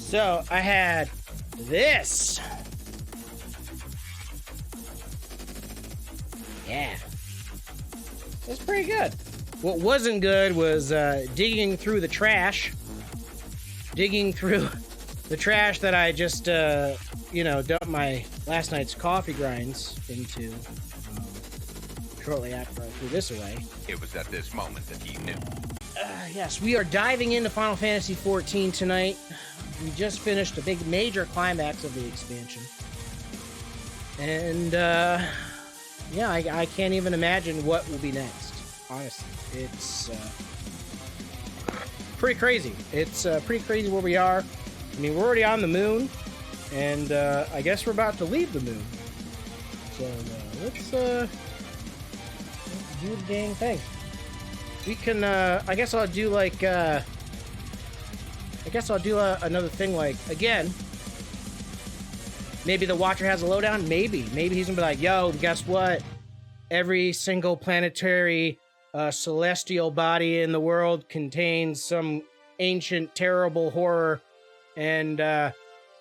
So I had this. Yeah. It's pretty good. What wasn't good was digging through the trash. Digging through the trash that I just, dumped my last night's coffee grinds into shortly after I threw this away. It was at this moment that he knew. Yes, we are diving into Final Fantasy XIV tonight. We just finished a big major climax of the expansion. And, yeah, I can't even imagine what will be next. Honestly, it's pretty crazy. It's pretty crazy where we are. I mean, we're already on the moon, and I guess we're about to leave the moon. So let's do the dang thing. We can. I guess I'll do like. I guess I'll do another thing like again. Maybe the Watcher has a lowdown. Maybe he's gonna be like, "Yo, guess what? Every single planetary celestial body in the world contains some ancient, terrible horror, and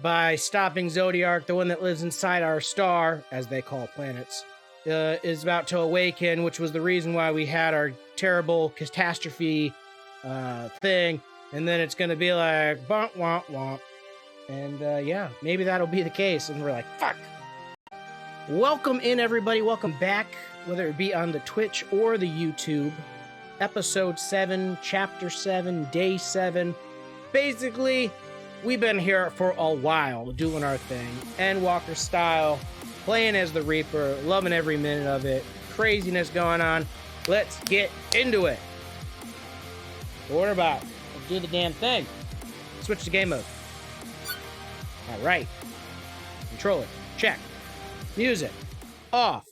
by stopping Zodiac, the one that lives inside our star, as they call planets, is about to awaken, which was the reason why we had our terrible catastrophe thing, and then it's gonna be like, bonk, womp, womp. And yeah, maybe that'll be the case, and we're like, fuck. Welcome in, everybody. Welcome back, whether it be on the Twitch or the YouTube. Episode 7, Chapter 7, Day 7. Basically, we've been here for a while doing our thing. Endwalker style, playing as the Reaper, loving every minute of it. Craziness going on. Let's get into it. What about? Let's do the damn thing. Switch to game mode. Alright. Controller. Check. Music. Off.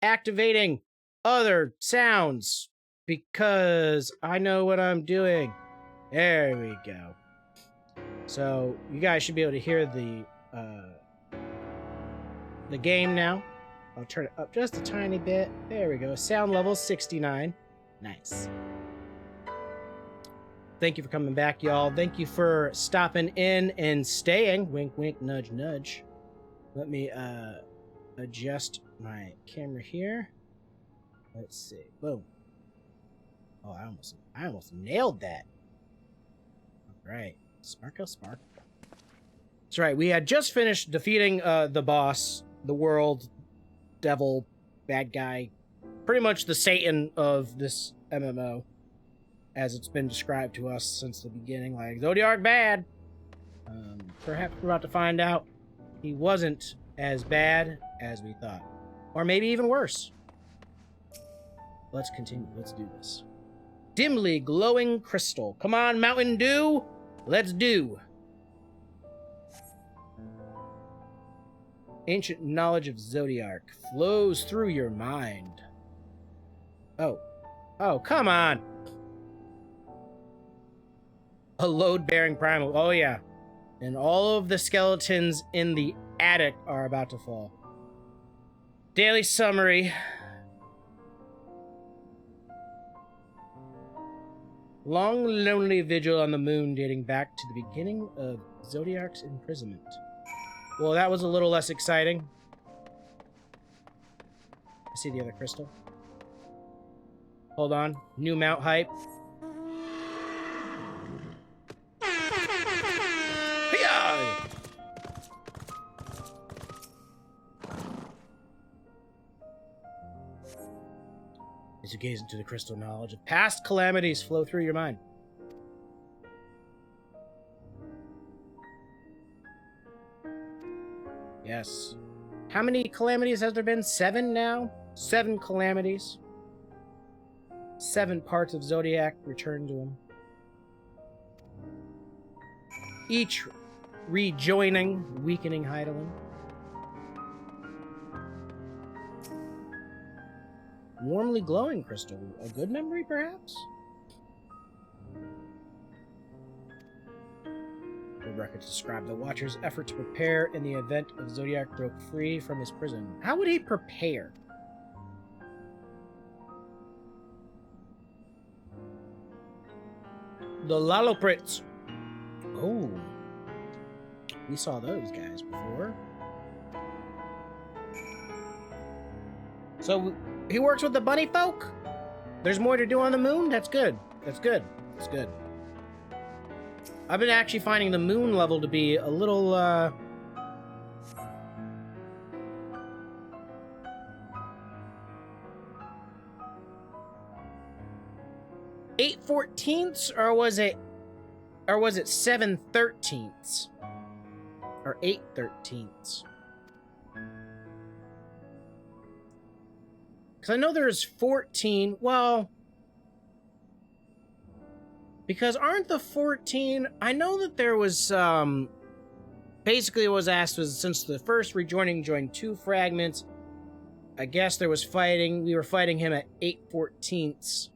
Activating other sounds because I know what I'm doing. There we go. So you guys should be able to hear the game now. I'll turn it up just a tiny bit. There we go. Sound level 69. Nice. Thank you for coming back, y'all. Thank you for stopping in and staying. Wink, wink, nudge, nudge. Let me adjust my camera here. Let's see. Boom. Oh, I almost nailed that. All right. Sparkle, sparkle. That's right. We had just finished defeating the boss, the world devil bad guy, pretty much the Satan of this MMO, as it's been described to us since the beginning, like Zodiac bad. Perhaps we're about to find out he wasn't as bad as we thought, or maybe even worse. Let's continue. Let's do this. Dimly glowing crystal. Come on, Mountain Dew. Let's do. Ancient knowledge of Zodiac flows through your mind. Oh, come on. A load-bearing primal. Oh, yeah. And all of the skeletons in the attic are about to fall. Daily summary. Long, lonely vigil on the moon dating back to the beginning of Zodiac's imprisonment. Well, that was a little less exciting. I see the other crystal. Hold on. New mount hype. Hiya! As you gaze into the crystal, knowledge of past calamities flow through your mind. Yes. How many calamities has there been? 7 now? 7 calamities. 7 parts of Zodiac returned to him. Each rejoining, weakening Hydaelyn. Warmly glowing crystal. A good memory, perhaps? The records describe the Watcher's effort to prepare in the event of Zodiac broke free from his prison. How would he prepare? The Lalopritz. Oh. We saw those guys before. So he works with the bunny folk? There's more to do on the moon? That's good. That's good. That's good. I've been actually finding the moon level to be a little, 8/14ths, or was it 7/13ths? Or 8/13ths? Because I know there's 14, well, because aren't the 14, I know that there was, basically what was asked was, since the first rejoining joined 2 fragments, I guess there was fighting, we were fighting him at 8/14ths.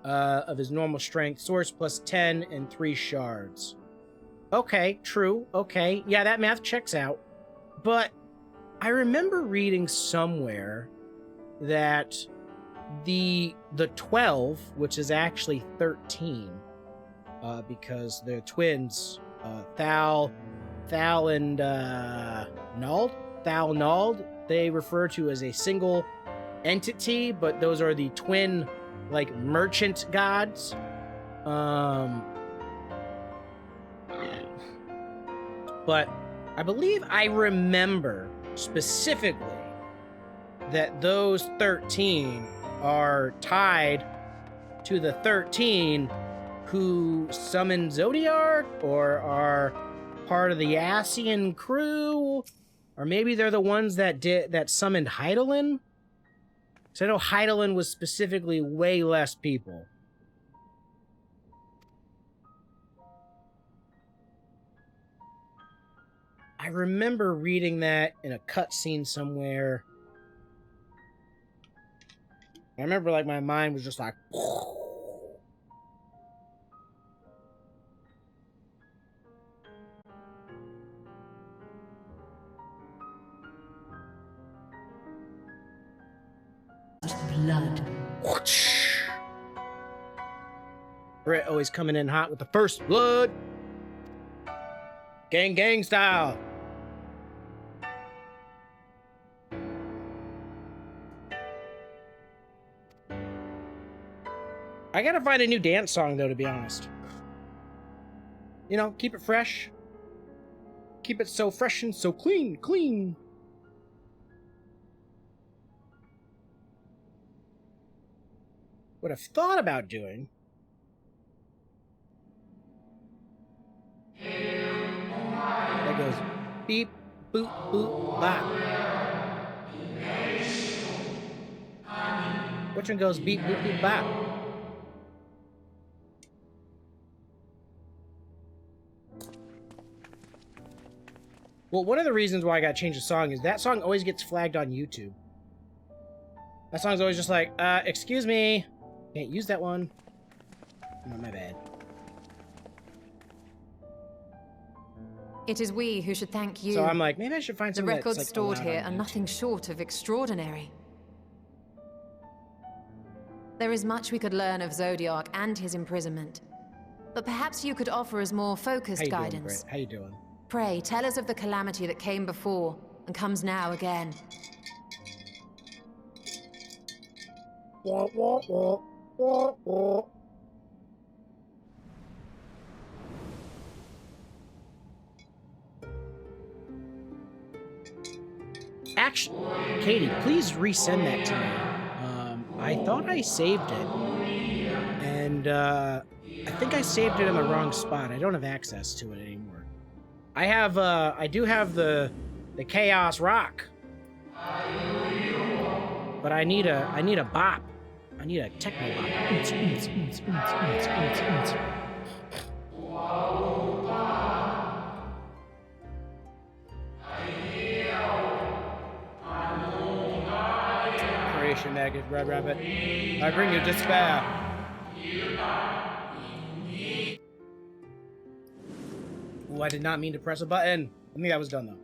Of his normal strength, source plus 10 and 3 shards. Okay, true. Okay, yeah, that math checks out. But I remember reading somewhere that the 12, which is actually 13, because they're twins, Thal and Nald, they refer to as a single entity, but those are the twin, like, merchant gods. But I believe I remember specifically that those 13 are tied to the 13 who summoned Zodiac, or are part of the Asian crew, or maybe they're the ones that summoned Heidelin. So I know Heidelin was specifically way less people. I remember reading that in a cutscene somewhere. I remember, like, my mind was just like... Blood. Brett always coming in hot with the first blood. Gang gang style. I gotta find a new dance song, though, to be honest. You know, keep it fresh. Keep it so fresh and so clean. What I've thought about doing... That goes beep, boop, boop, bop. Which one goes beep, boop, boop, bop? Well, one of the reasons why I gotta change the song is that song always gets flagged on YouTube. That song's always just like, excuse me. Can't use that one. No, my bad. It is we who should thank you. So I'm like, maybe I should find the something records that's, like, stored allowed here on are YouTube. nothing short of extraordinary. There is much we could learn of Zodiac and his imprisonment, but perhaps you could offer us more focused How you guidance. doing, Britt? How you doing? Pray, tell us of the calamity that came before and comes now again. Wah, wah, wah, wah, wah. Actually, Katie, please resend that to me. I thought I saved it, and I think I saved it in the wrong spot. I don't have access to it anymore. I do have the Chaos Rock, but I need a bop. I need a techno bop. Creation negative, Red Rabbit. I bring you despair. Ooh, I did not mean to press a button. I think that was done though.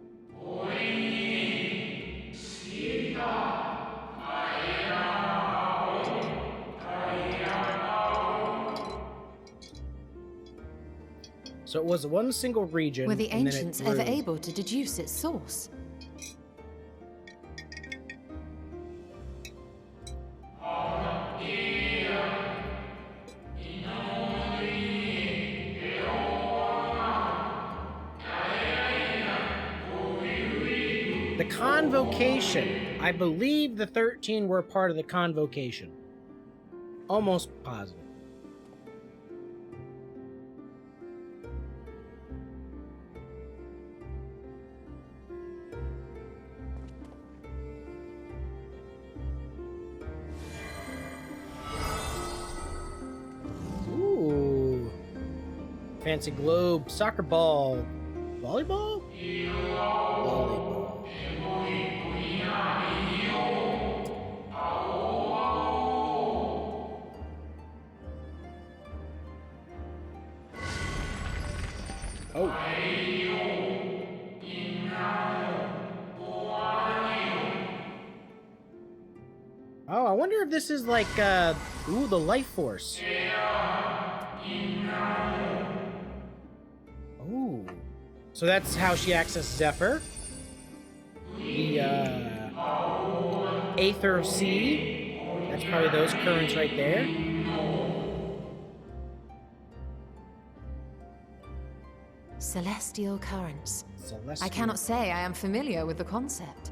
So it was one single region. Were the and then it ancients grew. ever able to deduce its source? The convocation. I believe the 13 were part of the convocation. Almost positive. Ooh. Fancy globe, soccer ball, volleyball? Volleyball. Oh. Oh, I wonder if this is like, ooh, the life force. Ooh. So that's how she accessed Zephyr. The, Aether Sea. That's probably those currents right there. Celestial currents. Celestial. I cannot say I am familiar with the concept.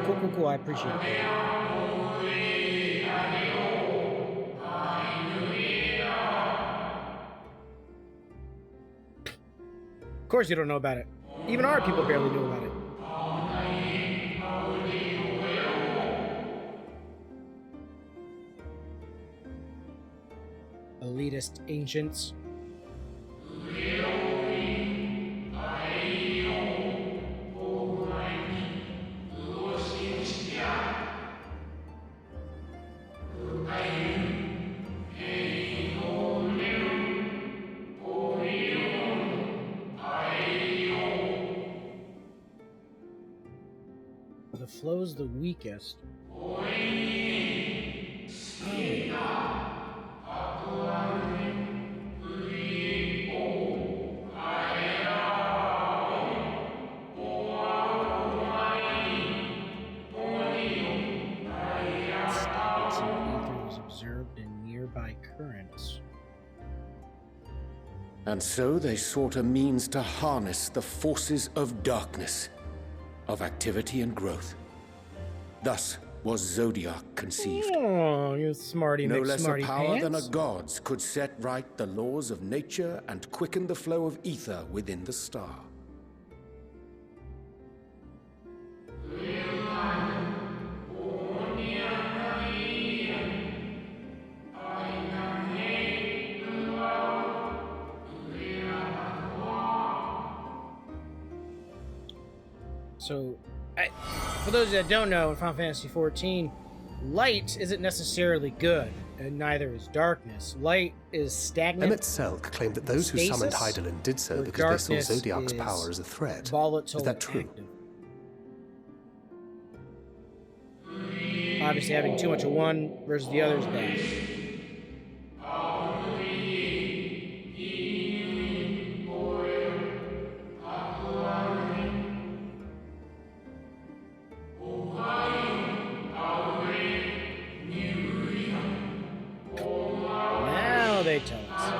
Cool, cool, cool. I appreciate it. Of course you don't know about it. Even our people barely knew about it. Elitist ancients. The flow's the weakest. Oh. Stagnancy of ether was observed in nearby currents. And so they sought a means to harness the forces of darkness, of activity and growth. Thus was Zodiac conceived. Oh, you smarty No less a McSmarty power than a pants. god's could set right the laws of nature and quicken the flow of ether within the star. So, for those that don't know, in Final Fantasy XIV, light isn't necessarily good, and neither is darkness. Light is stagnant. Emmett Selk claimed that those who summoned Stasis, Hydaelyn did so where because they darkness saw Zodiac's is power as a threat. volatile Is that and true? active. Obviously, having too much of one versus the other is bad. Now they tell us.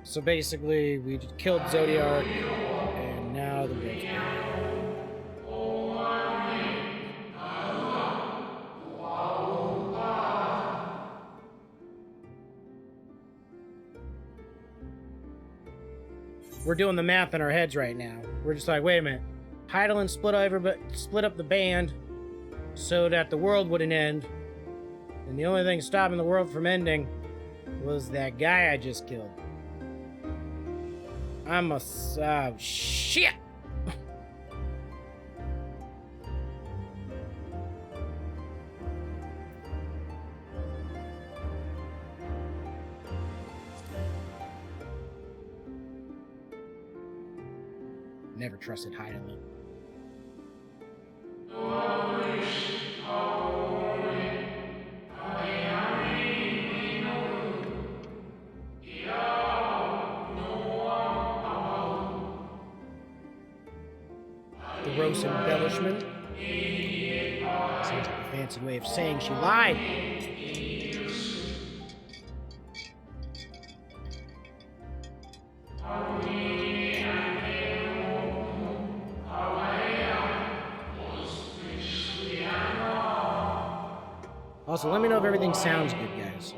So basically, we just killed Zodiac, and now the world's back. We're doing the math in our heads right now. We're just like, wait a minute. Hydaelyn split up the band so that the world wouldn't end. And the only thing stopping the world from ending was that guy I just killed. I'm a... shit! never trusted Hydaelyn. Gross embellishment. Sounds like a fancy way of saying she lied. Also, let me know if everything sounds good, guys.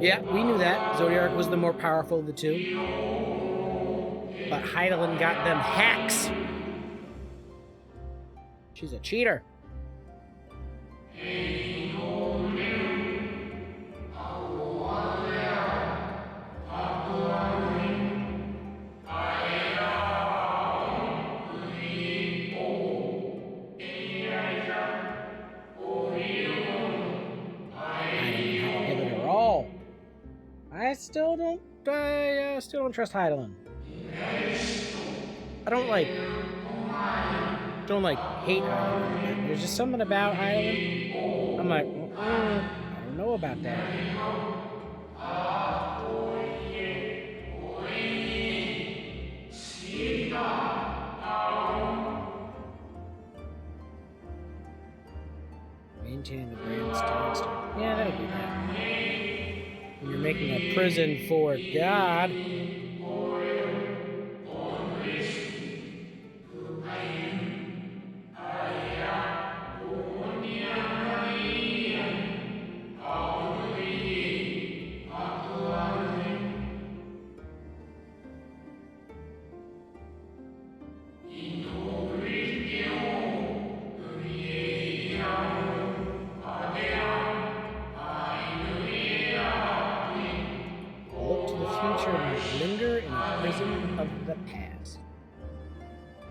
Yeah, we knew that. Zodiark was the more powerful of the two. But Hydaelyn got them hacks. She's a cheater. I still don't trust Hydaelyn. I don't hate Hydaelyn. There's just something about Hydaelyn. I'm like, I don't know about that. Maintain the brand standstill. Yeah, that'll do that. When you're making a prison for God.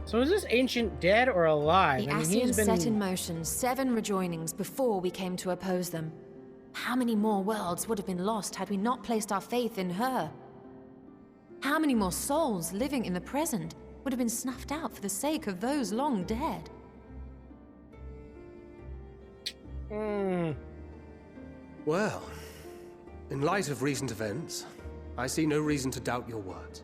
So is this ancient dead or alive? The Ascians set in motion 7 rejoinings before we came to oppose them. How many more worlds would have been lost had we not placed our faith in her? How many more souls living in the present would have been snuffed out for the sake of those long dead? Well, in light of recent events, I see no reason to doubt your words.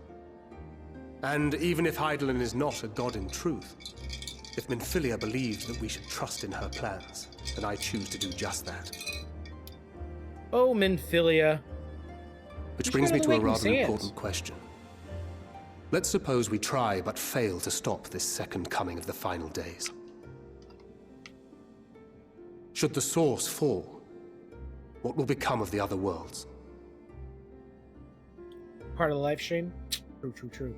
And even if Hydaelyn is not a god in truth, if Minfilia believes that we should trust in her plans, then I choose to do just that. Oh, Minfilia. Which brings me to a rather important question. Let's suppose we try but fail to stop this second coming of the final days. Should the source fall, what will become of the other worlds? Part of the live stream? True.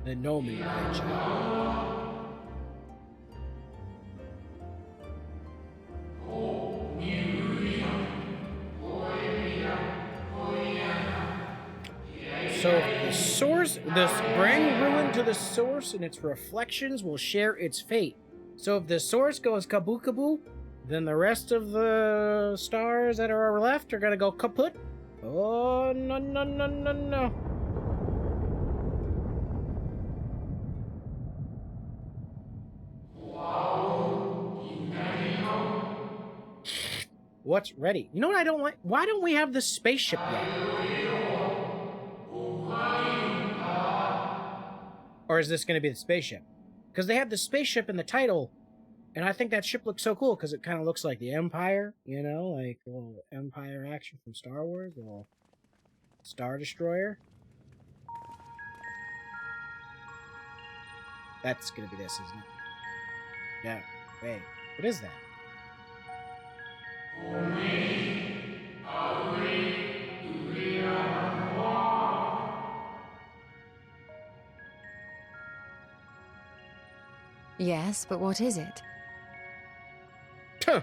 The nomenclature. So the source, this bring ruin to the source and its reflections will share its fate. So if the source goes kaboo, then the rest of the stars that are left are gonna go kaput. Oh, no. What's ready? You know what I don't like? Why don't we have the spaceship yet? Or is this going to be the spaceship? Because they have the spaceship in the title, and I think that ship looks so cool because it kind of looks like the Empire, you know, like a little Empire action from Star Wars, a little Star Destroyer. That's going to be this, isn't it? Yeah. Wait, what is that? Yes, but what is it? Tuh,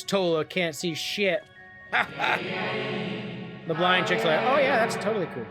Tola can't see shit. The blind chick's like, oh yeah, that's totally cool.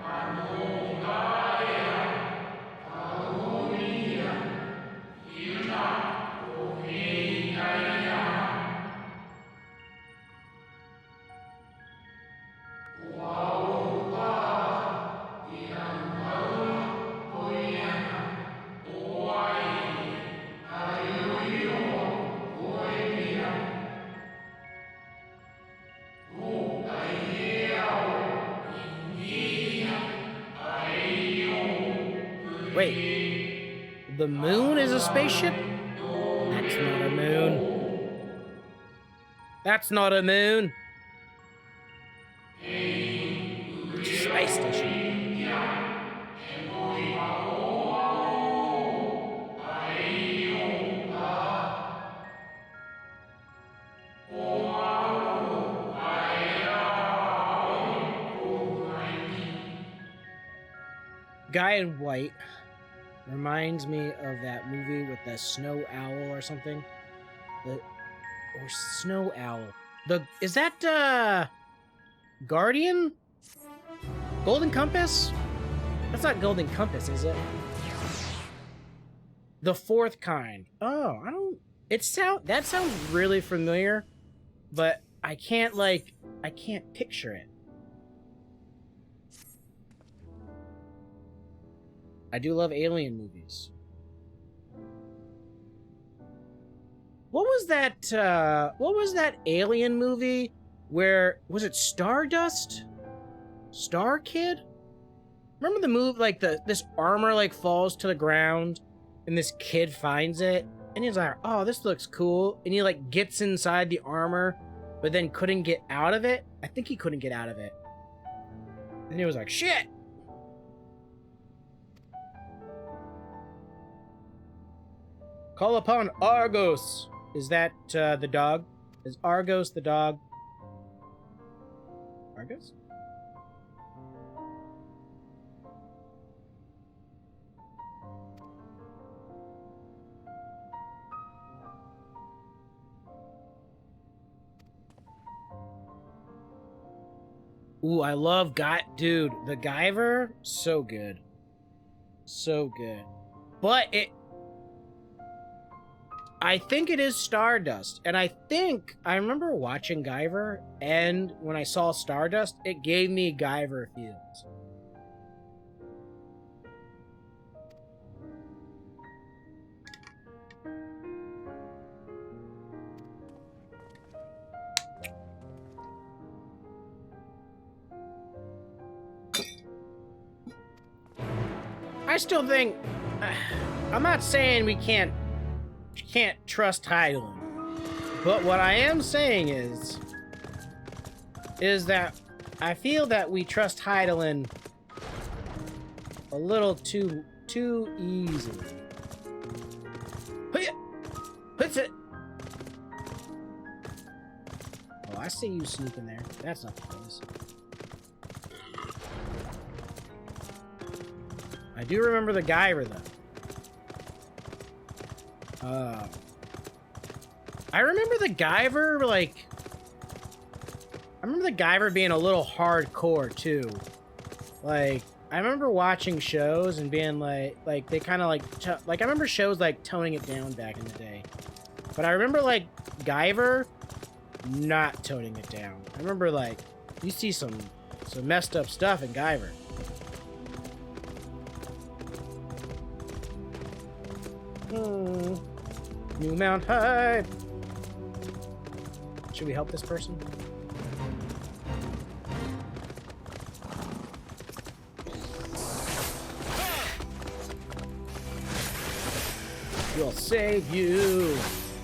Wait, the moon is a spaceship? That's not a moon. That's not a moon. It's a space station. Guy in white reminds me of that movie with the snow owl or something. Or snow owl. Is that Guardian? Golden Compass? That's not Golden Compass, is it? The fourth kind. Oh, that sounds really familiar, but I can't picture it. I do love alien movies. What was that alien movie where, was it Stardust? Star Kid? Remember the move, like this armor like falls to the ground and this kid finds it and he's like, oh, this looks cool. And he like gets inside the armor, but then couldn't get out of it. I think he couldn't get out of it. And he was like, shit. Call upon Argos. Is that the dog? Is Argos the dog? Argos? Ooh, I love dude, the Guyver, so good. So good. But I think it is Stardust, and I remember watching Guyver, and when I saw Stardust, it gave me Guyver feels. I still think, I'm not saying we can't trust Hydaelyn, but what I am saying is that I feel that we trust Hydaelyn a little too easily. Puts it. Oh, I see you sneaking there. That's not the case. I do remember the Guyver though. I remember the Guyver, I remember the Guyver being a little hardcore, too. Like, I remember watching shows and being like they kind of I remember shows, toning it down back in the day. But I remember, Guyver not toning it down. I remember, you see some messed up stuff in Guyver. New Mount Hype. Should we help this person? We'll save you.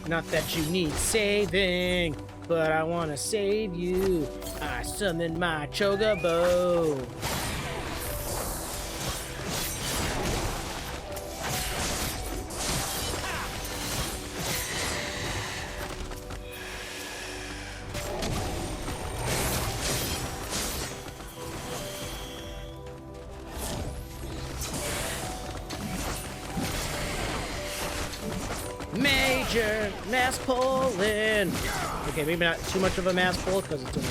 Not that you need saving, but I want to save you. I summon my Chocobo. Major mass pulling. Okay, maybe not too much of a mass pull because it's only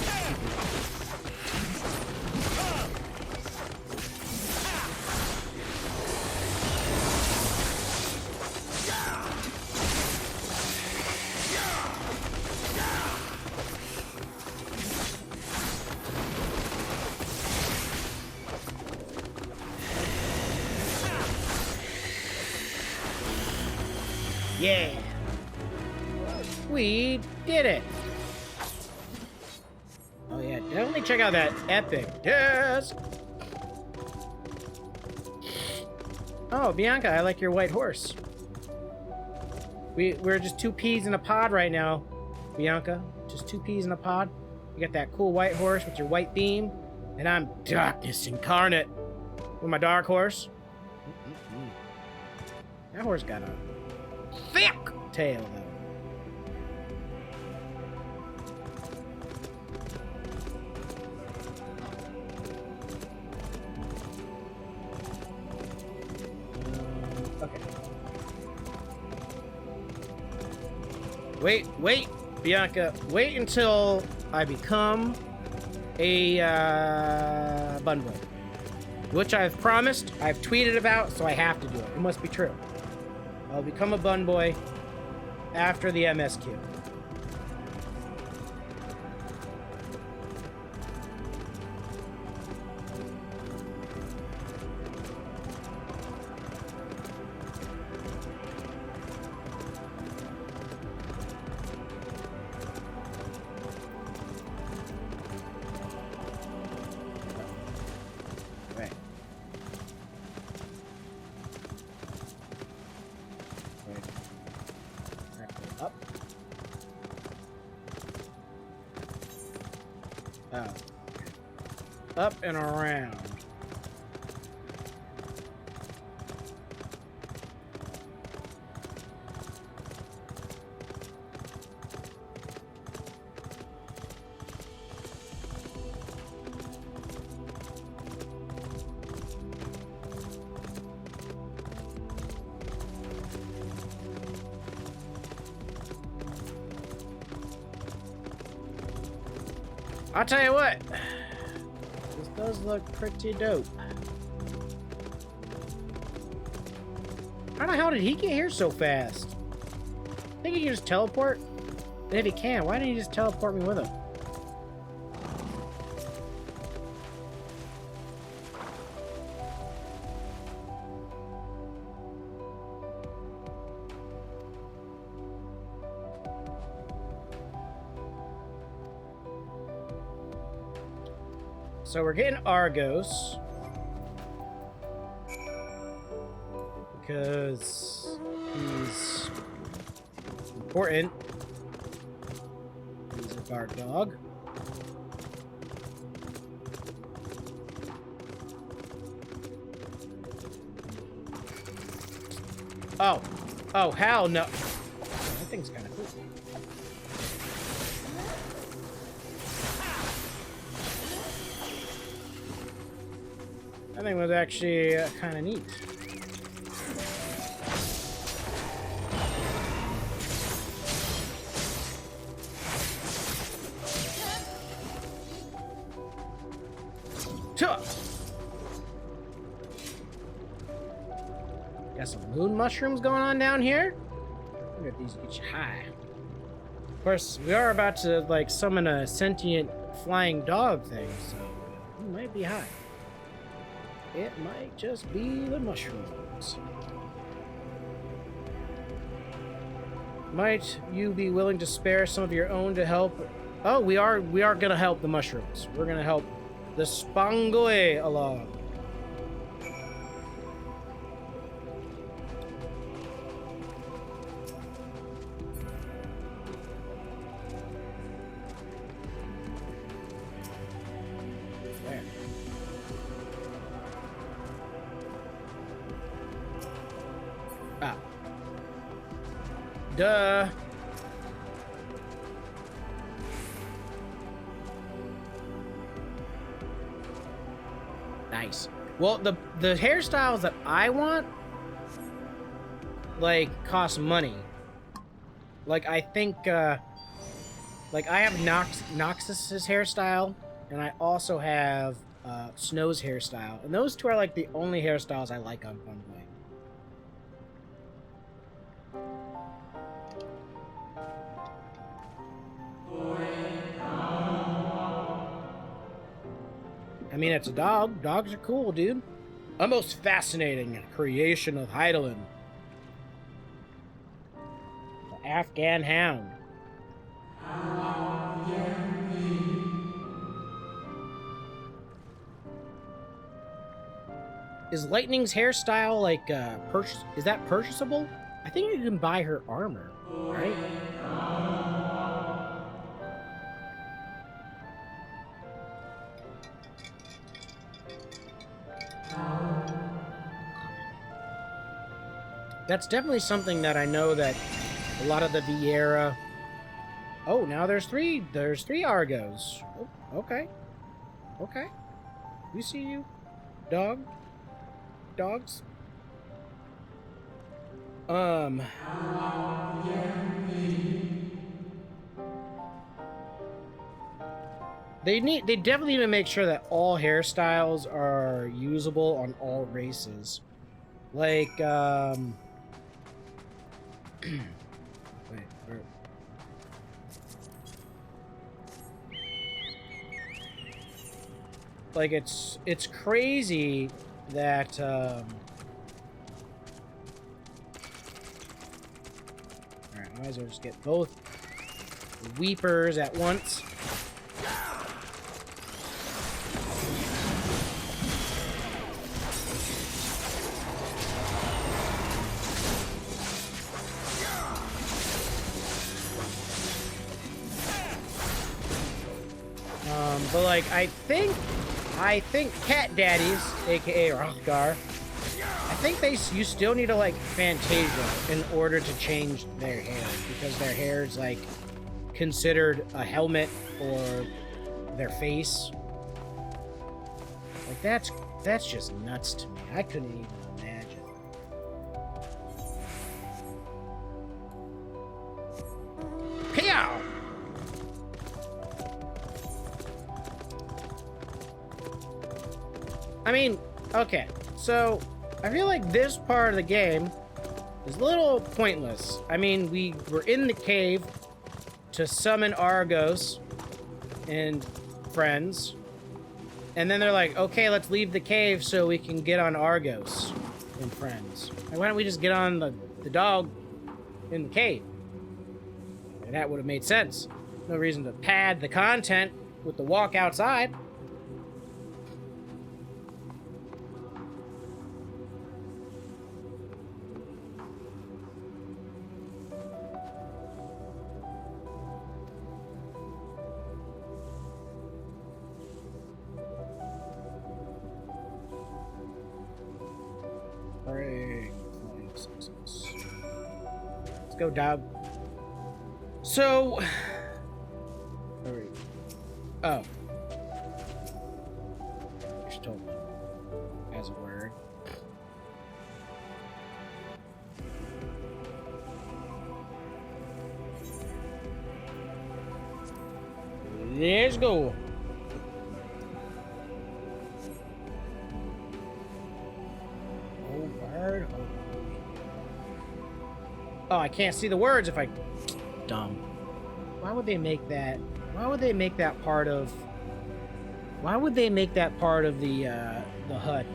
yeah. We did it. Oh yeah, definitely check out that epic disc. Oh, Bianca, I like your white horse. We're just two peas in a pod right now, Bianca. Just two peas in a pod. You got that cool white horse with your white beam, and I'm darkness incarnate with my dark horse. That horse got a thick tail, though. Okay. Wait, Bianca. Wait until I become a bun boy, which I've promised. I've tweeted about, so I have to do it. It must be true. I'll become a bun boy after the MSQ. Up and around. I'll tell you what. Does look pretty dope. How the hell did he get here so fast? Think he can just teleport? And if he can, why didn't he just teleport me with him? So we're getting Argos because he's important. He's a guard dog. Oh, hell no. That thing's kind of cool. That thing was actually kind of neat. Got some moon mushrooms going on down here. I wonder if these get you high. Of course, we are about to like summon a sentient flying dog thing, so you might be high. It might just be the mushrooms. Might you be willing to spare some of your own to help? Oh, we are gonna help the mushrooms. We're gonna help the Spangoi along. Duh. Nice. Well, the hairstyles that I want, like, cost money. Like, I think, like, I have Noxus's hairstyle, and I also have, Snow's hairstyle. And those two are, like, the only hairstyles I like on Funboy. I mean, it's a dog. Dogs are cool, dude. A most fascinating creation of Hydaelyn. The Afghan Hound. Is Lightning's hairstyle, like, is that purchasable? I think you can buy her armor, right? That's definitely something that I know that a lot of the Vieira... Oh, now there's three Argos. Oh, okay. Okay. We see you, dog. Dogs. They definitely need to make sure that all hairstyles are usable on all races. Like, wait, where... Like, it's crazy that, Alright, might as well just get both Weepers at once. But like, I think cat daddies, aka Rothgar, I think you still need to like Fantasia in order to change their hair, because their hair is like considered a helmet for their face. Like that's just nuts to me. I couldn't even imagine. Peow! I mean, okay, so I feel like this part of the game is a little pointless. I mean, we were in the cave to summon Argos and friends, and then they're like, okay, let's leave the cave so we can get on Argos and friends. And why don't we just get on the dog in the cave? And that would have made sense. No reason to pad the content with the walk outside. Let's go, dog. So... Oh. She told me. As a word. Let's go. Oh, bird. Oh, I can't see the words if I... Dumb. Why would they make that... Why would they make that part of... Why would they make that part of the HUD?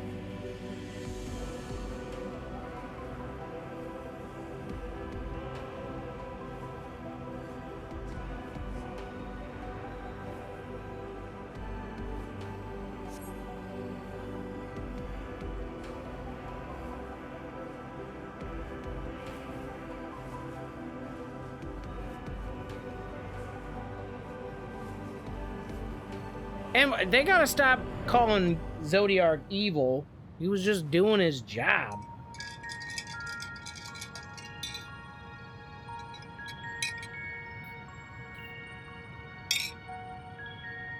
And they gotta stop calling Zodiark evil. He was just doing his job.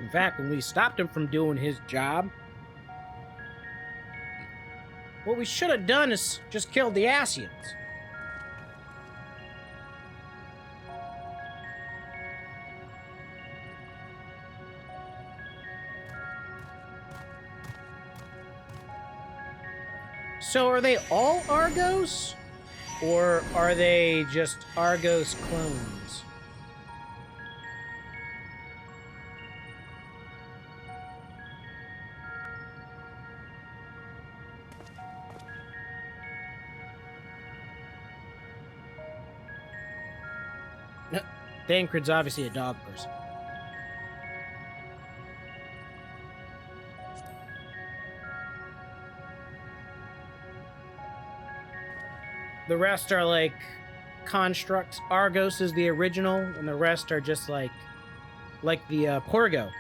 In fact, when we stopped him from doing his job, what we should have done is just killed the Asians. So are they all Argos? Or are they just Argos clones? No, Dancred's obviously a dog person. The rest are like constructs. Argos is the original, and the rest are just like the Porgo.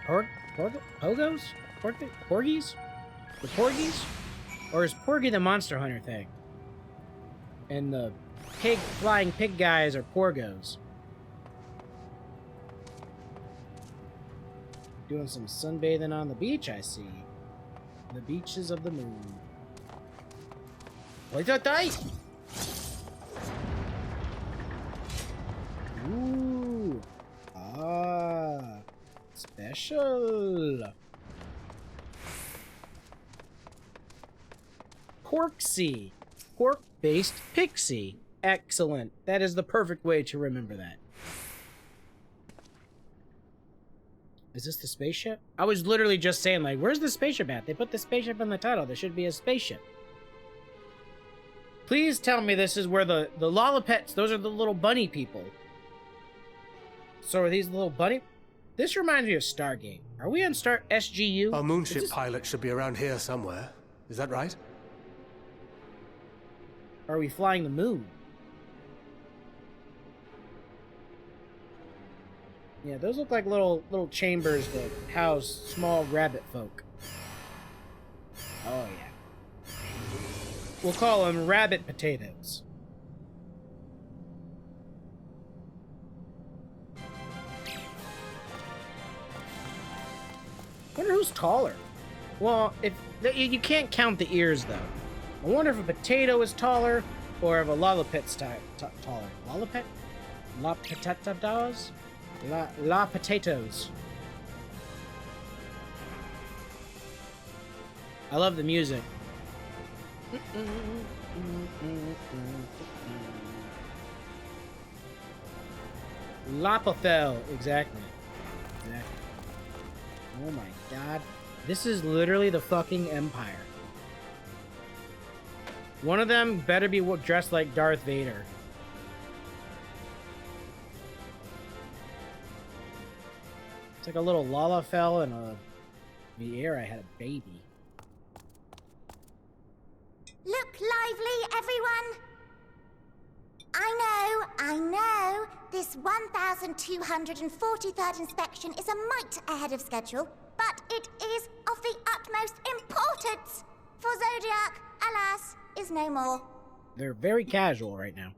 Porgo? Pogos? Porgies? The Porgies? Or is Porgy the Monster Hunter thing? And the flying pig guys are Porgos. Doing some sunbathing on the beach, I see. The beaches of the moon. Wait, die! Ooh. Ah. Special. Porksy. Pork-based pixie. Excellent. That is the perfect way to remember that. Is this the spaceship? I was literally just saying, like, where's the spaceship at? They put the spaceship in the title. There should be a spaceship. Please tell me this is where the Lollipets, those are the little bunny people. So are these the little bunny? This reminds me of Stargate. Are we on SGU? Our moonship pilot should be around here somewhere. Is that right? Are we flying the moon? Yeah, those look like little chambers that house small rabbit folk. Oh yeah. We'll call them rabbit potatoes. I wonder who's taller. Well, if you can't count the ears though. I wonder if a potato is taller or if a lollipop's taller. Lollipop? La potatoes? La potatoes. I love the music. Lapafel, exactly. Oh my god. This is literally the fucking Empire. One of them better be dressed like Darth Vader. It's like a little Lalafell and the air I had a baby. Look lively, everyone! I know, this 1243rd inspection is a mite ahead of schedule, but it is of the utmost importance, for Zodiac, alas, is no more. They're very casual right now.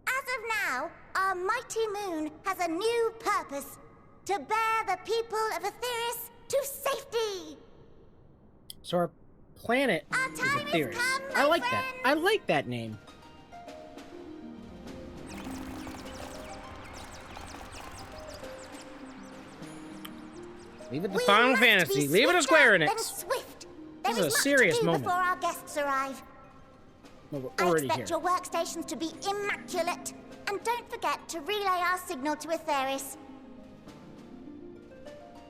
As of now, our mighty moon has a new purpose, to bear the people of Aetheris to safety! So our planet Our is time Aetheris. has come, I my like that. friends. I like that name. Leave it to We Final must Fantasy. be Leave it to swifter Square than Enix. swift. This is a much serious to do moment. before our guests arrive. No, we're I already expect here. your workstations to be immaculate. And don't forget to relay our signal to Aetheris.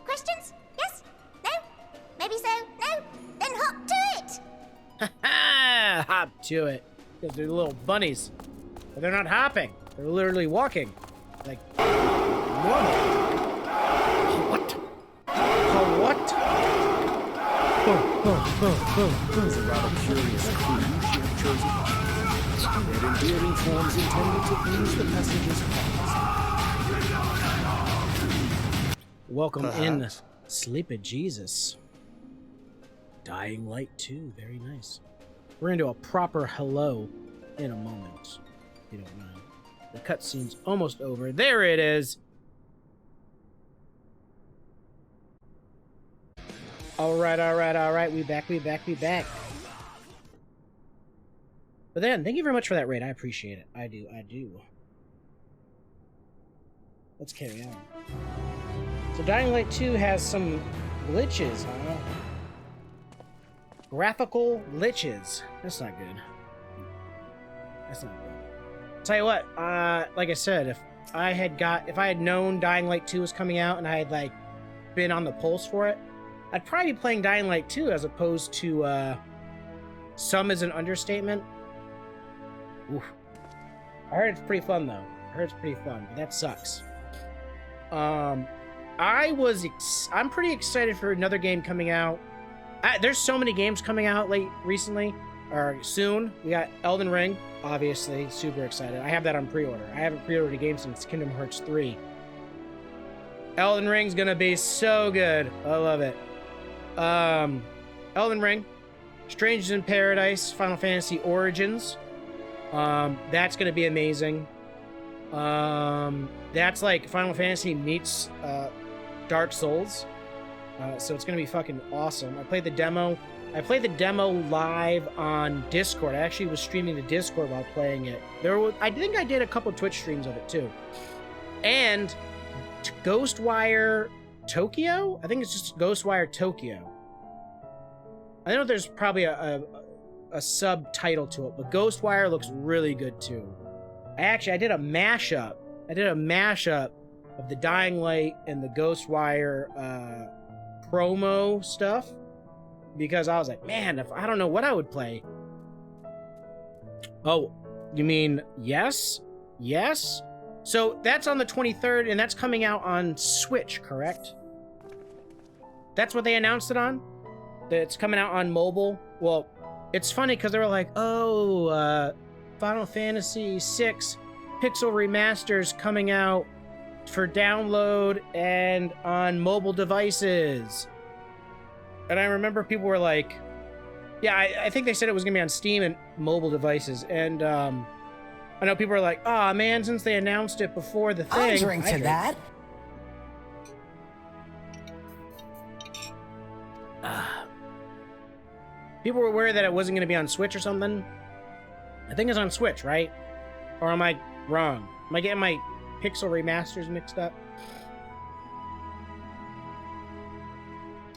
Questions? Yes? No? Maybe so? No? Then hop to it! Ha! Hop to it. Because they're little bunnies. But they're not hopping. They're literally walking. Like, normal. What? What? It is a rather curious crew she had chosen. Their endearing forms intended to ease the passengers' hearts. Welcome in, Perhaps. Sleepy Jesus. Dying Light 2, very nice. We're gonna do a proper hello in a moment, if you don't mind. The cutscene's almost over. There it is! Alright. We back. But then, thank you very much for that raid. I appreciate it. I do. Let's carry on. So Dying Light 2 has some glitches, huh? Graphical liches. That's not good. That's not good. Tell you what, like I said, if I had known Dying Light 2 was coming out and I had like been on the pulse for it, I'd probably be playing Dying Light 2 as opposed to some is an understatement. Oof. I heard it's pretty fun though. But that sucks. I'm pretty excited for another game coming out. There's so many games coming out recently or soon. We got Elden Ring, obviously, super excited. I have that on pre-order. I haven't pre-ordered a game since Kingdom Hearts 3. Elden Ring's gonna be so good. I love it. Elden Ring, Strangers in Paradise, Final Fantasy Origins. That's gonna be amazing. That's like Final Fantasy meets Dark Souls. So it's gonna be fucking awesome. I played the demo live on Discord. I actually was streaming the Discord while playing it. I think I did a couple Twitch streams of it too. And Ghostwire Tokyo? I think it's just Ghostwire Tokyo. I know there's probably a subtitle to it, but Ghostwire looks really good too. I did a mashup. Of the Dying Light and the Ghostwire promo stuff, because I was like, man, if I don't know what I would play. Oh, you mean yes? So that's on the 23rd, and that's coming out on Switch, correct? That's what they announced it on? That it's coming out on mobile? Well, it's funny because they were like, oh, Final Fantasy VI Pixel Remasters coming out for download and on mobile devices. And I remember people were like, yeah, I think they said it was gonna be on Steam and mobile devices. And I know people were like, oh man, since they announced it before the thing. I'll drink to that. People were worried that it wasn't gonna be on Switch or something. I think it's on Switch, right? Or am I wrong? Am I getting my Pixel Remasters mixed up?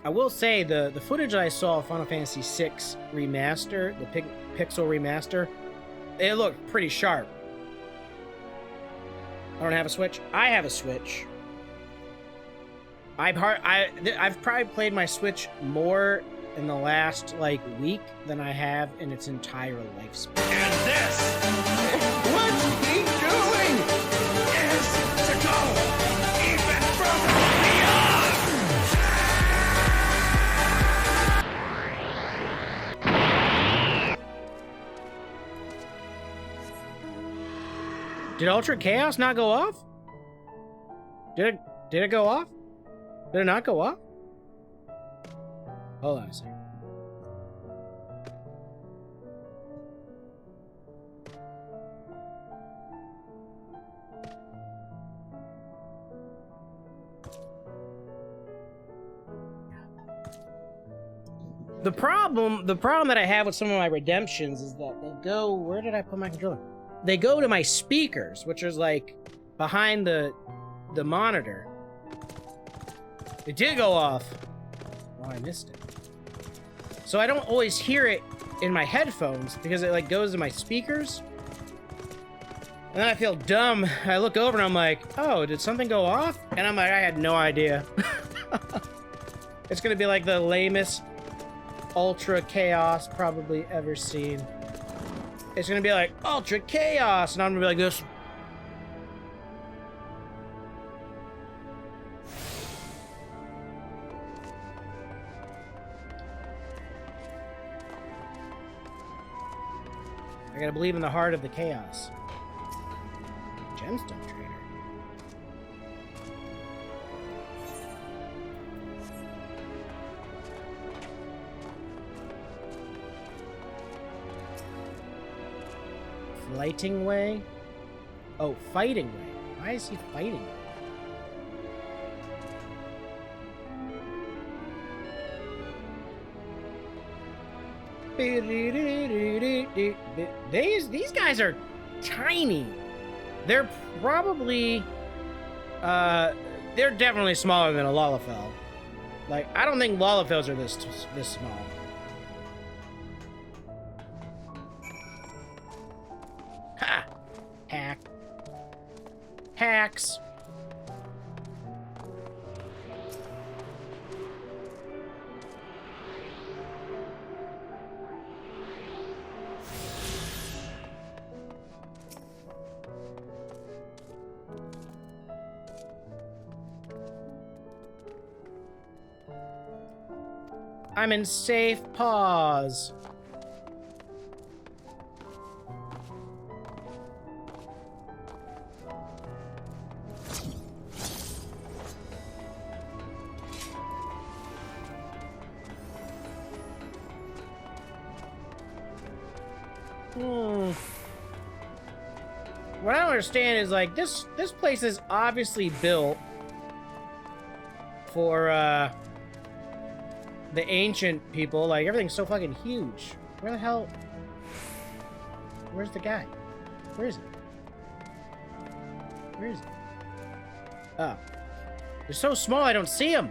I will say the footage that I saw of Final Fantasy VI Remaster, the Pixel Remaster, it looked pretty sharp. I don't have a Switch. I have a Switch. I've probably played my Switch more in the last week than I have in its entire lifespan. And this, What's he doing? is to go even further beyond. Did Ultra Chaos not go off? Did it go off? Did it not go off? Hold on a second. The problem that I have with some of my redemptions is that they go, where did I put my controller? They go to my speakers, which is like behind the monitor. It did go off. Oh, I missed it. So I don't always hear it in my headphones because it goes to my speakers. And then I feel dumb. I look over and I'm like, oh, did something go off? And I'm like, I had no idea. It's gonna be like the lamest Ultra Chaos probably ever seen. It's gonna be like Ultra Chaos, and I'm gonna be like this. I gotta believe in the heart of the chaos. Gemstone Trader. Flighting way? Oh, fighting way. Why is he fighting? These guys are tiny. They're probably they're definitely smaller than a Lalafell. I don't think Lalafels are this small. packs. I'm in safe pause. What I don't understand is, like, this place is obviously built for the ancient people. Like, everything's so fucking huge. Where the hell? Where's the guy? Where is he? Where is he? Oh. They're so small I don't see him.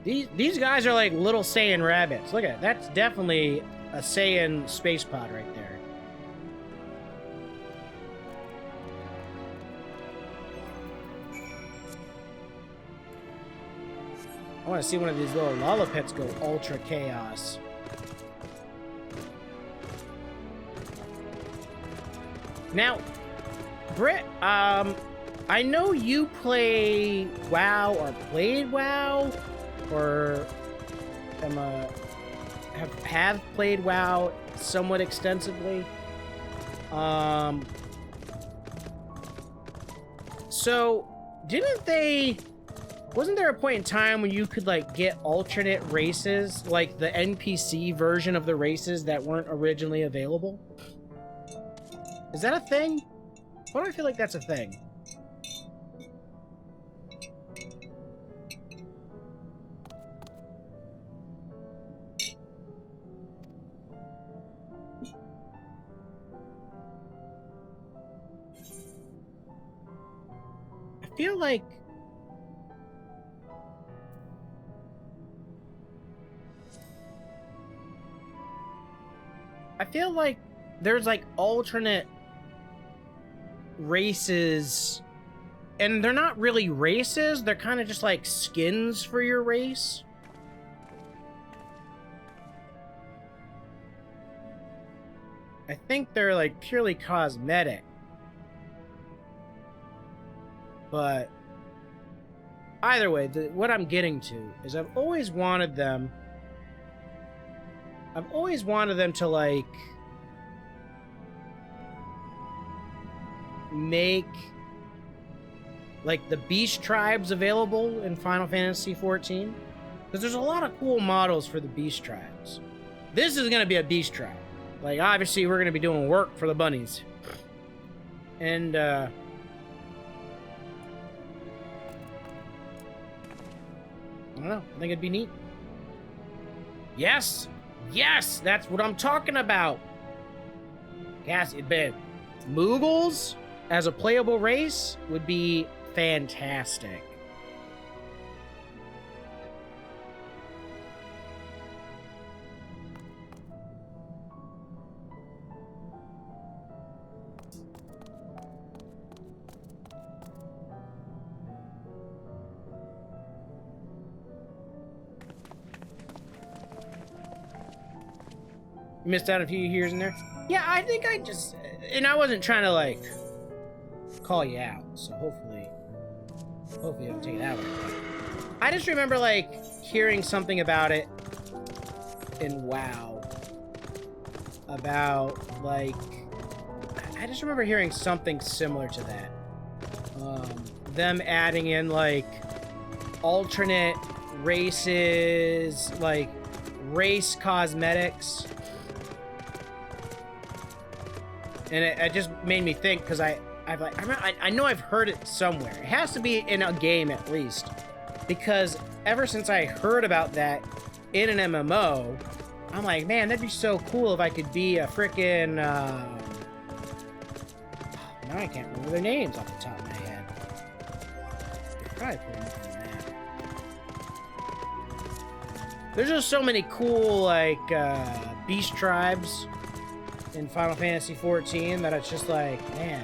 These guys are like little Saiyan rabbits. Look at it. That's definitely a Saiyan space pod right there. I want to see one of these little Lollipits go ultra chaos. Now, Britt, I know you play WoW or played WoW, or have played WoW somewhat extensively. So wasn't there a point in time when you could like get alternate races, like the NPC version of the races that weren't originally available? Is that a thing? Why do I feel like that's a thing? I feel like there's like alternate races, and they're not really races, they're kind of just like skins for your race. I think they're like purely cosmetic. But either way, what I'm getting to is I've always wanted them to like make like the beast tribes available in Final Fantasy XIV, because there's a lot of cool models for the beast tribes. This is gonna be a beast tribe. Like, obviously we're gonna be doing work for the bunnies, and I don't know, I think it'd be neat. Yes, that's what I'm talking about. Yes, it'd Moogles as a playable race would be fantastic. Missed out a few years in there. Yeah, I think and I wasn't trying to like call you out, so hopefully you don't take it that way. I just remember like hearing something about it in WoW, about like, I just remember hearing something similar to that. Them adding in like alternate races, like race cosmetics. And it just made me think, because I know I've heard it somewhere. It has to be in a game at least, because ever since I heard about that in an MMO, I'm like, man, that'd be so cool if I could be a frickin' now I can't remember their names off the top of my head. They're probably putting it on There's just so many cool, like, beast tribes in Final Fantasy XIV that it's just like, man,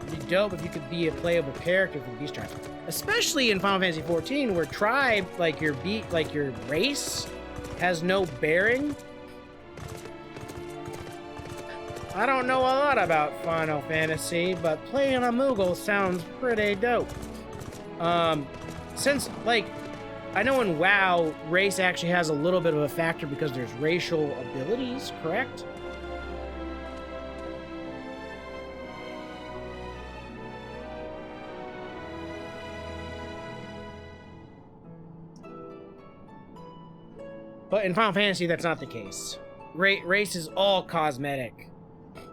it'd be dope if you could be a playable character from beast tribes. Especially in Final Fantasy XIV, where tribe, like your race, has no bearing. I don't know a lot about Final Fantasy, but playing a Moogle sounds pretty dope. Since, like, I know in WoW, race actually has a little bit of a factor because there's racial abilities, correct? But in Final Fantasy, that's not the case. Race is all cosmetic.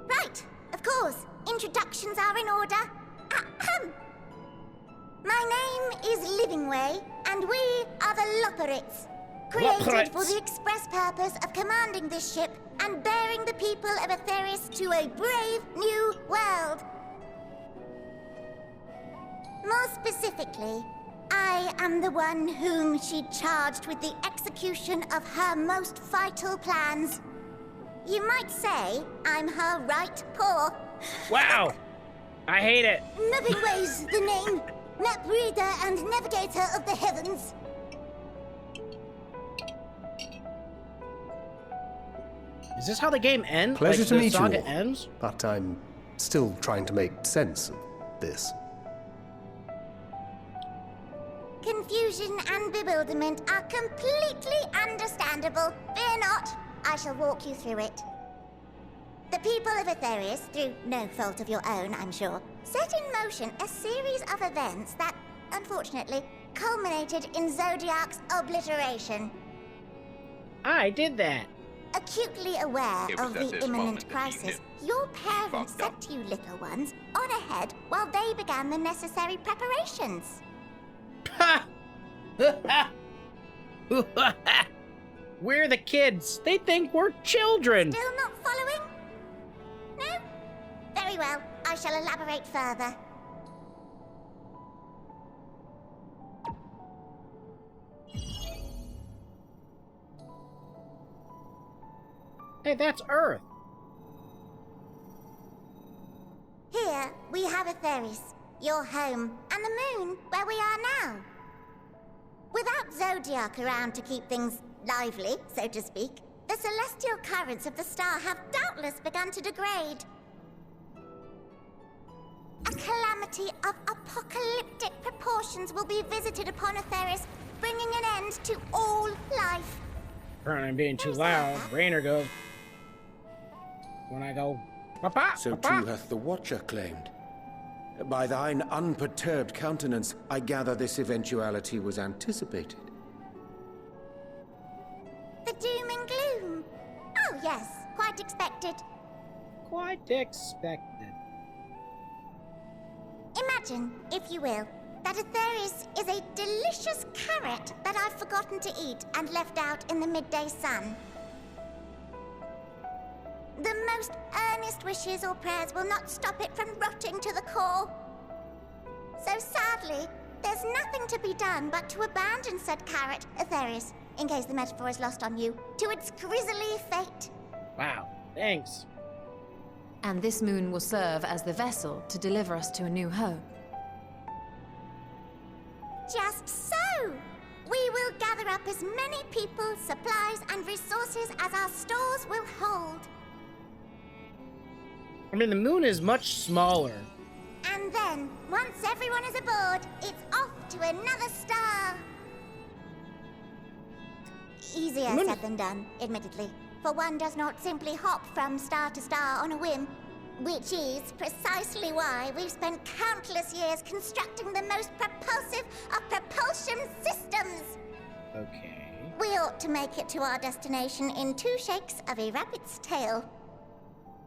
Right, of course. Introductions are in order. Ahem. My name is Livingway, and we are the Loporrits, created for the express purpose of commanding this ship and bearing the people of Aetheris to a brave new world. More specifically, I am the one whom she charged with the execution of her most vital plans. You might say I'm her right paw. Wow! I hate it. Livingway's the name. Map reader and navigator of the heavens. Is this how the game ends? Pleasure like, to the meet saga you all. ends? But I'm still trying to make sense of this. Confusion and bewilderment are completely understandable. Fear not, I shall walk you through it. The people of Aetheris, through no fault of your own, I'm sure, set in motion a series of events that, unfortunately, culminated in Zodiac's obliteration. I did that. Acutely aware It was of at the this imminent moment that he crisis, knew. your parents Fucked sent you little ones on ahead while they began the necessary preparations. Ha! We're the kids. They think we're children. Still not following? No? Very well, I shall elaborate further. Hey, that's Earth. Here, we have Aetheris, your home, and the moon, where we are now. Without Zodiac around to keep things lively, so to speak, the celestial currents of the star have doubtless begun to degrade. A calamity of apocalyptic proportions will be visited upon Aetheris, bringing an end to all life. I'm being too loud. Rainer goes. When I go, Papa, So Papa. too hath the Watcher claimed. By thine unperturbed countenance, I gather this eventuality was anticipated. The doom and gloom. Oh yes, quite expected. Quite expected. Imagine, if you will, that Aetheris is a delicious carrot that I've forgotten to eat and left out in the midday sun. The most earnest wishes or prayers will not stop it from rotting to the core. So sadly, there's nothing to be done but to abandon said carrot, Aetheris, in case the metaphor is lost on you, to its grisly fate. Wow. Thanks. And this moon will serve as the vessel to deliver us to a new home. Just so! We will gather up as many people, supplies, and resources as our stores will hold. I mean, the moon is much smaller. And then, once everyone is aboard, it's off to another star. Easier Moon- said than done, admittedly. For one does not simply hop from star to star on a whim. Which is precisely why we've spent countless years constructing the most propulsive of propulsion systems. Okay. We ought to make it to our destination in 2 shakes of a rabbit's tail.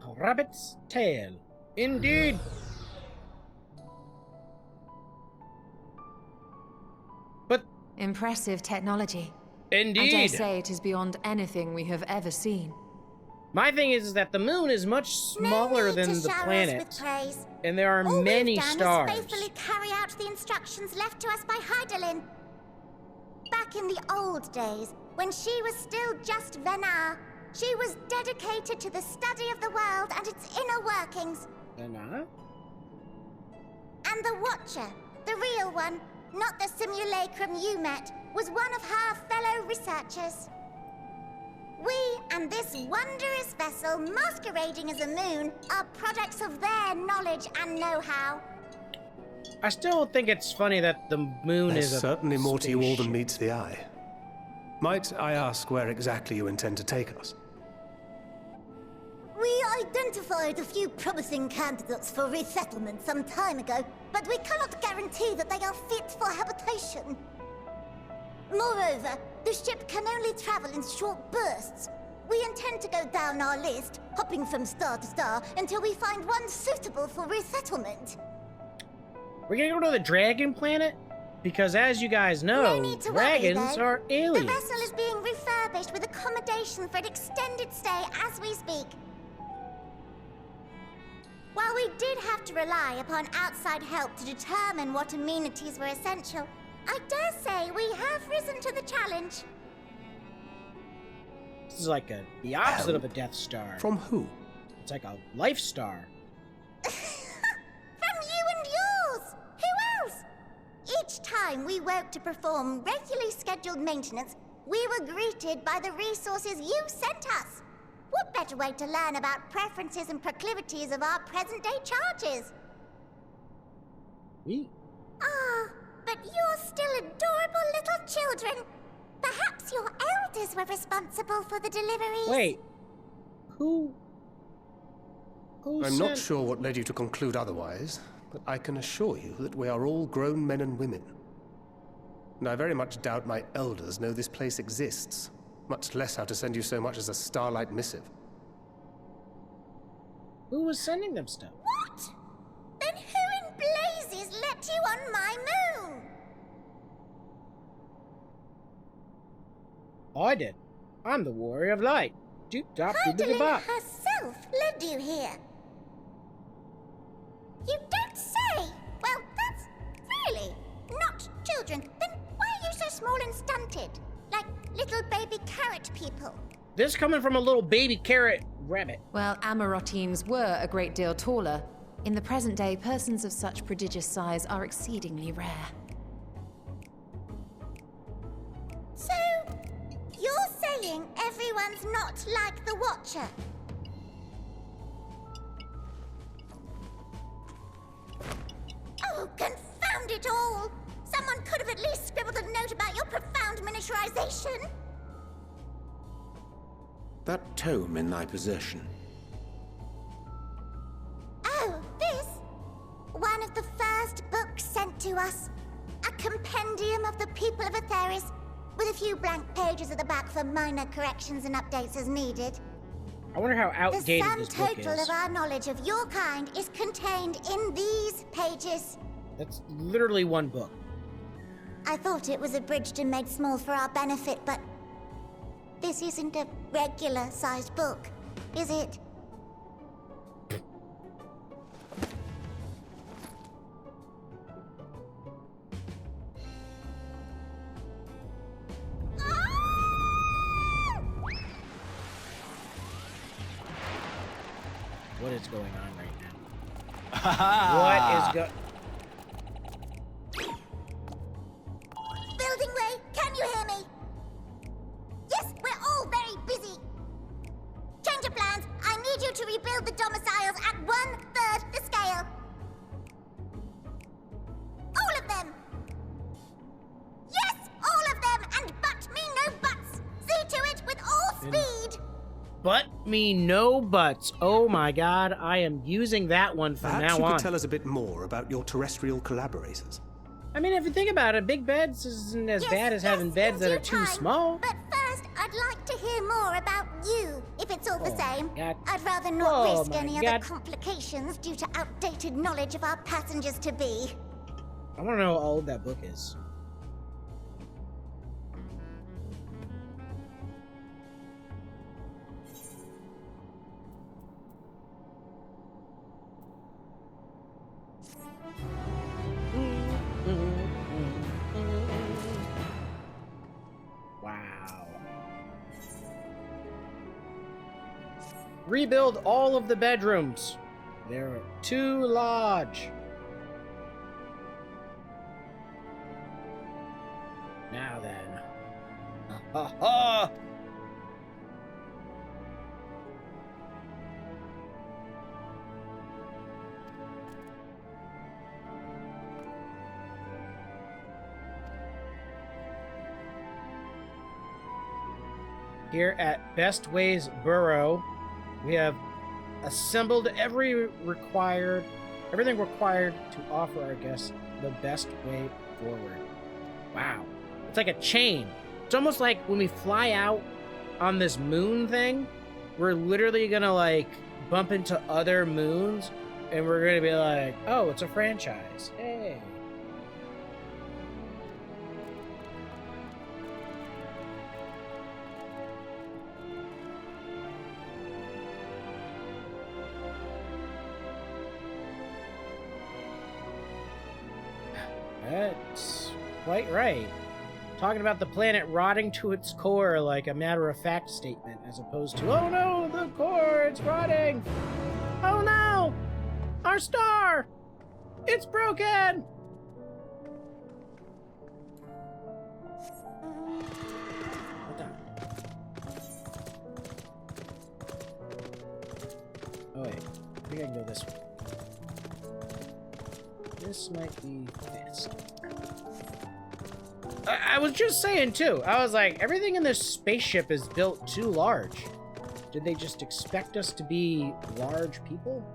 A rabbit's tail. Indeed. But Impressive technology. I dare indeed. say it is beyond anything we have ever seen. My thing is that the moon is much smaller No need than to the shower us planet, with praise. and there are All many we've done stars. is faithfully carry out the instructions left to us by Hydaelyn. Back back in the old days, when she was still just Venar, she was dedicated to the study of the world and its inner workings. Venar? And the Watcher, the real one, not the simulacrum you met, was one of her fellow researchers. We and this wondrous vessel masquerading as a moon are products of their knowledge and know-how. I still think it's funny that the moon There's is certainly more to you all than spaceship. meets the eye. Might I ask where exactly you intend to take us? We identified a few promising candidates for resettlement some time ago, but we cannot guarantee that they are fit for habitation. Moreover, the ship can only travel in short bursts. We intend to go down our list, hopping from star to star, until we find one suitable for resettlement. We're gonna go to the dragon planet? Because as you guys No know, need to worry, dragons though. are aliens. The vessel is being refurbished with accommodation for an extended stay as we speak. While we did have to rely upon outside help to determine what amenities were essential, I dare say we have risen to the challenge. This is like the opposite of a Death Star. From who? It's like a Life Star. From you and yours! Who else? Each time we woke to perform regularly scheduled maintenance, we were greeted by the resources you sent us. What better way to learn about preferences and proclivities of our present-day charges? We? Ah, but you're still adorable little children. Perhaps your elders were responsible for the deliveries. Wait. Who I'm sent... not sure what led you to conclude otherwise, but I can assure you that we are all grown men and women. And I very much doubt my elders know this place exists, much less how to send you so much as a starlight missive. Who was sending them stuff? What? Then who in blazes let you on my moon? I did. I'm the Warrior of Light. Doop dop doop Hydaelyn bop. herself led you here. You don't say! Well, that's really not children. Then why are you so small and stunted? Like little baby carrot people. This coming from a little baby carrot rabbit. Well, Amarotines were a great deal taller. In the present day, persons of such prodigious size are exceedingly rare. So, you're saying everyone's not like the Watcher? Oh, confound it all! Someone could have at least scribbled a note about your profound miniaturization. That tome in thy possession. Oh, this? One of the first books sent to us. A compendium of the people of Etheris, with a few blank pages at the back for minor corrections and updates as needed. I wonder how The outdated sum this book total is. of our knowledge of your kind is contained in these pages. That's literally one book. I thought it was abridged and made small for our benefit, but this isn't a regular-sized book, is it? What is going on right now? What is Building Way, can you hear me? Yes, we're all very busy. Change of plans. I need you to rebuild the domiciles at 1/3 the scale. All of them. Yes, all of them, and but me no buts. See to it with all speed. But me no buts. Oh my god, I am using that one from Perhaps now you on. could tell us a bit more about your terrestrial collaborators. I mean, if you think about it, big beds isn't as bad as having beds that are too small. But first, I'd like to hear more about you, if it's all the Oh same. my God. I'd rather not Oh risk my any God. other complications due to outdated knowledge of our passengers to be. I want to know how old that book is. Wow. Rebuild all of the bedrooms. They're too large. Now then. Ha ha! Here at Best Ways Burrow, we have assembled everything required to offer our guests the best way forward. Wow. It's like a chain. It's almost like when we fly out on this moon thing, we're literally gonna like bump into other moons and we're gonna be like, oh, it's a franchise. Hey. That's quite right. Talking about the planet rotting to its core like a matter-of-fact statement, as opposed to, oh no, the core, it's rotting! Oh no! Our star! It's broken! What the? Oh wait, I think I can go this way. This might be fast. I was just saying too. I was like, everything in this spaceship is built too large. Did they just expect us to be large people?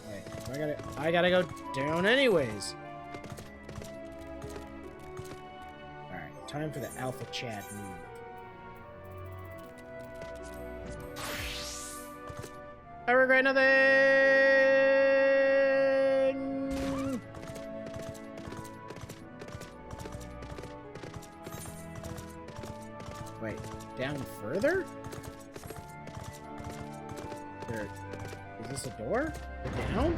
Wait, I gotta go down anyways. Alright, time for the Alpha Chad move. I regret nothing! Wait, down further? There, is this a door? Down?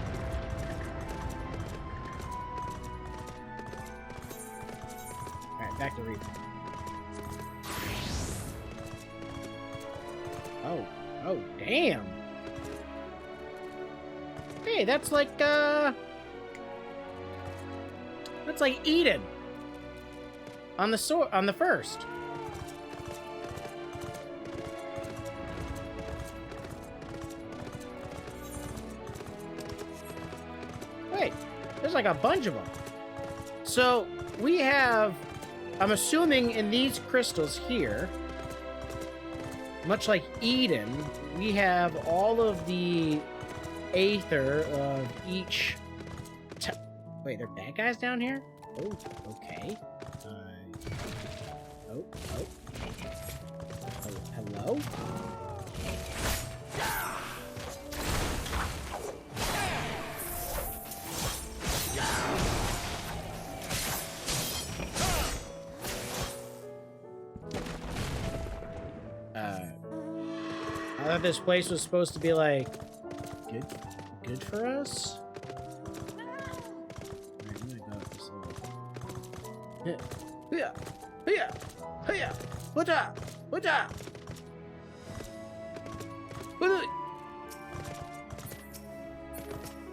Alright, back to Reaper. Oh, damn! Hey, that's like Eden. On the first. Wait, there's like a bunch of them. So, we have, I'm assuming in these crystals here, much like Eden, we have all of the aether of each... Wait, there are bad guys down here? Oh, okay. Oh, hello? I thought this place was supposed to be like good for us. Alright, I'm gonna go up this little.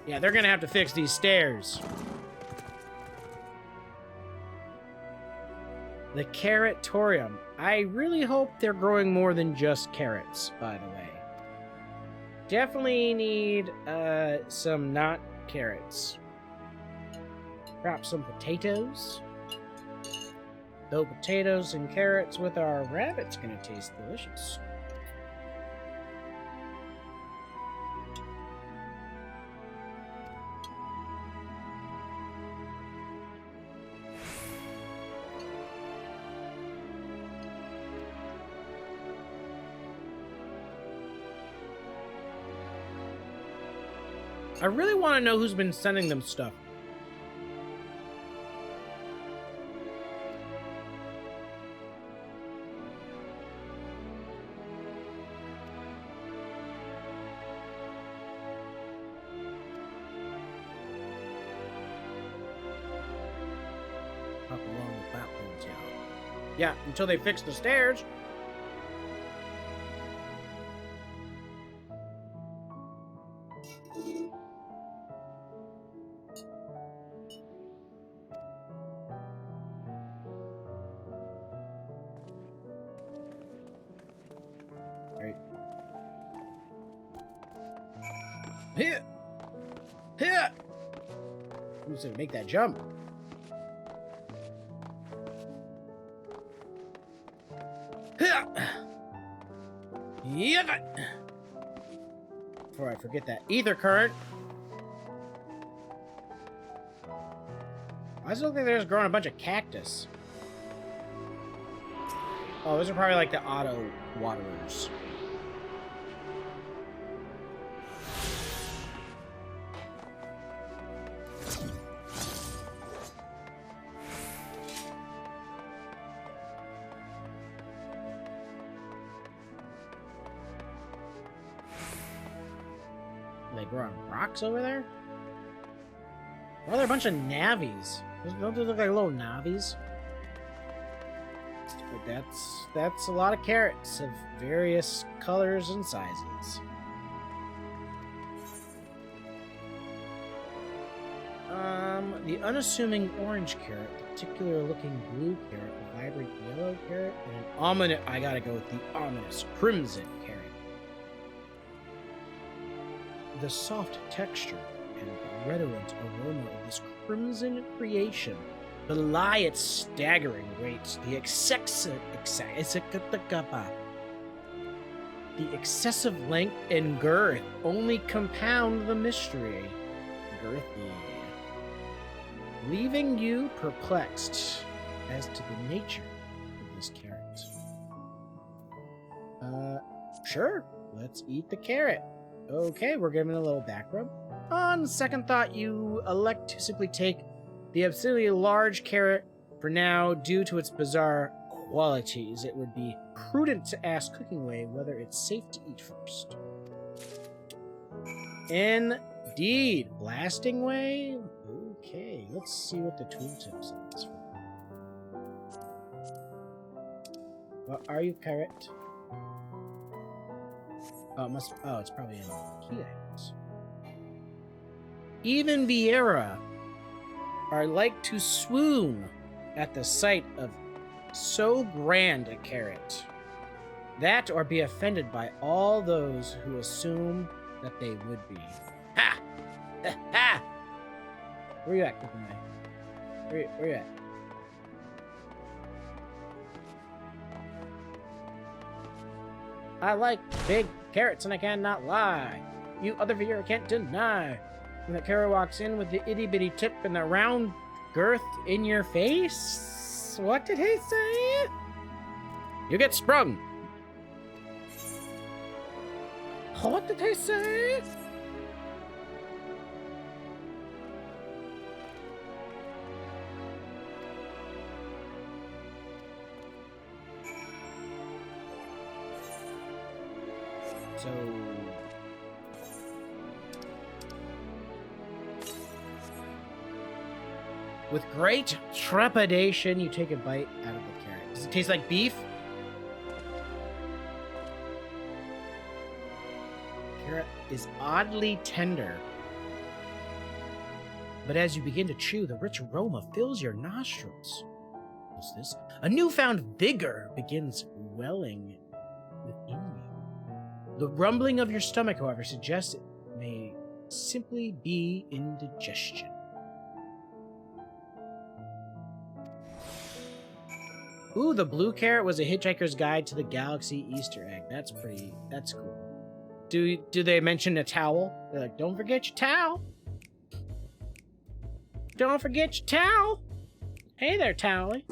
Yeah, they're gonna have to fix these stairs. The Carrotorium. I really hope they're growing more than just carrots, by the way. Definitely need some not carrots. Perhaps some potatoes. Though potatoes and carrots with our rabbit's gonna taste delicious. I really want to know who's been sending them stuff. Up along the platforms, y'all. Yeah, until they fix the stairs. Right. Here! Here! Who's gonna make that jump? Here! Yeah! Before I forget that ether current. Why does it look like they're just growing a bunch of cactus? Oh, those are probably like the auto waterers. Are they growing rocks over there? Or are there a bunch of navies? Don't they look like little navies? But that's a lot of carrots of various colors and sizes. The unassuming orange carrot, the particular looking blue carrot, the vibrant yellow carrot, and an ominous, I gotta go with the ominous crimson carrot. The soft texture and redolent aroma of this crimson creation belie its staggering weight. The excessive length and girth only compound the mystery. Girthy. Leaving you perplexed as to the nature of this carrot. Sure. Let's eat the carrot. Okay, we're given a little back rub. On second thought, you elect to simply take the absurdly large carrot for now. Due to its bizarre qualities, it would be prudent to ask Cooking Way whether it's safe to eat first. Indeed. Blasting Way? Okay, let's see what the tooltip says. What are you, carrot? Oh, it's probably in key items. Even Vieira are like to swoon at the sight of so grand a carrot. That or be offended by all those who assume that they would be. Ha! Ha! Ha! Where you at, Cooking Way? Where you at? I like big carrots and I cannot lie. You other viewer can't deny. When the carrot walks in with the itty bitty tip and the round girth in your face. What did he say? You get sprung. What did he say? So with great trepidation, you take a bite out of the carrot. Does it taste like beef? Carrot is oddly tender. But as you begin to chew, the rich aroma fills your nostrils. What's this? A newfound vigor begins welling within you. The rumbling of your stomach, however, suggests it may simply be indigestion. Ooh, the blue carrot was a Hitchhiker's Guide to the Galaxy Easter egg. That's cool. Do they mention a towel? They're like, don't forget your towel. Don't forget your towel. Hey there, Towelly.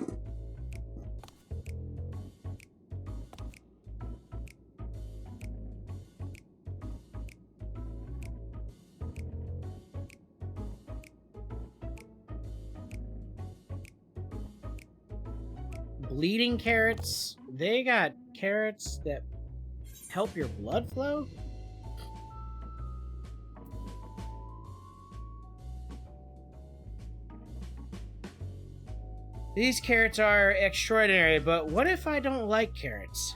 Bleeding carrots. They got carrots that help your blood flow? These carrots are extraordinary, but what if I don't like carrots?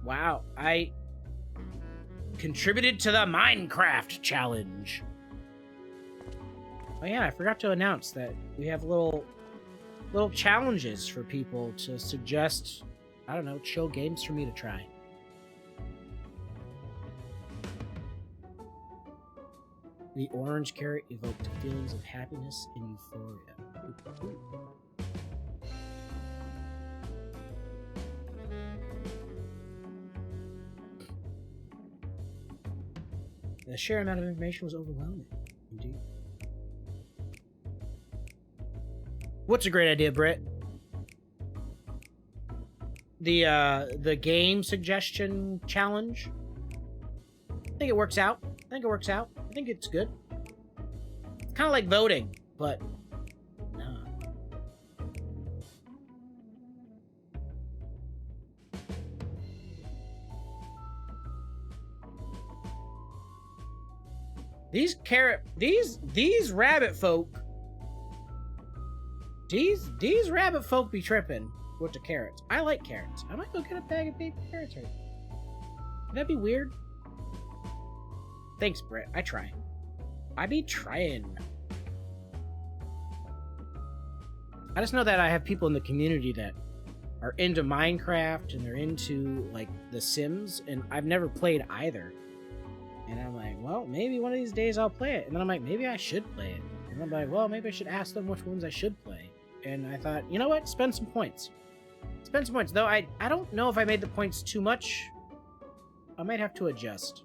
Wow, I contributed to the Minecraft challenge. Oh yeah, I forgot to announce that we have little challenges for people to suggest, I don't know, chill games for me to try. The orange carrot evoked feelings of happiness and euphoria. The sheer amount of information was overwhelming, indeed. What's a great idea, Britt? The game suggestion challenge? I think it works out. I think it's good. It's kind of like voting, but no. These rabbit folk. These rabbit folk be tripping with the carrots. I like carrots. I might go get a bag of baby carrots right now. Would that be weird? Thanks, Britt. I try. I be trying. I just know that I have people in the community that are into Minecraft and they're into, like, The Sims, and I've never played either. And I'm like, well, maybe one of these days I'll play it. And then I'm like, maybe I should play it. And I'm like, well, maybe I should ask them which ones I should play. And I thought, you know what? Spend some points. Spend some points. Though I don't know if I made the points too much. I might have to adjust.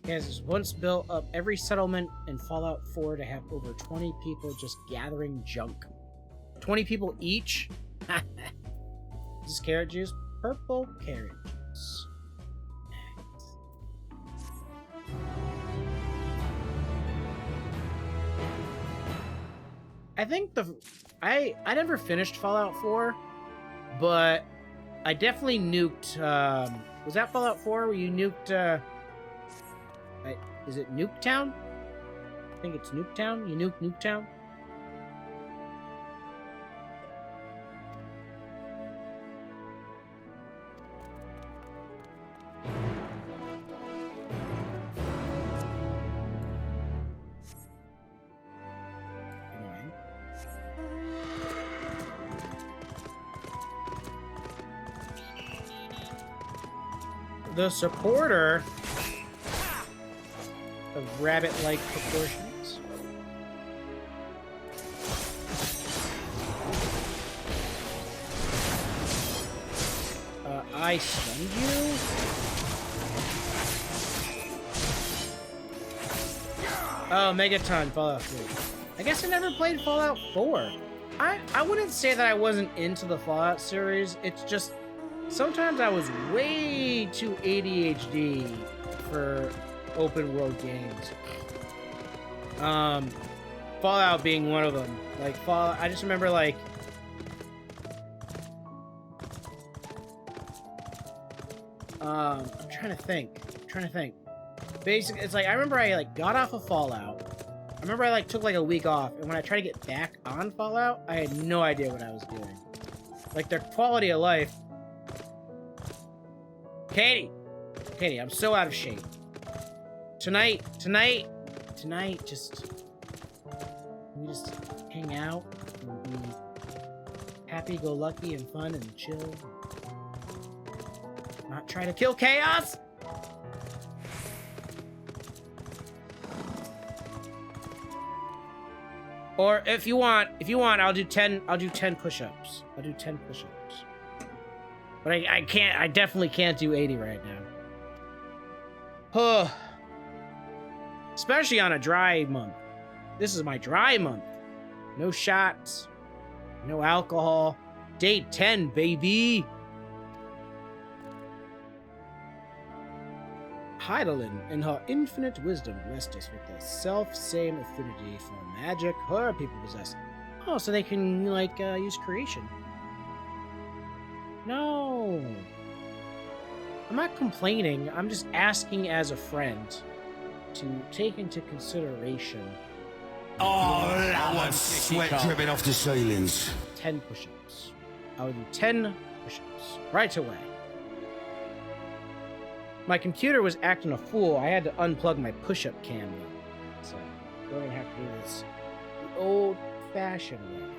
Kansas once built up every settlement in Fallout 4 to have over 20 people just gathering junk. 20 people each? This is carrot juice? Purple carrot juice. I think I never finished Fallout 4, but I definitely nuked, was that Fallout 4 where you nuked, is it Nuketown? I think it's Nuketown. You nuke Nuketown? Anyway. The supporter of rabbit-like proportions. I stunned you? Oh, Megaton, Fallout 3. I guess I never played Fallout 4. I wouldn't say that I wasn't into the Fallout series. It's just, sometimes I was way too ADHD for open world games. Fallout being one of them. Like Fallout, I just remember like I'm trying to think. Basically, it's like I remember I like got off of Fallout. I remember I like took like a week off, and when I tried to get back on Fallout, I had no idea what I was doing. Like their quality of life. Katie, I'm so out of shape. Tonight, just we just hang out and be happy-go-lucky and fun and chill. Not try to kill chaos. Or if you want, I'll do 10 push-ups. I'll do 10 push-ups. But I definitely can't do 80 right now. Huh. Especially on a dry month. This is my dry month. No shots. No alcohol. Day 10, baby. Hydaelyn, in her infinite wisdom, blessed us with the self-same affinity for magic her people possess. Oh, so they can, like, use creation. No. I'm not complaining. I'm just asking as a friend to take into consideration. Oh, that was sweat dripping off the ceilings. 10 push-ups. I will do 10 push-ups right away. My computer was acting a fool. I had to unplug my push-up camera. So we're gonna have to do this the old-fashioned way.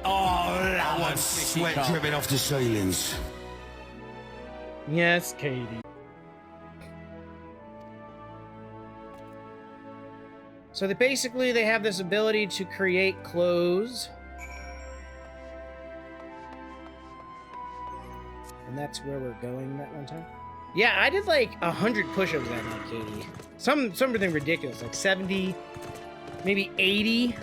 Oh, that was sweat dripping off the ceilings. Yes, Katie. So they have this ability to create clothes. And that's where we're going that one time. Yeah, I did like 100 push-ups that night, Katie. Something ridiculous, like 70, maybe 80.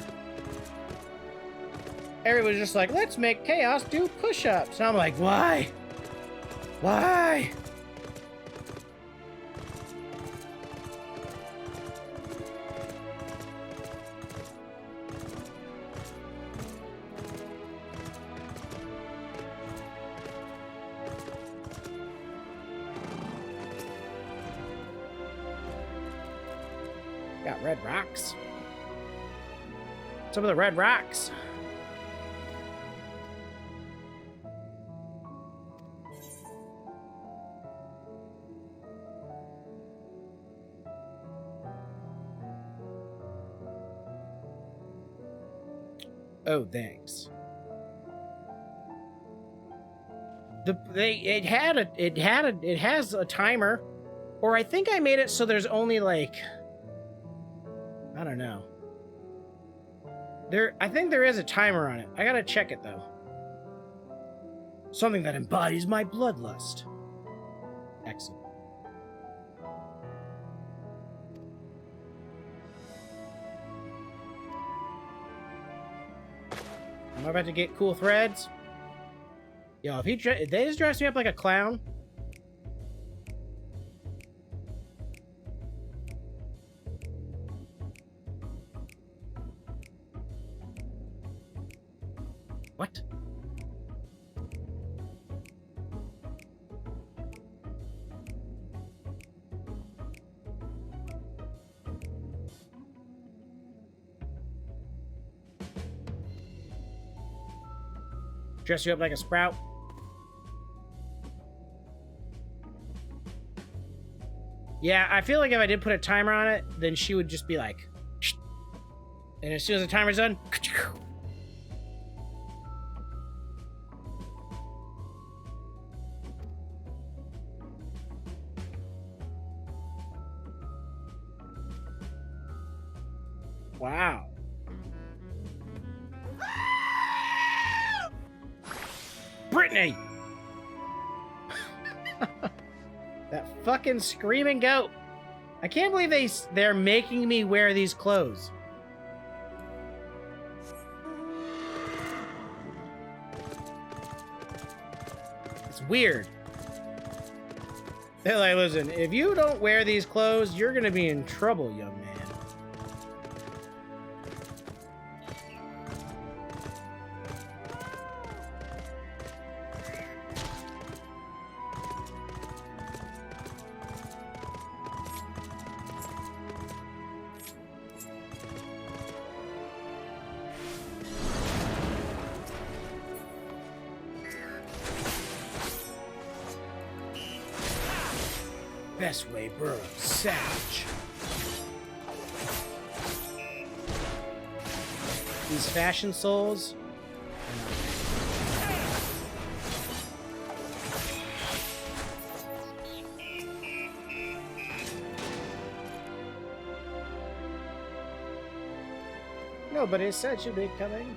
Everybody's just like, let's make Chaos do push-ups. And I'm like, why? Why? Got red rocks. Some of the red rocks. Oh, thanks. It has a timer, or I think I made it so there's only like, I don't know. I think there is a timer on it. I gotta check it though. Something that embodies my bloodlust. Excellent. Am I about to get cool threads? Yo, if they just dress me up like a clown. What? Dress you up like a sprout? Yeah, I feel like if I did put a timer on it, then she would just be like, shh. And as soon as the timer's done, wow. Brittany! That fucking screaming goat. I can't believe they're making me wear these clothes. It's weird. They're like, listen, if you don't wear these clothes, you're gonna be in trouble, young man. Best way, bro. Savage. These fashion souls. Nobody said she'd be coming.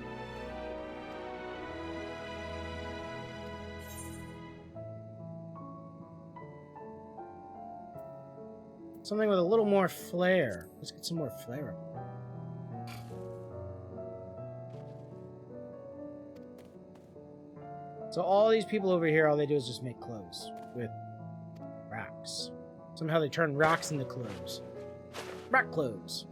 Something with a little more flair. Let's get some more flair. So all these people over here, all they do is just make clothes with rocks. Somehow they turn rocks into clothes. Rock clothes.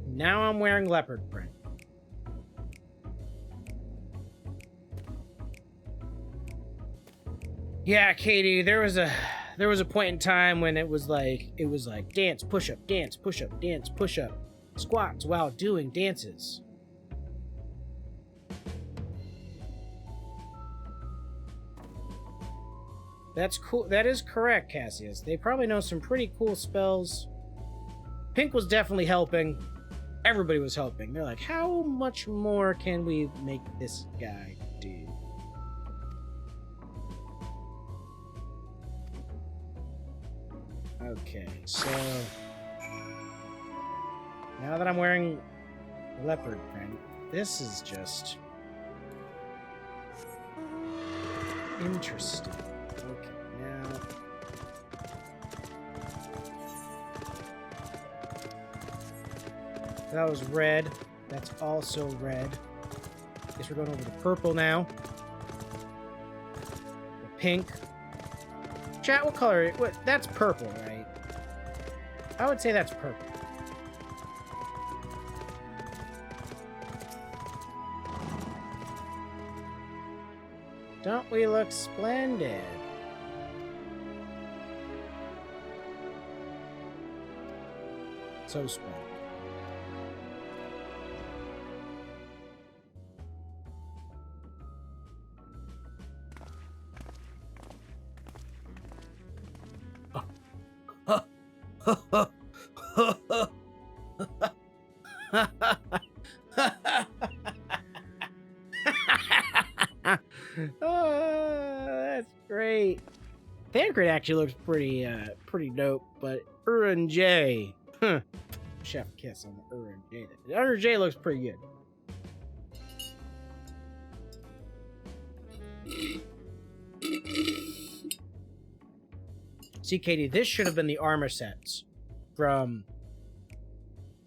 Now I'm wearing leopard print. Yeah, Katie, there was a point in time when it was like dance, push up, dance, push up, dance, push up, squats while doing dances. That's cool. That is correct, Cassius. They probably know some pretty cool spells. Pink was definitely helping. Everybody was helping. They're like, how much more can we make this guy do? Okay, so now that I'm wearing leopard print, this is just interesting. Okay, now that was red. That's also red. Guess we're going over to purple now. The pink. Chat, what color? What? That's purple, right? I would say that's purple. Don't we look splendid? So splendid. Oh, that's great. Tancred actually looks pretty dope, but and J, chef kiss on the and J. The J looks pretty good. See, Katie, this should have been the armor sets from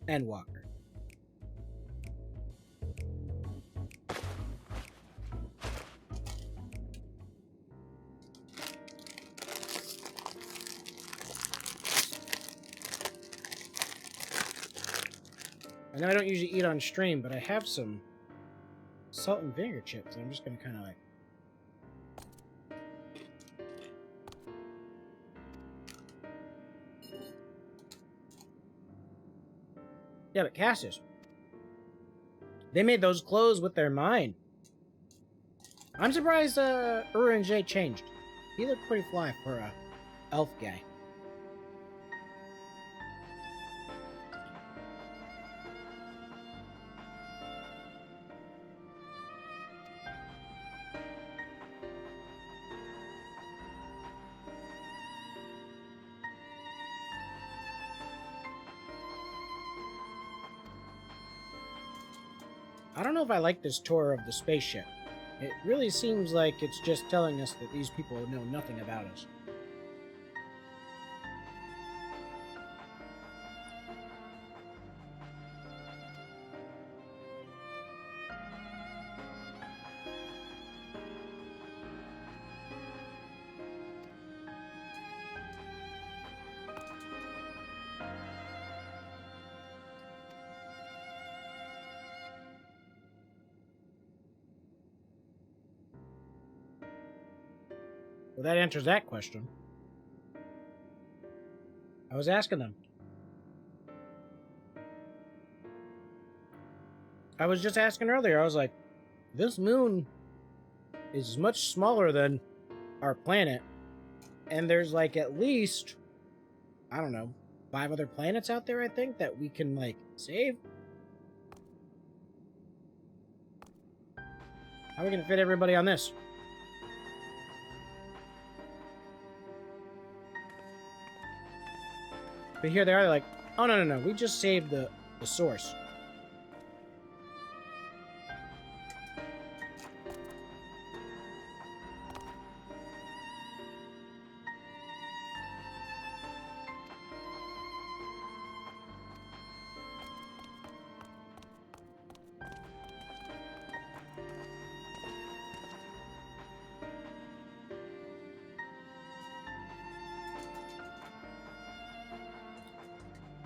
ENDWALKER. I know I don't usually eat on stream, but I have some salt and vinegar chips. I'm just gonna kind of like. Yeah, but Cassius, they made those clothes with their mind. I'm surprised and J changed. He looked pretty fly for a elf guy. I don't know if I like this tour of the spaceship. It really seems like it's just telling us that these people know nothing about us. Well, that answers that question. I was asking them. I was just asking earlier. I was like, this moon is much smaller than our planet. And there's like at least, I don't know, 5 other planets out there, I think, that we can like save. How are we going to fit everybody on this? But here they are, like, oh, no, we just saved the source.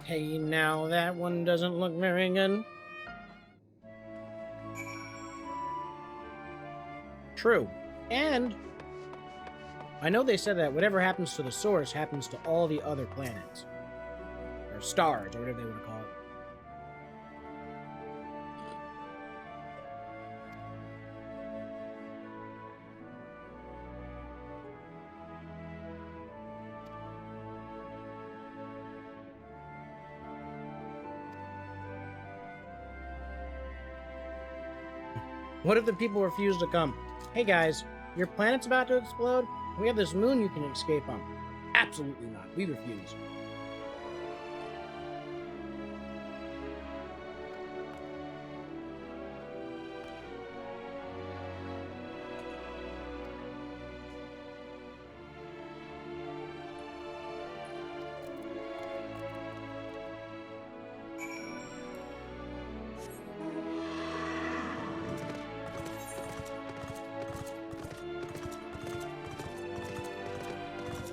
Hey, now that one doesn't look very good. True. And I know they said that whatever happens to the source happens to all the other planets. Or stars, or whatever they want to call it. What if the people refuse to come? Hey guys, your planet's about to explode? We have this moon you can escape on. Absolutely not. We refuse.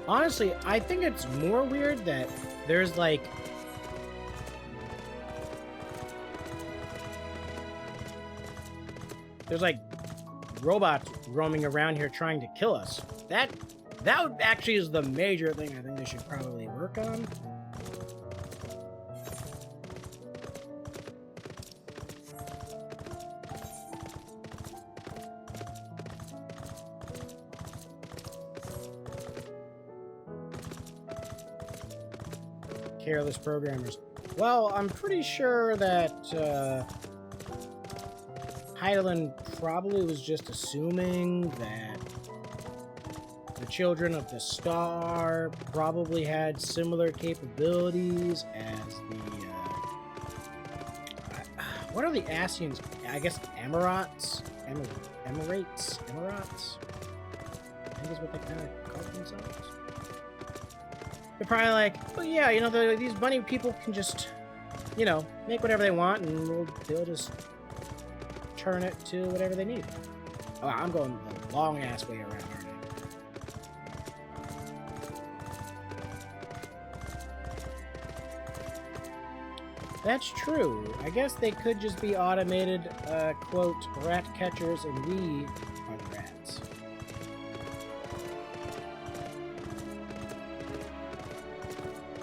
Honestly, I think it's more weird that there's like robots roaming around here trying to kill us. That actually is the major thing I think they should probably work on. Careless programmers. Well, I'm pretty sure that Heidelin probably was just assuming that the children of the star probably had similar capabilities as the what are the Asians? I guess Emirates? Emirates? I think is what they kind of call themselves. They're probably like, oh yeah, you know, these bunny people can just, you know, make whatever they want, and they'll just turn it to whatever they need. Oh, I'm going the long-ass way around, aren't I? That's true. I guess they could just be automated, quote, rat catchers, and we are the rats.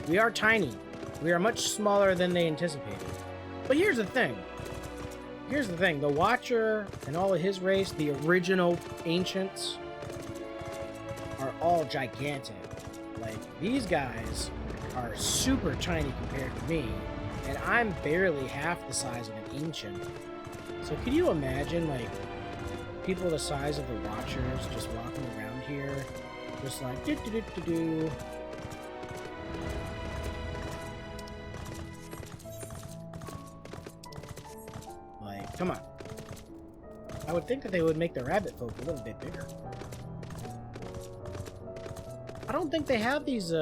We are tiny. We are much smaller than they anticipated. But here's the thing. The Watcher and all of his race, the original ancients, are all gigantic. Like, these guys are super tiny compared to me, and I'm barely half the size of an ancient. So could you imagine, like, people the size of the Watchers just walking around here, just like, do-do-do-do-do. Come on. I would think that they would make the rabbit folk a little bit bigger. I don't think they have these,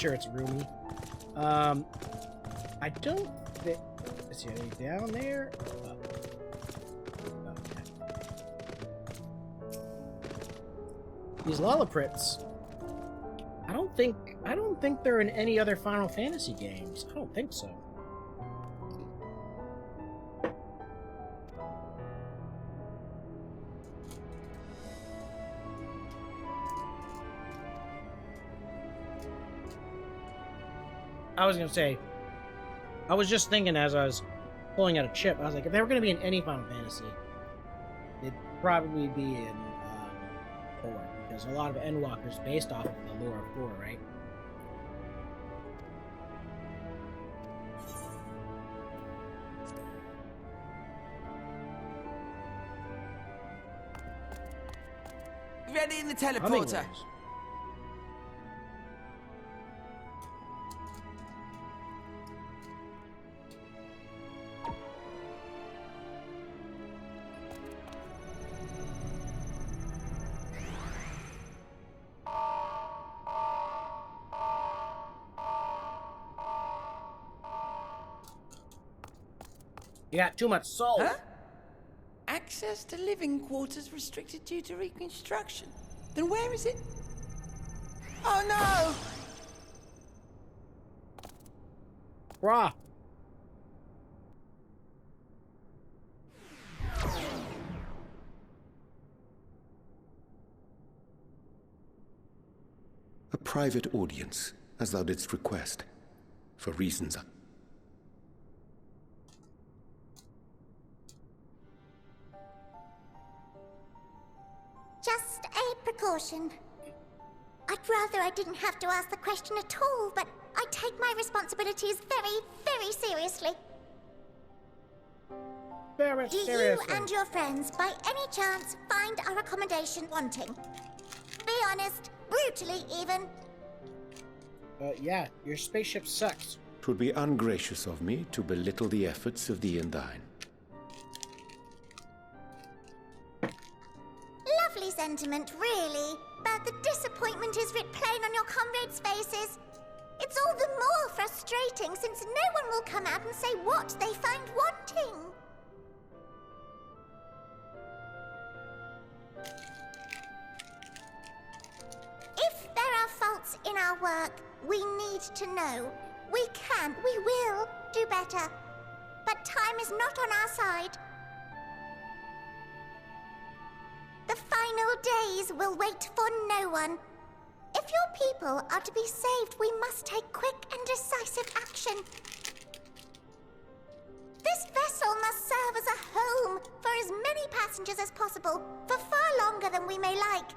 Sure, it's roomy. I don't think... Is he down there? Okay. These Lolliprits... I don't think they're in any other Final Fantasy games. I don't think so. I was gonna say, I was just thinking as I was pulling out a chip, I was like, if they were gonna be in any Final Fantasy, it'd probably be in 4, because a lot of Endwalker's based off of the lore of 4, right? Ready in the teleporter. Hummingbirds. You got too much soul. Huh? Access to living quarters restricted due to reconstruction. Then where is it? Oh no! Brah. A private audience, as thou didst request, for reasons Just a precaution. I'd rather I didn't have to ask the question at all, but I take my responsibilities very, very seriously. Very Do seriously. you and your friends, by any chance, find our accommodation wanting? Be honest, brutally even. Yeah, your spaceship sucks. 'Twould be ungracious of me to belittle the efforts of thee and thine. Lovely sentiment, really. But the disappointment is writ plain on your comrades' faces. It's all the more frustrating since no one will come out and say what they find wanting. If there are faults in our work, we need to know. We will do better. But time is not on our side. The final days will wait for no one. If your people are to be saved, we must take quick and decisive action. This vessel must serve as a home for as many passengers as possible, for far longer than we may like.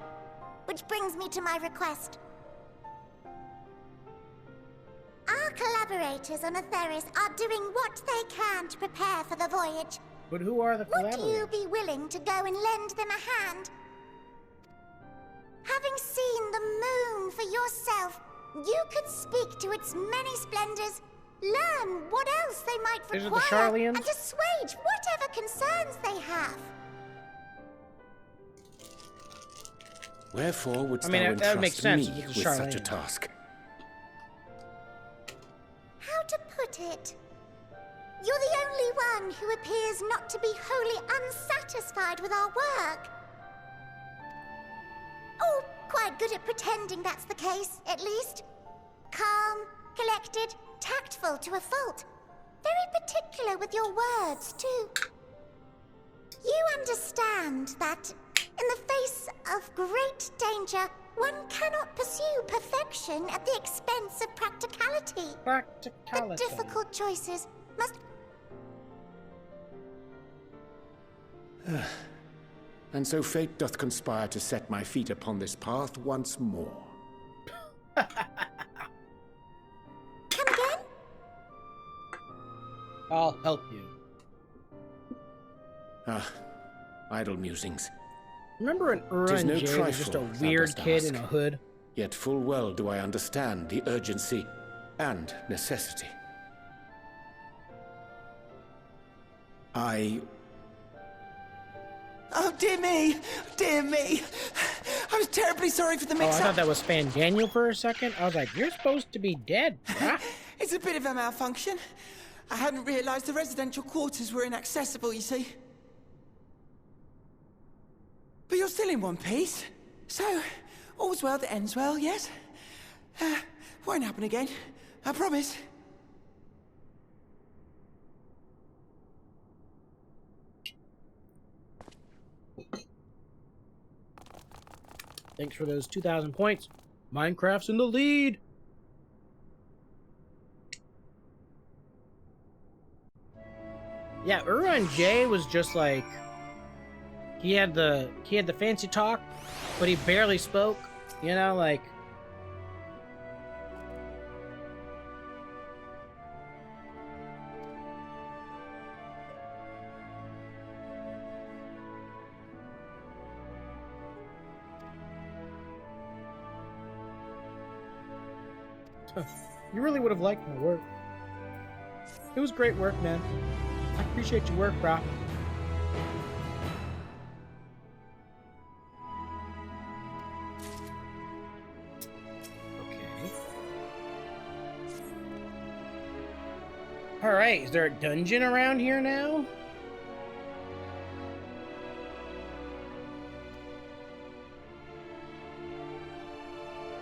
Which brings me to my request. Our collaborators on Atheris are doing what they can to prepare for the voyage. But who are the Would collaborators? you be willing to go and lend them a hand? Having seen the moon for yourself, you could speak to its many splendors, learn what else they might Is it the require, Charlians? and assuage whatever concerns they have. Wherefore wouldst I mean, thou that would make entrust sense me if with it's such a Charlene. task? How to put it? You're the only one who appears not to be wholly unsatisfied with our work. Oh, quite good at pretending that's the case, at least. Calm, collected, tactful to a fault. Very particular with your words, too. You understand that, in the face of great danger, one cannot pursue perfection at the expense of practicality. The Practicality. difficult choices must... And so fate doth conspire to set my feet upon this path once more. Come again? I'll help you. Idle musings. Remember when Tis Ura no and Jay was just a trifle, thou weird dost kid in ask. a hood? Yet full well do I understand the urgency and necessity. Oh, dear me! Dear me! I was terribly sorry for the Oh, I mix-up. thought that was Fan Daniel for a second. I was like, you're supposed to be dead, bruh. It's a bit of a malfunction. I hadn't realized the residential quarters were inaccessible, you see. But you're still in one piece. So, all's well that ends well, yes? Won't happen again. I promise. Thanks for those 2,000 points. Minecraft's in the lead. Yeah, Ura and Jay was just like he had the fancy talk, but he barely spoke. You know, like you really would have liked my work. It was great work, man. I appreciate your work, bro. Okay. Alright, is there a dungeon around here now?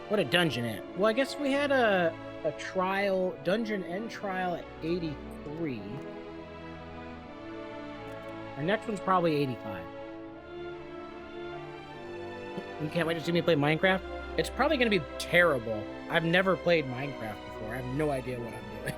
What a dungeon at? Well, I guess we had a trial, dungeon end trial at 83. Our next one's probably 85. You can't wait to see me play Minecraft? It's probably going to be terrible. I've never played Minecraft before. I have no idea what I'm doing.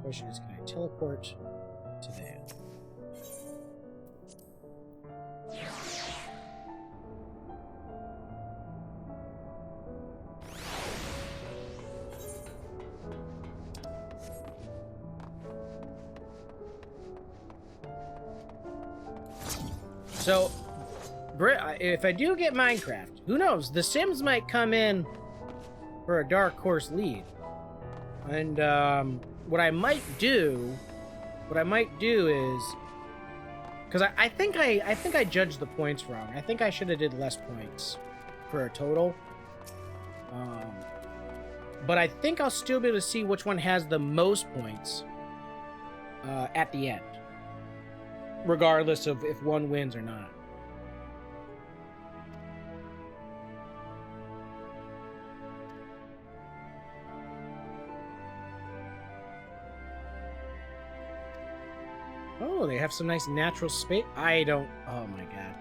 Question is, can I teleport to there? So, if I do get Minecraft, who knows? The Sims might come in for a dark horse lead. And what I might do is, because I think I judged the points wrong. I think I should have did less points for a total. But I think I'll still be able to see which one has the most points at the end, regardless of if one wins or not. Oh, they have some nice natural space. Oh my god.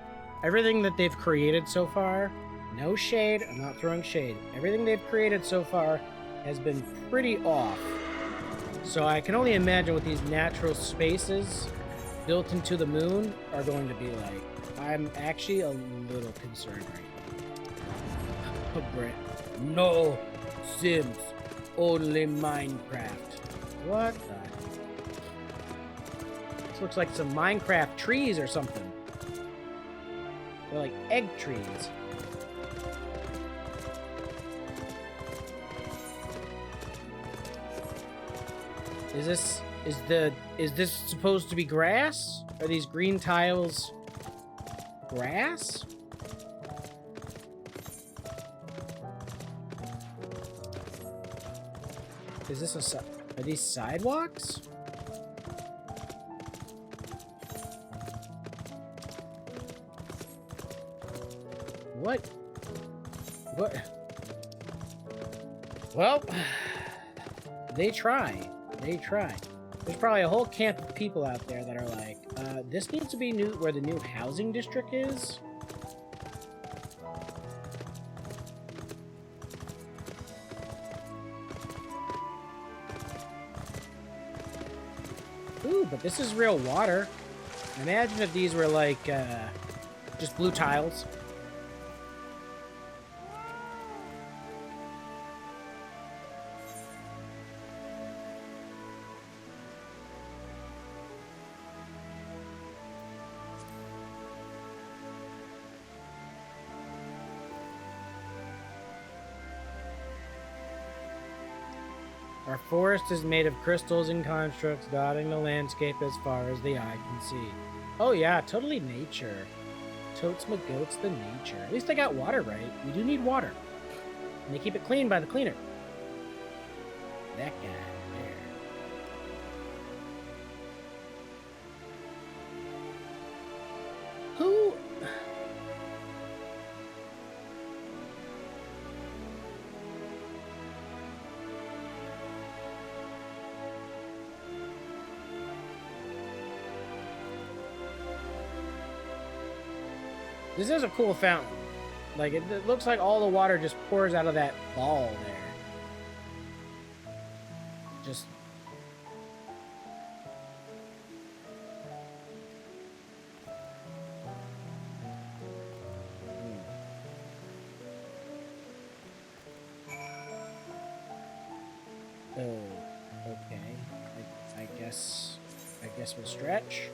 Everything that they've created so far, no shade, I'm not throwing shade. Everything they've created so far has been pretty off. So I can only imagine what these natural spaces built into the moon are going to be like. I'm actually a little concerned right now. Oh, Brett. No Sims, only Minecraft. What the? This looks like some Minecraft trees or something. They're like egg trees. Is this supposed to be grass? Are these green tiles grass? Is this are these sidewalks? What? Well, they try. There's probably a whole camp of people out there that are like, this needs to be where the new housing district is. Ooh, but this is real water. Imagine if these were like, just blue tiles. Our forest is made of crystals and constructs, dotting the landscape as far as the eye can see. Oh yeah, totally nature. Totes my goats the nature. At least I got water right. We do need water. And they keep it clean by the cleaner. That guy there. Who? This is a cool fountain. Like, it looks like all the water just pours out of that ball there. Just... Oh, okay. I guess we'll stretch.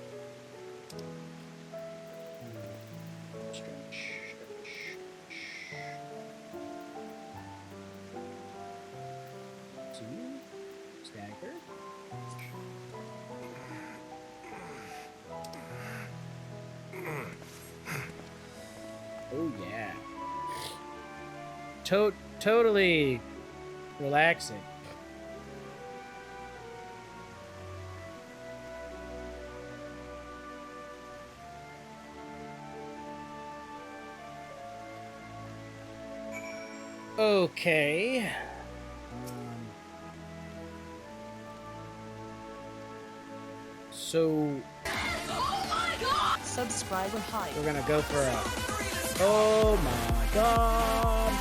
Oh yeah. Totally relaxing. Okay. So Subscriber high. we're gonna go for a. Oh my god!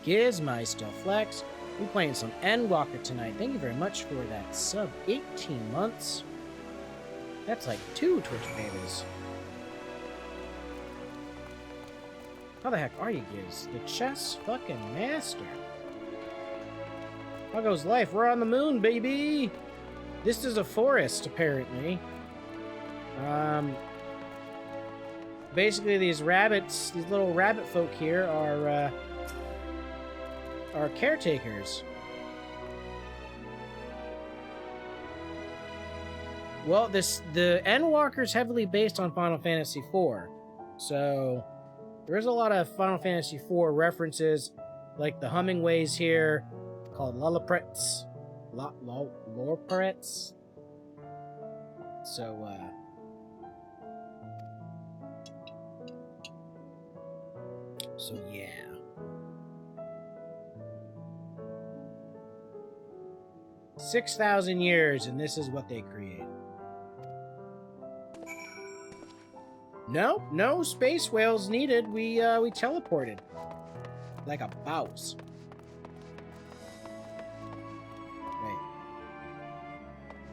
Gizmeister Flex. We're playing some ENDWALKER tonight. Thank you very much for that sub. 18 months. That's like 2 Twitch babies. How the heck are you, Giz? The chess fucking master. How goes life? We're on the moon, baby! This is a forest, apparently. Basically, these rabbits, these little rabbit folk here are caretakers. Well, the ENDWALKER is heavily based on Final Fantasy IV, so there's a lot of Final Fantasy IV references, like the Hummingways here, called Lolliprets. Lorprets. So, yeah. "6,000 years, and this is what they create." No space whales needed. We teleported. Like a bouse.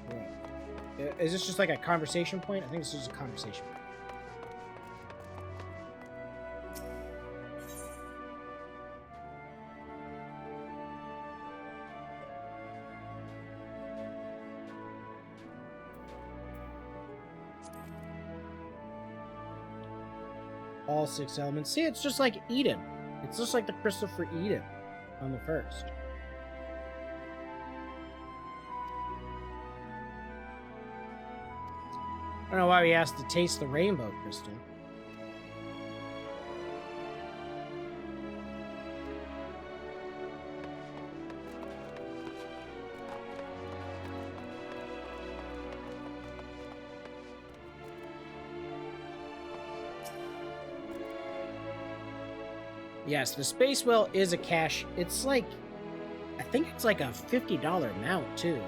Wait. Is this just like a conversation point? I think this is a conversation point. All 6 elements. See, it's just like Eden. It's just like the crystal for Eden on the first. I don't know why we asked to taste the rainbow crystal. Yes, the space whale is a cash. It's like, I think it's like a $50 mount too.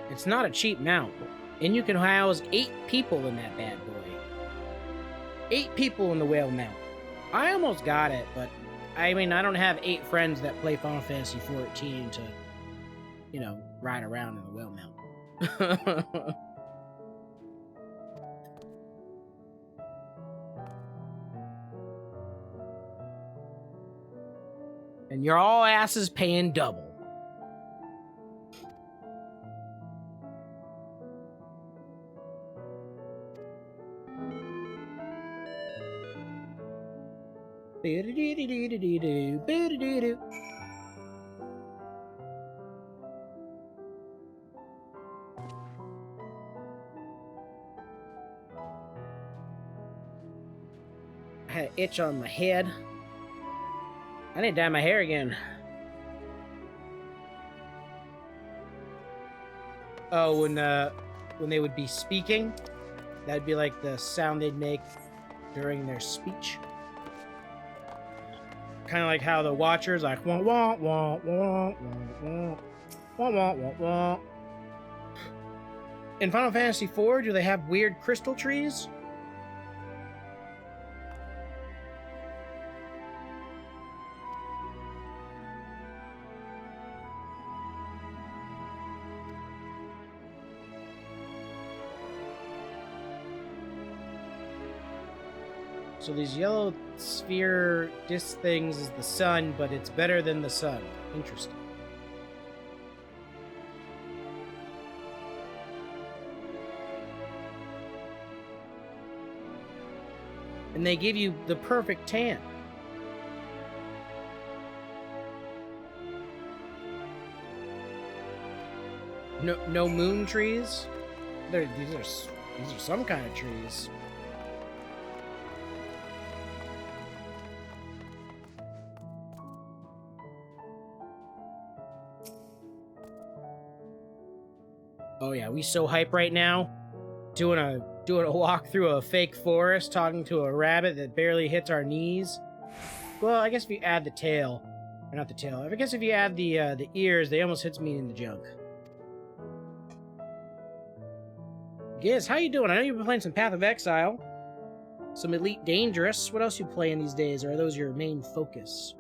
It's not a cheap mount. And you can house 8 people in that bad boy. 8 people in the whale mount. I almost got it, but I mean, I don't have 8 friends that play Final Fantasy 14 to, you know, ride around in the whale mount. And you're all asses paying double. I had an itch on my head. I need to dye my hair again. Oh, when they would be speaking, that'd be like the sound they'd make during their speech. Kind of like how the Watchers like wah wah wah wah wah wah wah wah wah. In Final Fantasy IV, do they have weird crystal trees? So these yellow sphere disc things is the sun, but it's better than the sun. Interesting. And they give you the perfect tan. No moon trees? these are some kind of trees. Oh yeah, we so hype right now. Doing a walk through a fake forest, talking to a rabbit that barely hits our knees. Well, I guess if you add the tail, or not the tail. I guess if you add the ears, they almost hits me in the junk. Giz, how you doing? I know you've been playing some Path of Exile, some Elite Dangerous. What else you playing these days? Or are those your main focus?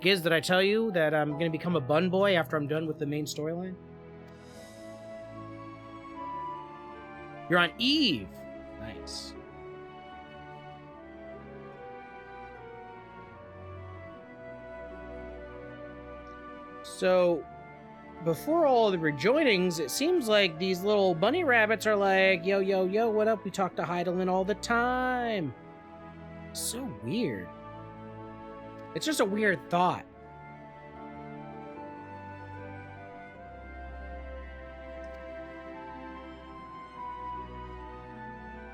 Giz, did I tell you that I'm going to become a bun boy after I'm done with the main storyline? You're on Eve. Nice. So, before all the rejoinings, it seems like these little bunny rabbits are like, yo, yo, yo, what up? We talk to Heidelin all the time. So weird. It's just a weird thought.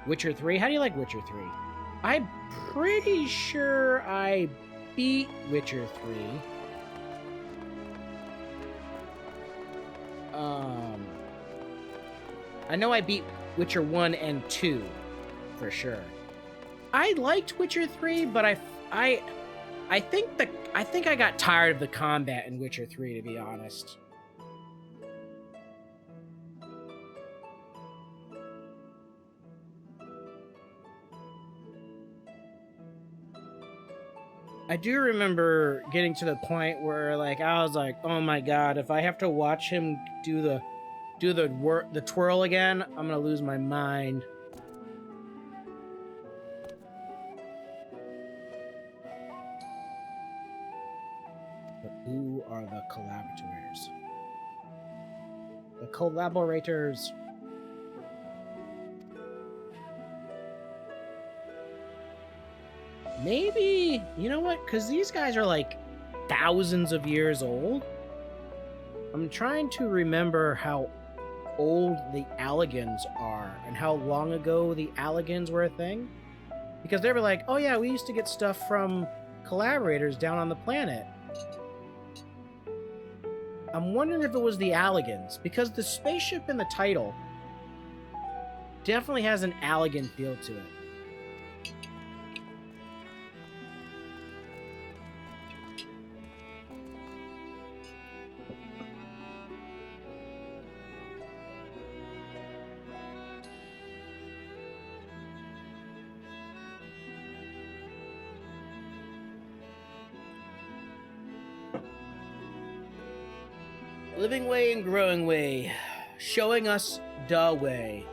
Witcher 3? How do you like Witcher 3? I'm pretty sure I beat Witcher 3. I know I beat Witcher 1 and 2 for sure. I liked Witcher 3, but I think I got tired of the combat in Witcher 3, to be honest. I do remember getting to the point where, like, I was like, "Oh my god! If I have to watch him do the twirl again, I'm gonna lose my mind." But who are the collaborators? The collaborators. Maybe, you know what? Because these guys are like thousands of years old. I'm trying to remember how old the Alligans are and how long ago the Alligans were a thing. Because they were like, oh yeah, we used to get stuff from collaborators down on the planet. I'm wondering if it was the Alligans, because the spaceship in the title definitely has an Alligan feel to it. Living way and growing way, showing us the way.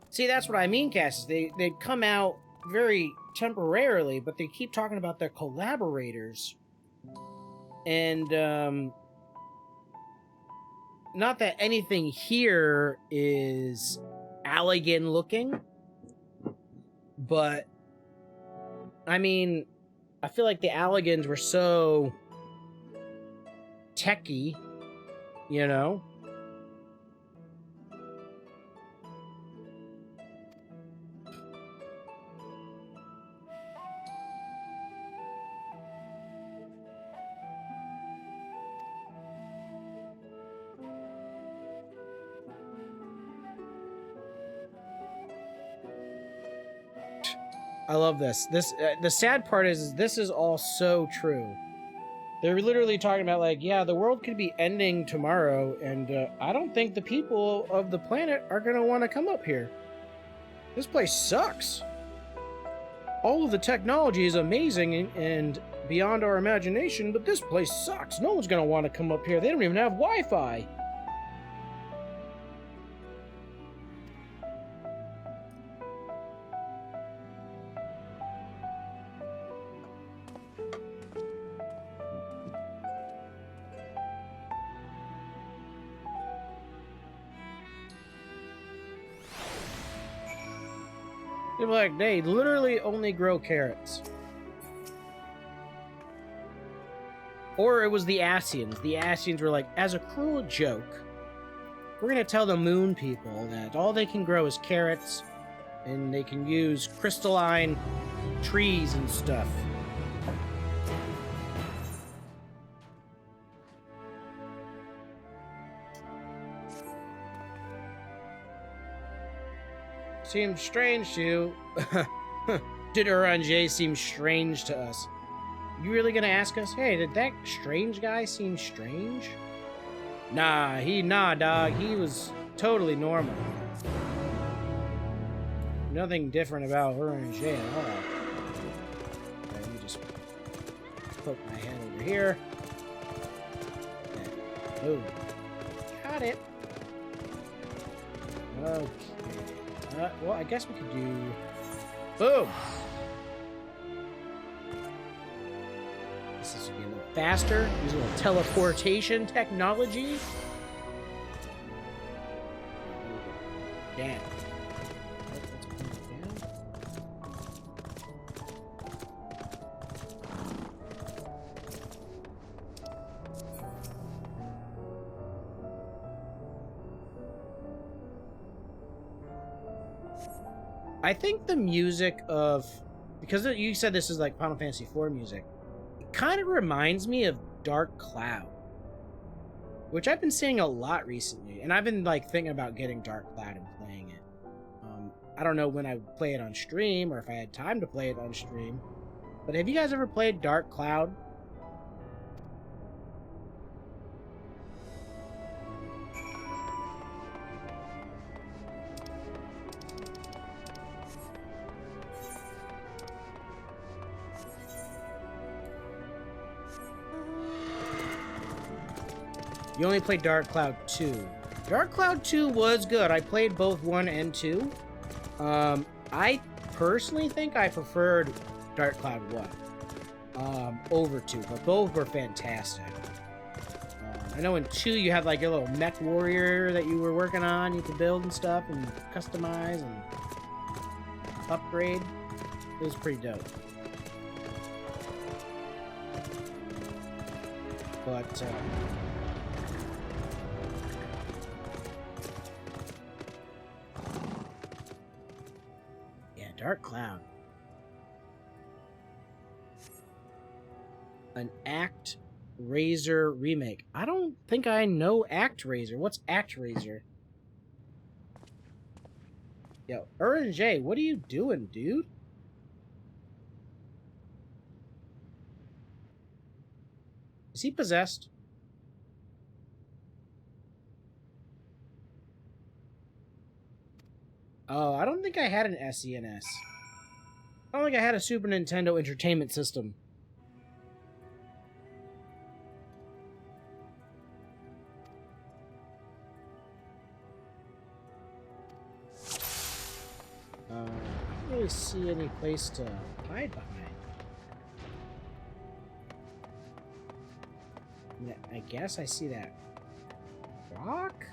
See, that's what I mean, Cass. They'd come out very temporarily, but they keep talking about their collaborators. And, not that anything here is Alligan looking, but I mean, I feel like the Alligans were so techy, you know? I love this. The sad part is this is all so true. They're literally talking about, like, yeah, the world could be ending tomorrow, and I don't think the people of the planet are going to want to come up here. This place sucks. All of the technology is amazing and beyond our imagination, but this place sucks. No one's going to want to come up here. They don't even have Wi-Fi. They're like, they literally only grow carrots. Or it was the Asians. The Asians were like, as a cruel joke, we're gonna tell the moon people that all they can grow is carrots, and they can use crystalline trees and stuff. Seems strange to you. Did Orange seem strange to us? You really gonna ask us, hey, did that strange guy seem strange? Nah, dog. He was totally normal. Nothing different about Orange at all. Let me just poke my head over here. Boom. Got it. Okay. Well, I guess we could do... Boom! This is gonna be a little faster. Use a little teleportation technology. Damn. Let's put it down. I think the music of... Because you said this is like Final Fantasy IV music, kind of reminds me of Dark Cloud, which I've been seeing a lot recently, and I've been like thinking about getting Dark Cloud and playing it. I don't know when I would play it on stream or if I had time to play it on stream, but have you guys ever played Dark Cloud? You only played Dark Cloud 2. Dark Cloud 2 was good. I played both 1 and 2. I personally think I preferred Dark Cloud 1 over 2, but both were fantastic. I know in 2 you had like a little mech warrior that you were working on. You could build and stuff and customize and upgrade. It was pretty dope. But... Dark Cloud. An ActRaiser remake. I don't think I know ActRaiser. What's ActRaiser? Yo, J, what are you doing, dude? Is he possessed? Oh, I don't think I had an SNES. I don't think I had a Super Nintendo Entertainment System. I don't really see any place to hide behind. I guess I see that rock?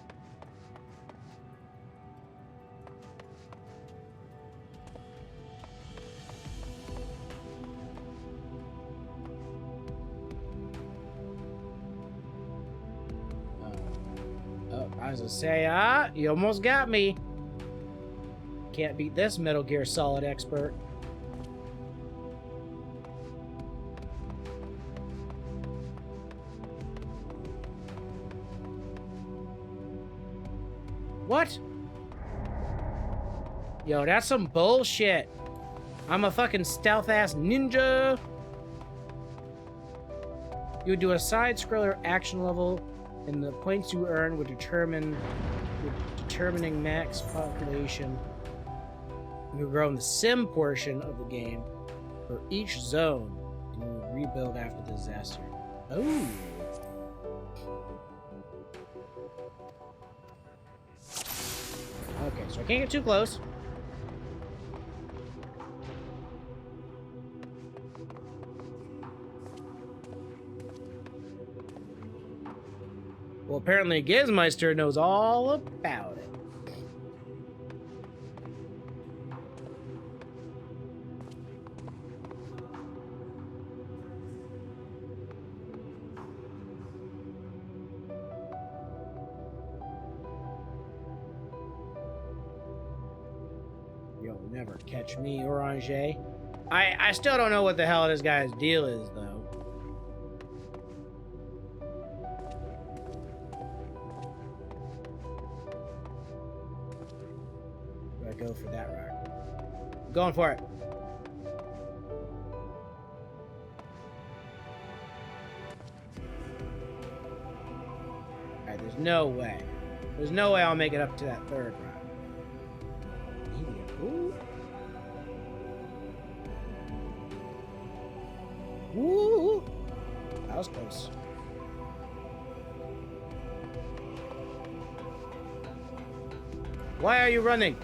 I was gonna say, you almost got me. Can't beat this Metal Gear Solid expert. What? Yo, that's some bullshit. I'm a fucking stealth-ass ninja. You would do a side-scroller action level, and the points you earn would determining max population. You would grow in the sim portion of the game for each zone, and you would rebuild after the disaster. Oh. Okay, so I can't get too close. Well, apparently Gizmeister knows all about it. never catch me, Orange. I still don't know what the hell this guy's deal is, though. Do I go for that rock? I'm going for it. Alright, there's no way. There's no way I'll make it up to that third rock. Ooh. Ooh. That was close. Why are you running?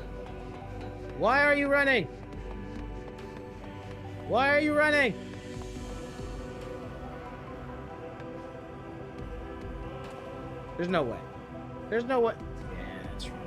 Why are you running? Why are you running? There's no way. There's no way. Yeah, that's right.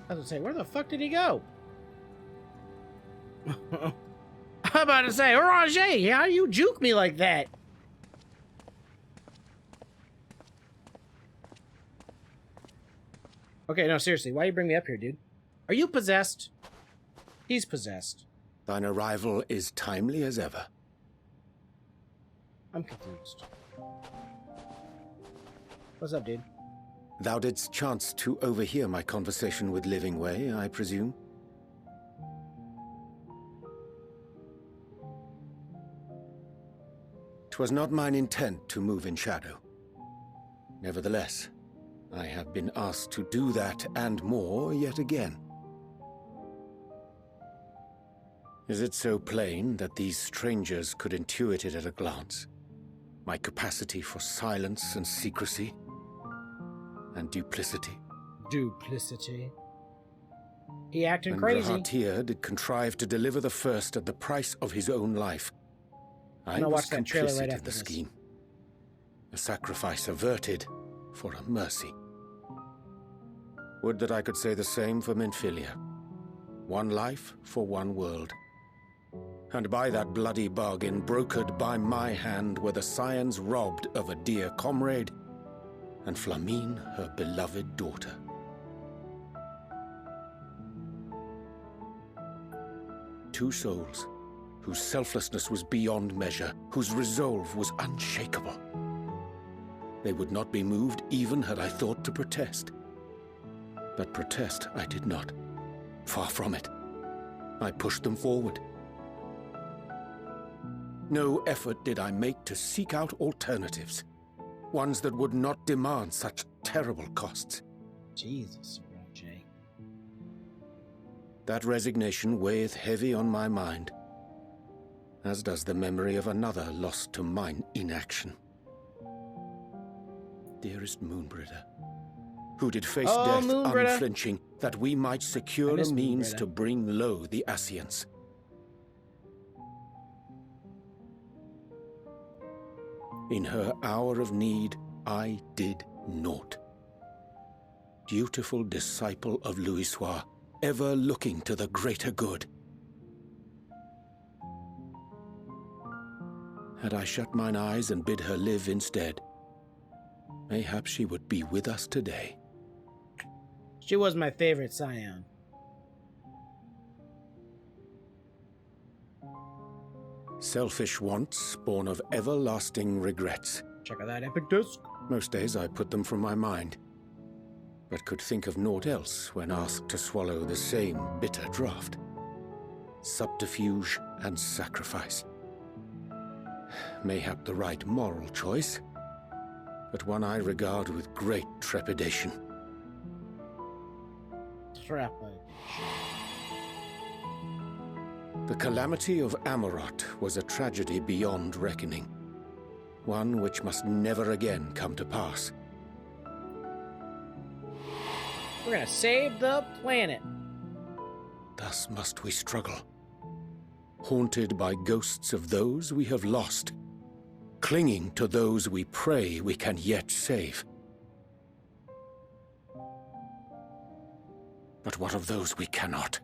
I was gonna say, where the fuck did he go? I'm about to say, Orange, how you juke me like that? Okay, no, seriously, why you bring me up here, dude? Are you possessed? He's possessed. Thine arrival is timely as ever. I'm confused. What's up, dude? Thou didst chance to overhear my conversation with Living Way, I presume? 'Twas not mine intent to move in shadow. Nevertheless, I have been asked to do that and more yet again. Is it so plain that these strangers could intuit it at a glance? My capacity for silence and secrecy? And duplicity. Duplicity. He acting And crazy. Rahatir did contrive to deliver the first at the price of his own life. I was complicit in the scheme. A sacrifice averted for a mercy. Would that I could say the same for Minfilia. One life for one world. And by that bloody bargain brokered by my hand were the scions robbed of a dear comrade, and Flamine her beloved daughter. Two souls, whose selflessness was beyond measure, whose resolve was unshakable. They would not be moved even had I thought to protest. But protest I did not. Far from it. I pushed them forward. No effort did I make to seek out alternatives. Ones that would not demand such terrible costs. Jesus, Jay. That resignation weigheth heavy on my mind, as does the memory of another lost to mine inaction. Dearest Moonbritter, who did face death unflinching, that we might secure a means to bring low the Ascians. In her hour of need, I did naught. Dutiful disciple of Louisoix, ever looking to the greater good. Had I shut mine eyes and bid her live instead, mayhap she would be with us today. She was my favorite scion. Selfish wants, born of everlasting regrets. Check out that epic disc. Most days I put them from my mind, but could think of naught else when asked to swallow the same bitter draught. Subterfuge and sacrifice. Mayhap the right moral choice, but one I regard with great trepidation. The calamity of Amarot was a tragedy beyond reckoning. One which must never again come to pass. We're gonna save the planet. Thus must we struggle. haunted by ghosts of those we have lost, clinging to those we pray we can yet save. But what of those we cannot?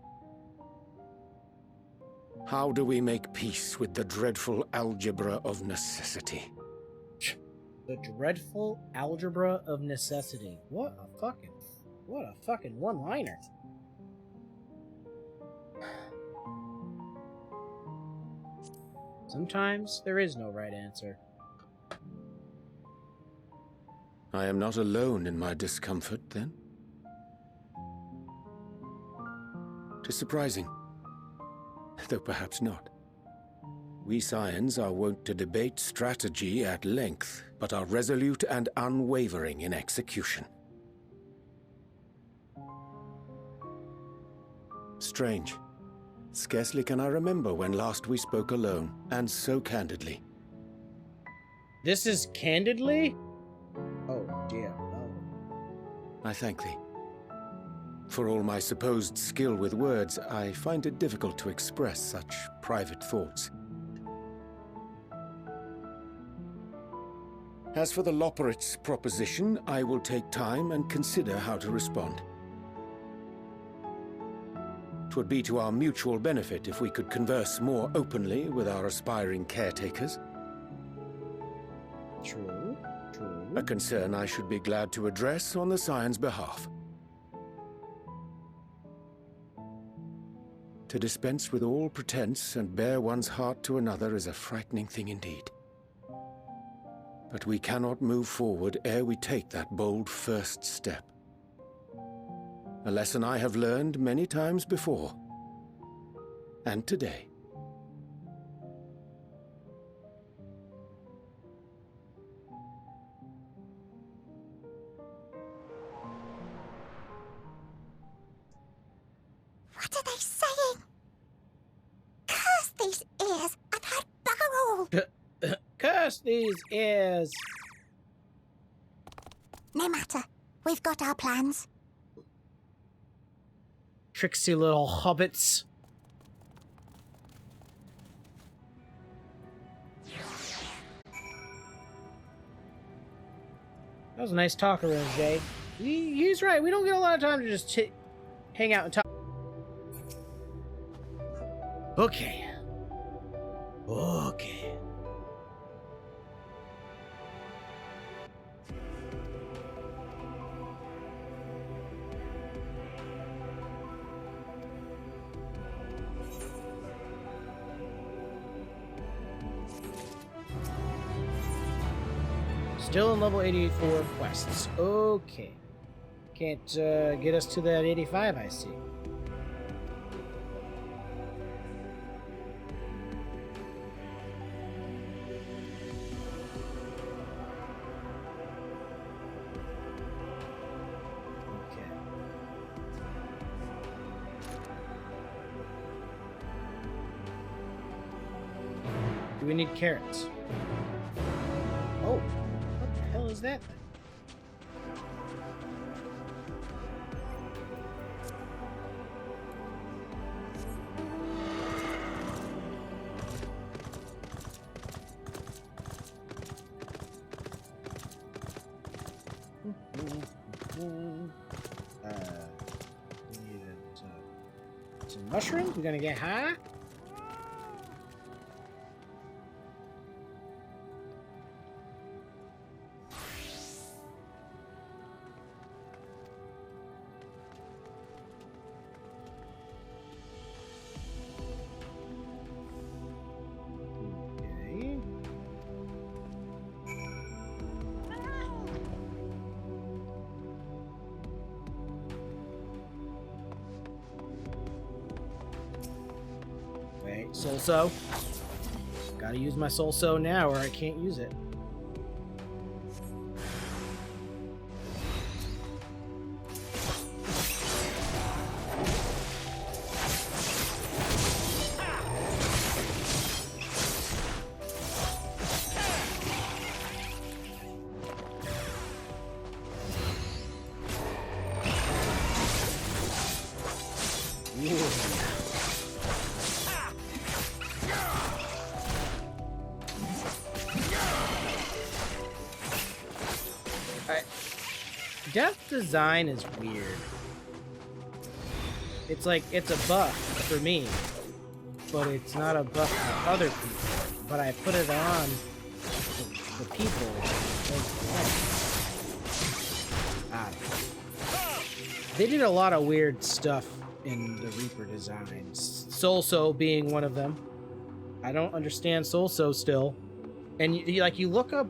How do we make peace with the dreadful algebra of necessity? The dreadful algebra of necessity. What a fucking one-liner. Sometimes there is no right answer. I am not alone in my discomfort, then? 'Tis surprising, though perhaps not. We Scions are wont to debate strategy at length, but are resolute and unwavering in execution. Strange. Scarcely can I remember when last we spoke alone, and so candidly. This is candidly? Oh dear, no. I thank thee. For all my supposed skill with words, I find it difficult to express such private thoughts. As for the Loporrit's proposition, I will take time and consider how to respond. 'Twould be to our mutual benefit if we could converse more openly with our aspiring caretakers. True. A concern I should be glad to address on the Scion's behalf. To dispense with all pretense and bare one's heart to another is a frightening thing indeed. But we cannot move forward ere we take that bold first step. A lesson I have learned many times before. And today. What are they saying? Curse these ears! I've heard bugger all! Curse these ears! No matter. We've got our plans. Tricksy little hobbits. That was a nice talk around, Jay. He's right. We don't get a lot of time to just hang out and talk. Okay. Still in level 84 quests. Okay. Can't get us to that 85, I see. Okay. Do we need carrots? Oh. What the hell is that thing? We needed some mushrooms. We're gonna get high. Soul-so. Gotta use my soul-so now or I can't use it. Death design is weird. It's like, it's a buff for me, but it's not a buff for other people. But I put it on for people. They did a lot of weird stuff in the Reaper designs. Solso being one of them. I don't understand Solso still. And you look up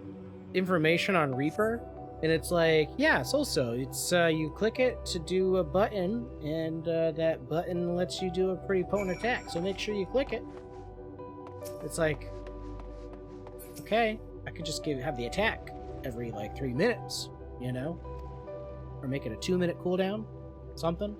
information on Reaper, and it's like, yeah, Solso. It's you click it to do a button, and that button lets you do a pretty potent attack. So make sure you click it. It's like, okay, I could just have the attack every like 3 minutes, you know, or make it a 2-minute cooldown, something.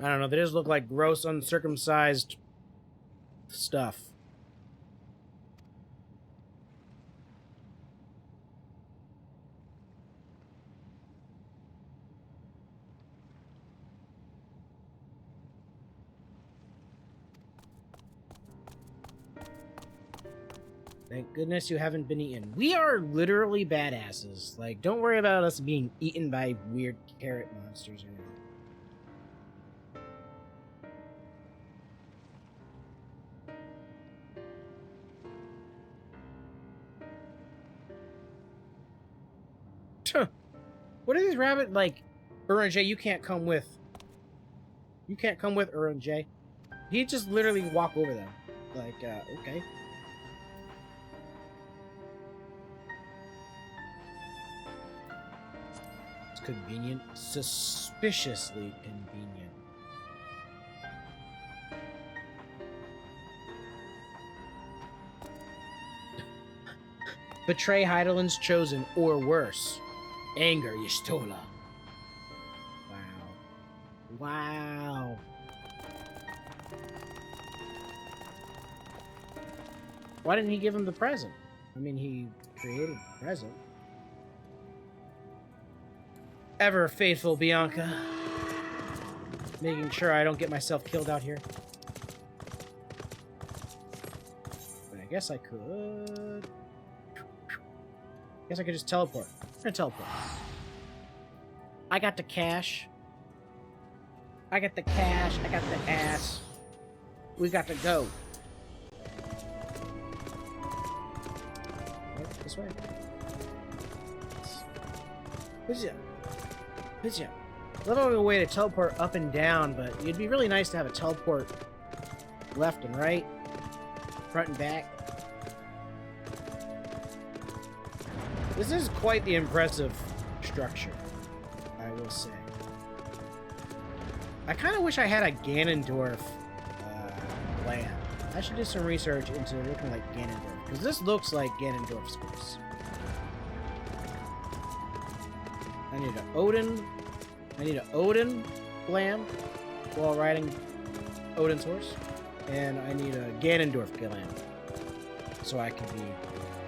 I don't know, they just look like gross, uncircumcised stuff. Thank goodness you haven't been eaten. We are literally badasses. Like, don't worry about us being eaten by weird carrot monsters or anything. What are these rabbit, like, J, you can't come with. You can't come with J. He just literally walk over them. Like, okay. It's convenient. Suspiciously convenient. Betray Heidelin's chosen, or worse. Anger Y'shtola. Wow. Wow. Why didn't he give him the present? I mean, he created the present. Ever faithful Bianca. Making sure I don't get myself killed out here. But I guess I could... I could just teleport. I'm gonna teleport. I got the cash. I got the cash. I got the ass. We got to go. Right, this way. Who's ya? Love a way to teleport up and down, but it'd be really nice to have a teleport left and right, front and back. This is quite the impressive structure, I will say. I kind of wish I had a Ganondorf land. I should do some research into looking like Ganondorf, because this looks like Ganondorf's horse. I need an Odin. I need an Odin glam while riding Odin's horse, and I need a Ganondorf glam so I can be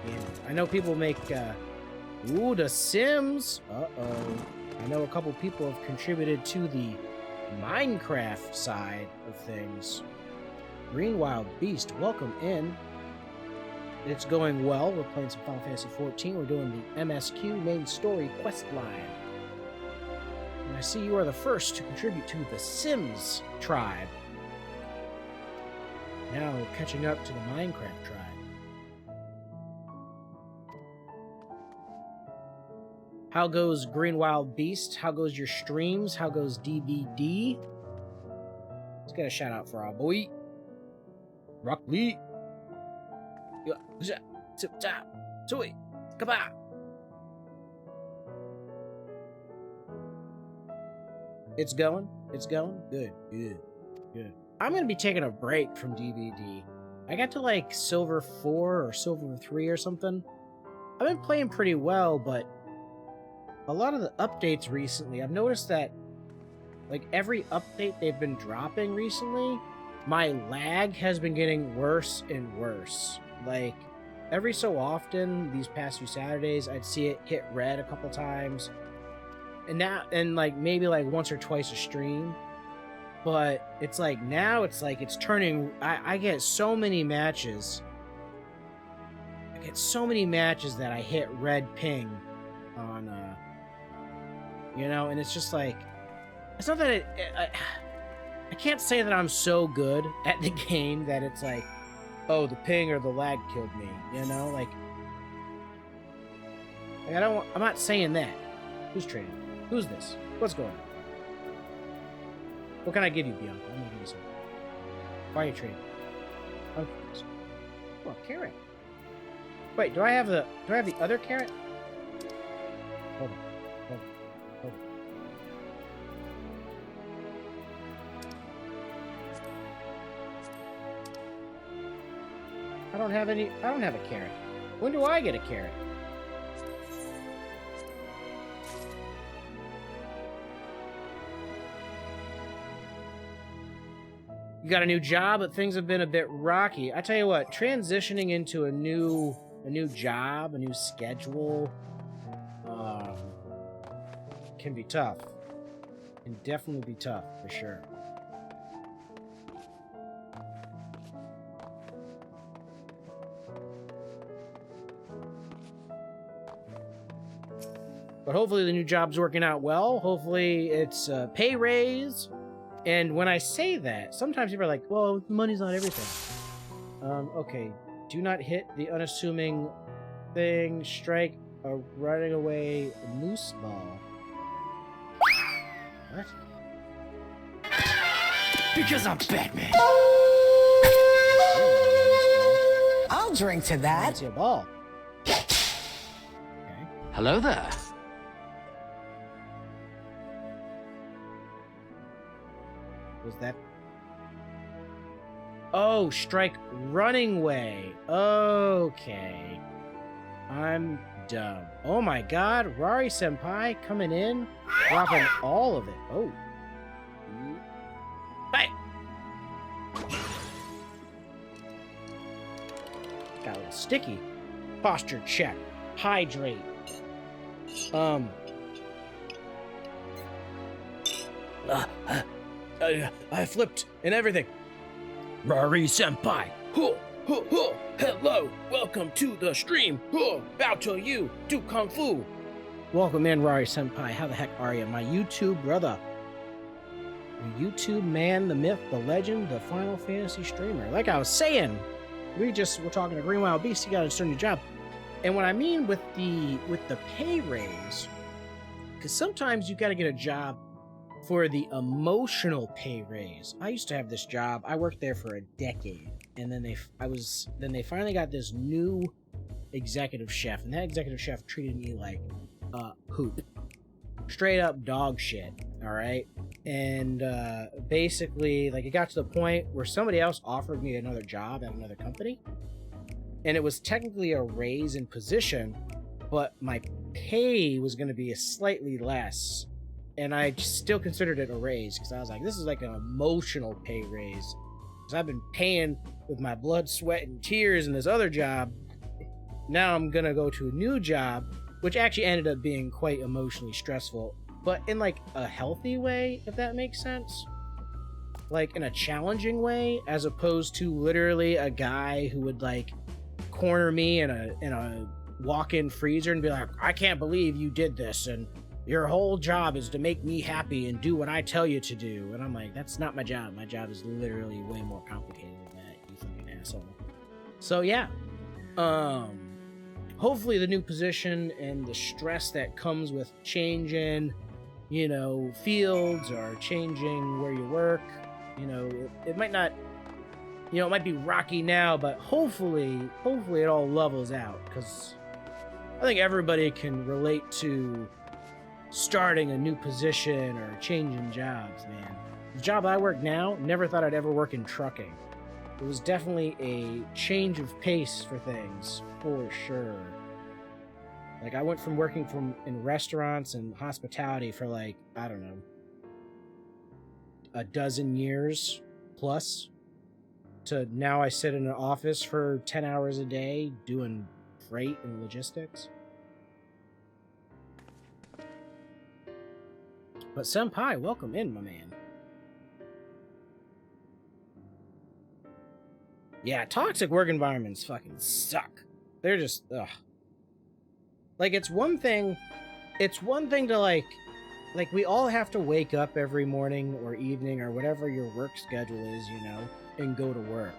Ganondorf. I know people make. Ooh, The Sims! Uh-oh. I know a couple people have contributed to the Minecraft side of things. Green Wild Beast, welcome in. It's going well. We're playing some Final Fantasy XIV. We're doing the MSQ main story quest line. And I see you are the first to contribute to the Sims tribe. Now catching up to the Minecraft tribe. How goes Green Wild Beast? How goes your streams? How goes DBD? Let's get a shout out for our boy. Rock Lee. It's going? It's going? Good, good, good. I'm going to be taking a break from DBD. I got to like Silver 4 or Silver 3 or something. I've been playing pretty well, but a lot of the updates recently, I've noticed that, like, every update they've been dropping recently, my lag has been getting worse and worse. Like, every so often, these past few Saturdays, I'd see it hit red a couple times. And now, and like maybe like once or twice a stream. But it's like now it's like it's turning. I get so many matches. I get so many matches that I hit red ping on, you know, and it's just like, it's not that I can't say that I'm so good at the game that it's like, oh, the ping or the lag killed me, you know, like I'm not saying that. Who's trading? Who's this? What's going on? What can I give you, Bianca? I'm gonna give you something. Why are you trading? Okay. Well, carrot. Wait, do I have the other carrot? Hold on. I don't have a carrot. When do I get a carrot? You got a new job, but things have been a bit rocky. I tell you what, transitioning into a new job, a new schedule, can be tough. Can definitely be tough, for sure. But hopefully the new job's working out well. Hopefully it's a pay raise. And when I say that, sometimes people are like, well, money's not everything. Okay. Do not hit the unassuming thing. Strike a running away moose ball. What? Because I'm Batman. I'll drink to that. I see a ball. Okay. Hello there. Was that? Oh, strike running way. Okay. I'm dumb. Oh my god, Rari Senpai coming in, dropping all of it. Oh. Hey! Got a little sticky. Posture check. Hydrate. I flipped and everything. Rari Senpai. Hello. Welcome to the stream. Bow to you. Do Kung Fu. Welcome in, Rari Senpai. How the heck are you? My YouTube brother. The YouTube man, the myth, the legend, the Final Fantasy streamer. Like I was saying, we're talking to Green Wild Beast. He got a certain job. And what I mean with the pay raise, because sometimes you got to get a job for the emotional pay raise. I used to have this job. I worked there for a decade, and then they finally got this new executive chef, and that executive chef treated me like poop, straight up dog shit. All right, and basically, like, it got to the point where somebody else offered me another job at another company, and it was technically a raise in position, but my pay was going to be slightly less. And I still considered it a raise because I was like, this is like an emotional pay raise. Because I've been paying with my blood, sweat, and tears in this other job. Now I'm going to go to a new job, which actually ended up being quite emotionally stressful. But in like a healthy way, if that makes sense. Like in a challenging way, as opposed to literally a guy who would like corner me in a walk-in freezer and be like, I can't believe you did this, and your whole job is to make me happy and do what I tell you to do. And I'm like, that's not my job. My job is literally way more complicated than that, you fucking asshole. So yeah. Hopefully the new position and the stress that comes with changing, you know, fields or changing where you work, you know, it might not, you know, it might be rocky now, but hopefully it all levels out, because I think everybody can relate to starting a new position or changing jobs, man. The job I work now, never thought I'd ever work in trucking. It was definitely a change of pace for things, for sure. Like, I went from working in restaurants and hospitality for like, I don't know, a dozen years plus. to now I sit in an office for 10 hours a day doing freight and logistics. But Senpai, welcome in, my man. Yeah, toxic work environments fucking suck. They're just, ugh. Like, it's one thing to, like, we all have to wake up every morning or evening or whatever your work schedule is, you know, and go to work.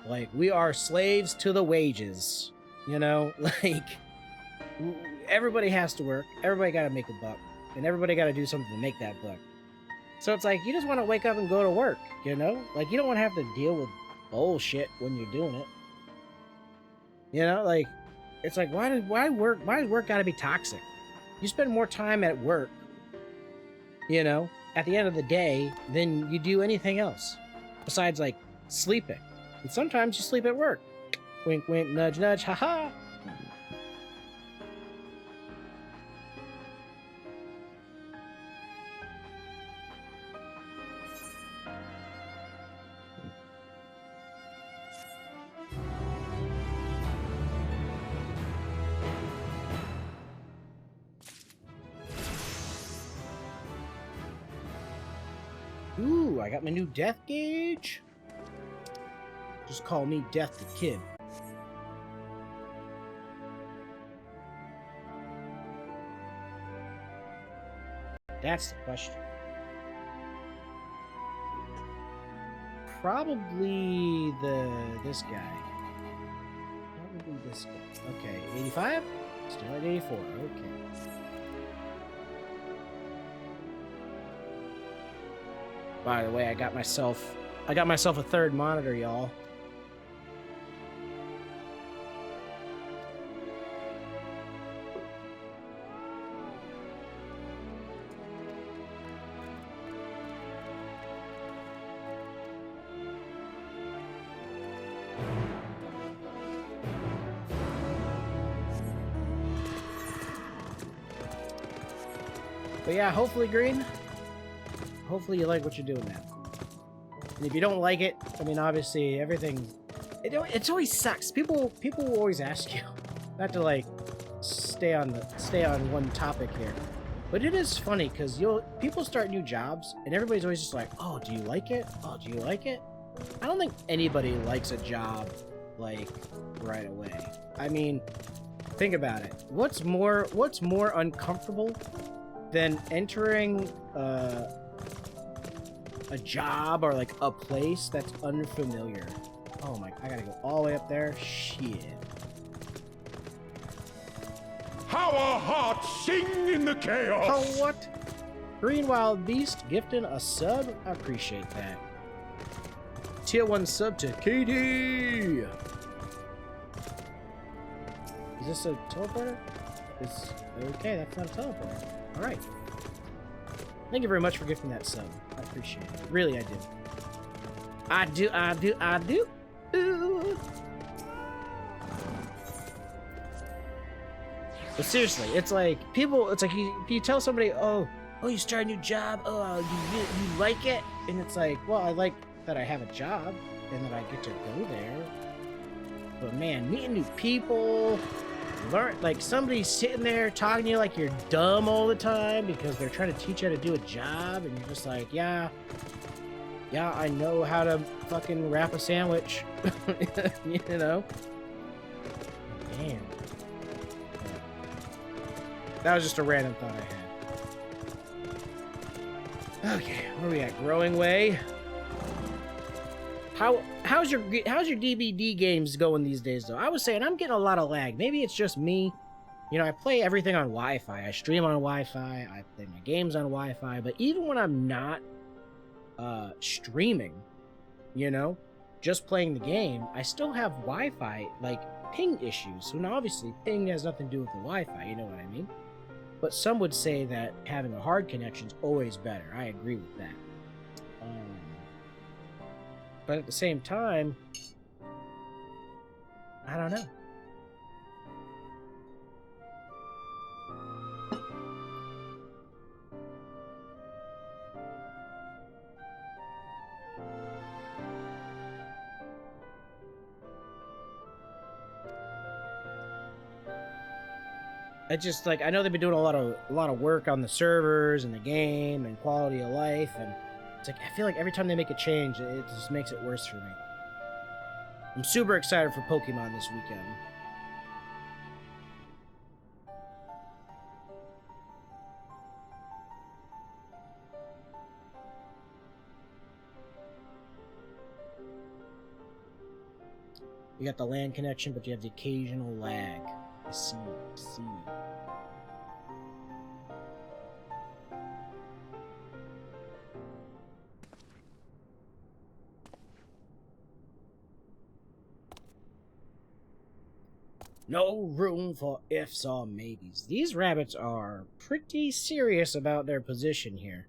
Like, we are slaves to the wages, you know? Like, everybody has to work. Everybody got to make a buck. And everybody got to do something to make that buck. So it's like, you just want to wake up and go to work, you know? Like, you don't want to have to deal with bullshit when you're doing it. You know, like, it's like, why does work got to be toxic? You spend more time at work, you know, at the end of the day than you do anything else. Besides, like, sleeping. And sometimes you sleep at work. Wink, wink, nudge, nudge, haha. Ooh, I got my new death gauge. Just call me Death the Kid. That's the question. Probably this guy. Probably this guy. Okay, 85? Still at 84. Okay. By the way, I got myself a third monitor, y'all. But yeah, hopefully, Green. Hopefully you like what you're doing now. And if you don't like it, I mean, obviously everything, it always sucks. People will always ask you, not to like stay on one topic here, but it is funny because people start new jobs and everybody's always just like, oh, do you like it? Oh, do you like it? I don't think anybody likes a job like right away. I mean, think about it. What's more uncomfortable than entering a job or like a place that's unfamiliar? Oh my, I gotta go all the way up there. Shit. How our hearts sing in the chaos. Oh, what? Green Wild Beast gifting a sub. I appreciate that. Tier 1 sub to KD. Is this a teleporter? Okay, that's not a teleporter. Alright. Thank you very much for gifting that sub. I appreciate it. Really, I do. I do. Ooh. But seriously, it's like you tell somebody, oh, you start a new job, oh, you like it? And it's like, well, I like that I have a job and that I get to go there. But man, meeting new people, like somebody's sitting there talking to you like you're dumb all the time because they're trying to teach you how to do a job, and you're just like, yeah, I know how to fucking wrap a sandwich. You know? Damn. That was just a random thought I had. Okay, where are we at? Growing Way. How's your DBD games going these days, though? I was saying I'm getting a lot of lag. Maybe it's just me. You know, I play everything on Wi-Fi. I stream on Wi-Fi. I play my games on Wi-Fi. But even when I'm not streaming, you know, just playing the game, I still have Wi-Fi, like, ping issues. So now, obviously, ping has nothing to do with the Wi-Fi. You know what I mean? But some would say that having a hard connection is always better. I agree with that. But at the same time, I don't know. It's just like, I know they've been doing a lot of work on the servers and the game and quality of life, and it's like, I feel like every time they make a change, it just makes it worse for me. I'm super excited for Pokemon this weekend. You got the land connection, but you have the occasional lag. I see. No room for ifs or maybes. These rabbits are pretty serious about their position here.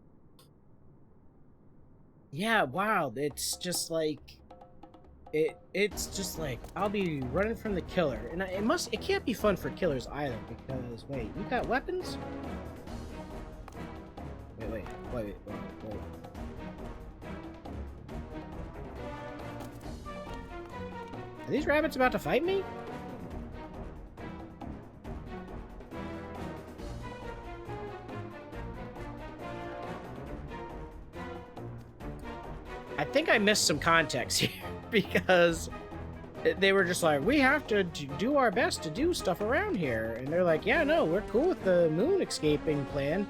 Yeah, wow, it's just like... It's just like, I'll be running from the killer, and it can't be fun for killers either, because, wait, you got weapons? Wait. Are these rabbits about to fight me? I think I missed some context here. Because they were just like, we have to do our best to do stuff around here. And they're like, yeah, no, we're cool with the moon escaping plan.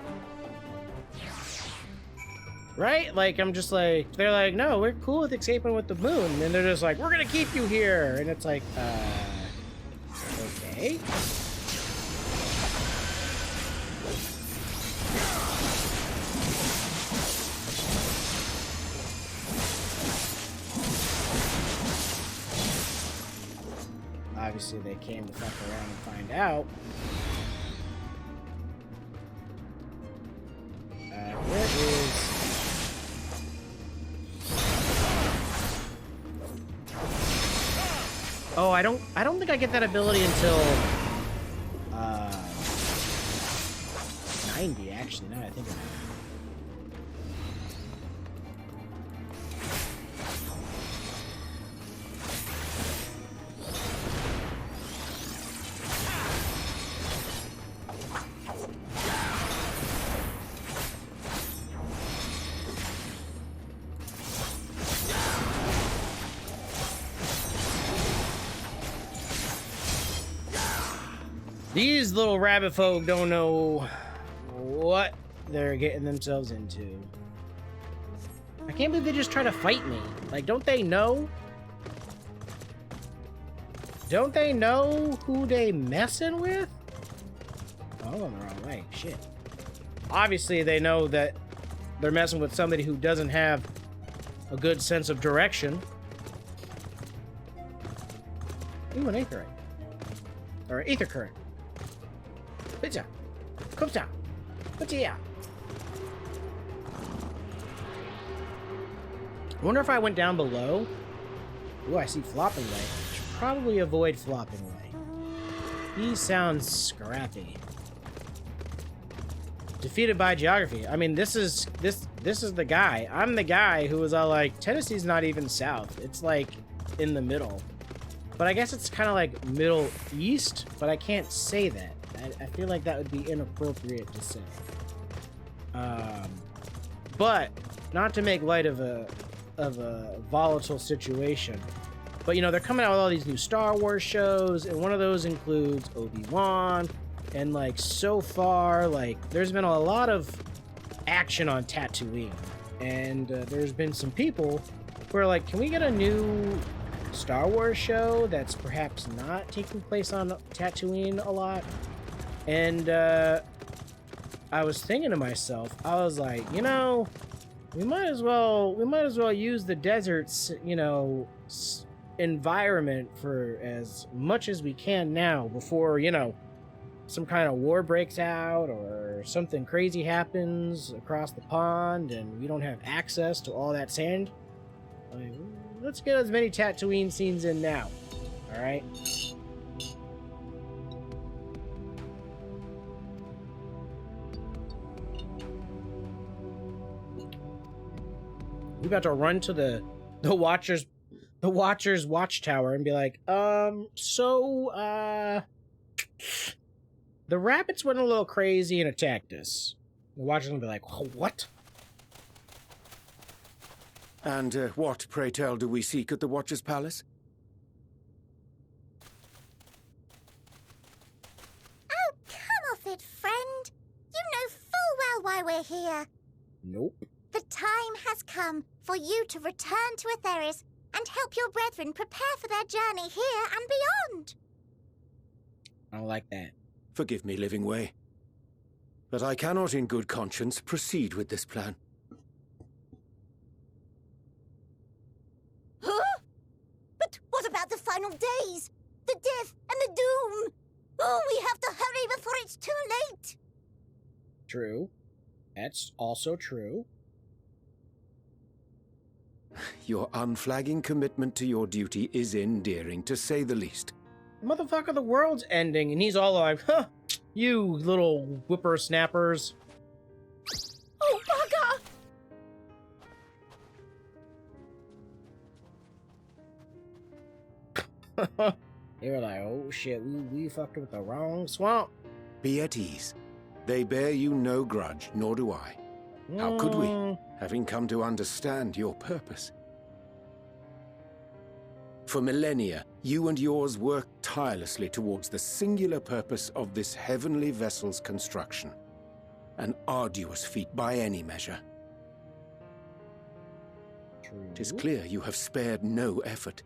Right? Like, I'm just like, they're like, no, we're cool with escaping with the moon. And they're just like, we're gonna keep you here. And it's like, okay. Obviously, they came to fuck around and find out. Where is... Oh, I don't think I get that ability until 90, actually, now that I think about it. These little rabbit folk don't know what they're getting themselves into. I can't believe they just try to fight me. Like, don't they know? Don't they know who they messing with? Oh, I'm going the wrong way. Shit. Obviously, they know that they're messing with somebody who doesn't have a good sense of direction. Ooh, an aetherite. Or ether current. Pizza. Come down. Pizza. I wonder if I went down below. Ooh, I see flopping way. Should probably avoid flopping way. He sounds scrappy. Defeated by geography. I mean, this is the guy. I'm the guy who was all like, Tennessee's not even south. It's like in the middle. But I guess it's kind of like Middle East, but I can't say that. I feel like that would be inappropriate to say. But not to make light of a volatile situation, but you know, they're coming out with all these new Star Wars shows, and one of those includes Obi-Wan, and like so far, like there's been a lot of action on Tatooine, and there's been some people who are like, can we get a new Star Wars show that's perhaps not taking place on Tatooine a lot? And I was thinking to myself, I was like, you know, we might as well use the desert's, you know, environment for as much as we can now before, you know, some kind of war breaks out or something crazy happens across the pond and we don't have access to all that sand. Like, let's get as many Tatooine scenes in now. All right. We about to run to the Watcher's watchtower and be like, The rabbits went a little crazy and attacked us. The Watchers will be like, oh, what? And what, pray tell, do we seek at the Watcher's Palace? Oh, come off it, friend. You know full well why we're here. Nope. The time has come for you to return to Etheris and help your brethren prepare for their journey here and beyond. I don't like that. Forgive me, Living Way, but I cannot in good conscience proceed with this plan. Huh? But what about the final days? The death and the doom? Oh, we have to hurry before it's too late. True. That's also true. Your unflagging commitment to your duty is endearing, to say the least. Motherfucker, the world's ending, and he's all like, huh, you little whippersnappers. Oh, bugger! They were like, oh shit, we fucked with the wrong swamp. Be at ease. They bear you no grudge, nor do I. How could we, having come to understand your purpose? For millennia, you and yours worked tirelessly towards the singular purpose of this heavenly vessel's construction. An arduous feat by any measure. True. 'Tis clear you have spared no effort.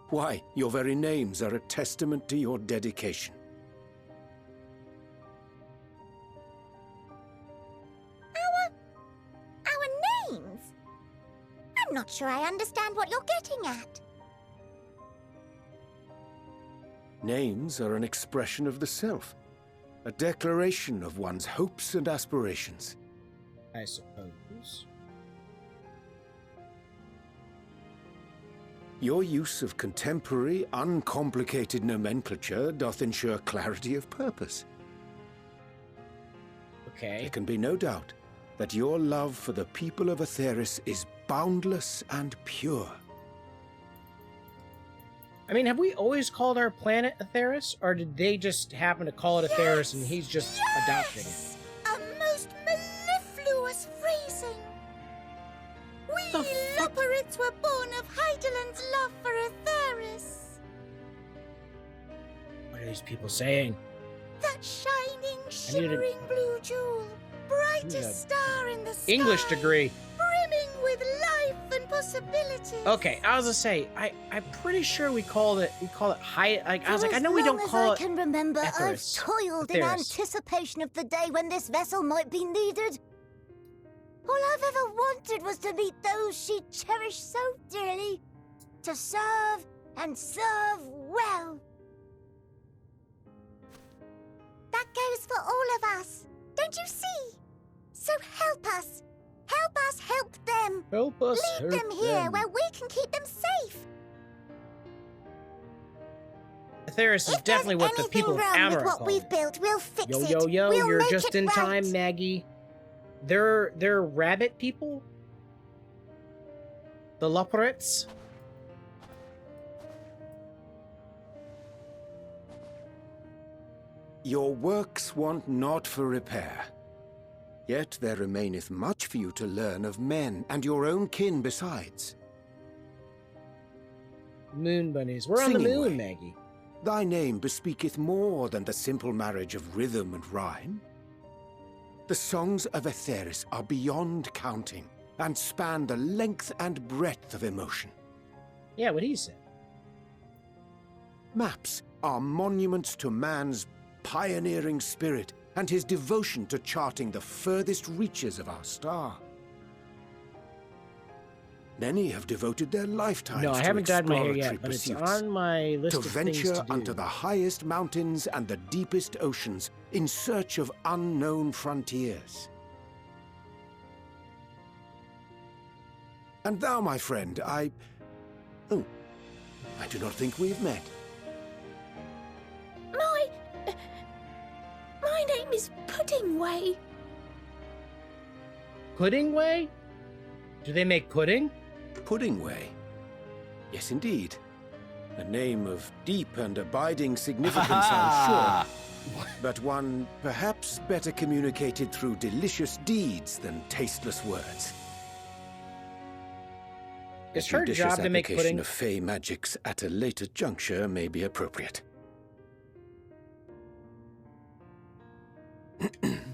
Why, your very names are a testament to your dedication. Our names? I'm not sure I understand what you're getting at. Names are an expression of the self, a declaration of one's hopes and aspirations. I suppose. Your use of contemporary, uncomplicated nomenclature doth ensure clarity of purpose. Okay. There can be no doubt that your love for the people of Etheris is boundless and pure. I mean, have we always called our planet Etheris, or did they just happen to call it Etheris and he's just adopting it? A most mellifluous phrasing. We Loporits were born of Hydalen's love for Etheris. What are these people saying? That shining, shimmering blue jewel, brightest star in the sky. English degree. Brimming with life and possibilities. Okay, I was gonna say, I'm pretty sure we called it high. Like I was like, I know we don't call it. As I can remember, Etheris. I've toiled in anticipation of the day when this vessel might be needed. All I've ever wanted was to meet those she cherished so dearly, to serve and serve well. That goes for all of us, don't you see? So help us. Help us help them. Help us Lead help them here them. where we can keep them safe. Etheris is definitely what the people of Amara with what call we've it. built, we'll fix it. Yo, We'll you're make just it in right. time, Maggie. They're rabbit people? The Loporits? Your works want not for repair. Yet there remaineth much for you to learn of men, and your own kin besides. Moon bunnies. We're on the moon, Maggie. Thy name bespeaketh more than the simple marriage of rhythm and rhyme. The songs of Etheris are beyond counting, and span the length and breadth of emotion. Yeah, what he said. Maps are monuments to man's pioneering spirit and his devotion to charting the furthest reaches of our star. Many have devoted their lifetimes No, I haven't to dyed my hair exploratory yet, but it's pursuits, on my list to of things venture to do. unto the highest mountains and the deepest oceans in search of unknown frontiers. And thou, my friend, I do not think we've met. My name is Puddingway. Puddingway? Do they make pudding? Puddingway? Yes, indeed. A name of deep and abiding significance, I'm sure. but one perhaps better communicated through delicious deeds than tasteless words. It's her job to make pudding. Of fey magics at a later juncture may be appropriate.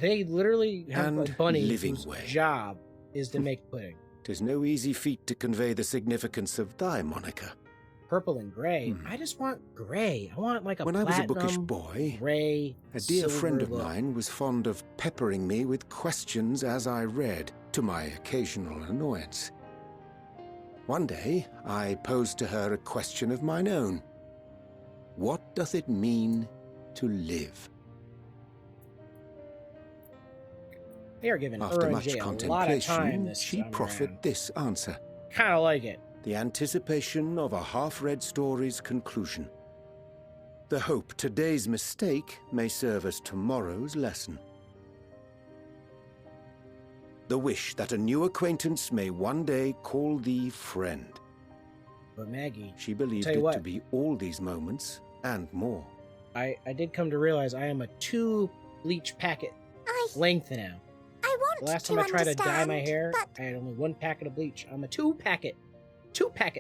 They literally have a bunny whose way. job is to make pudding. 'Tis no easy feat to convey the significance of thy moniker. Purple and gray. I just want gray. I want like a when platinum, I was a bookish boy, gray, a dear friend of look. mine was fond of peppering me with questions as I read, to my occasional annoyance. One day, I posed to her a question of mine own. What doth it mean to live? They are giving After much a lot of contemplation, time this she time proffered around. this answer. Kind of like it. The anticipation of a half-read story's conclusion. The hope today's mistake may serve as tomorrow's lesson. The wish that a new acquaintance may one day call thee friend. But Maggie, she believed it to be all these moments and more. I did come to realize I am a 2 bleach packet length now. I want the last time I tried to dye my hair, I had only 1 packet of bleach. I'm a 2 packet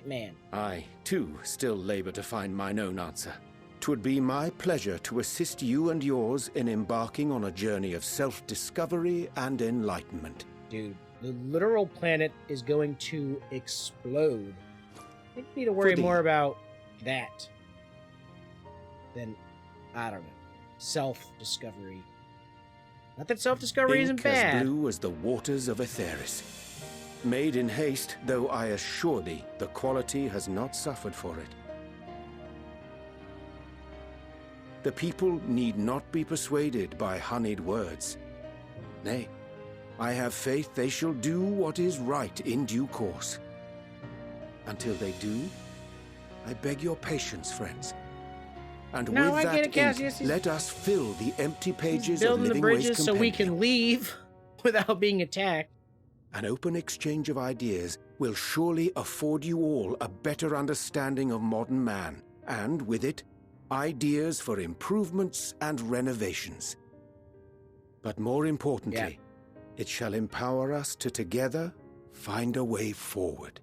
man. I, too, still labor to find mine own answer. 'Twould be my pleasure to assist you and yours in embarking on a journey of self-discovery and enlightenment. Dude, the literal planet is going to explode. I think we need to worry more about that than, I don't know, self-discovery. Not that self-discovery isn't bad. As blue as the waters of Aetheris. Made in haste, though I assure thee, the quality has not suffered for it. The people need not be persuaded by honeyed words. Nay, I have faith they shall do what is right in due course. Until they do, I beg your patience, friends. And with that ink, let us fill the empty pages of Living Ways Compendium. Building the bridges so we can leave without being attacked. An open exchange of ideas will surely afford you all a better understanding of modern man, and with it, ideas for improvements and renovations. But more importantly, it shall empower us to together find a way forward.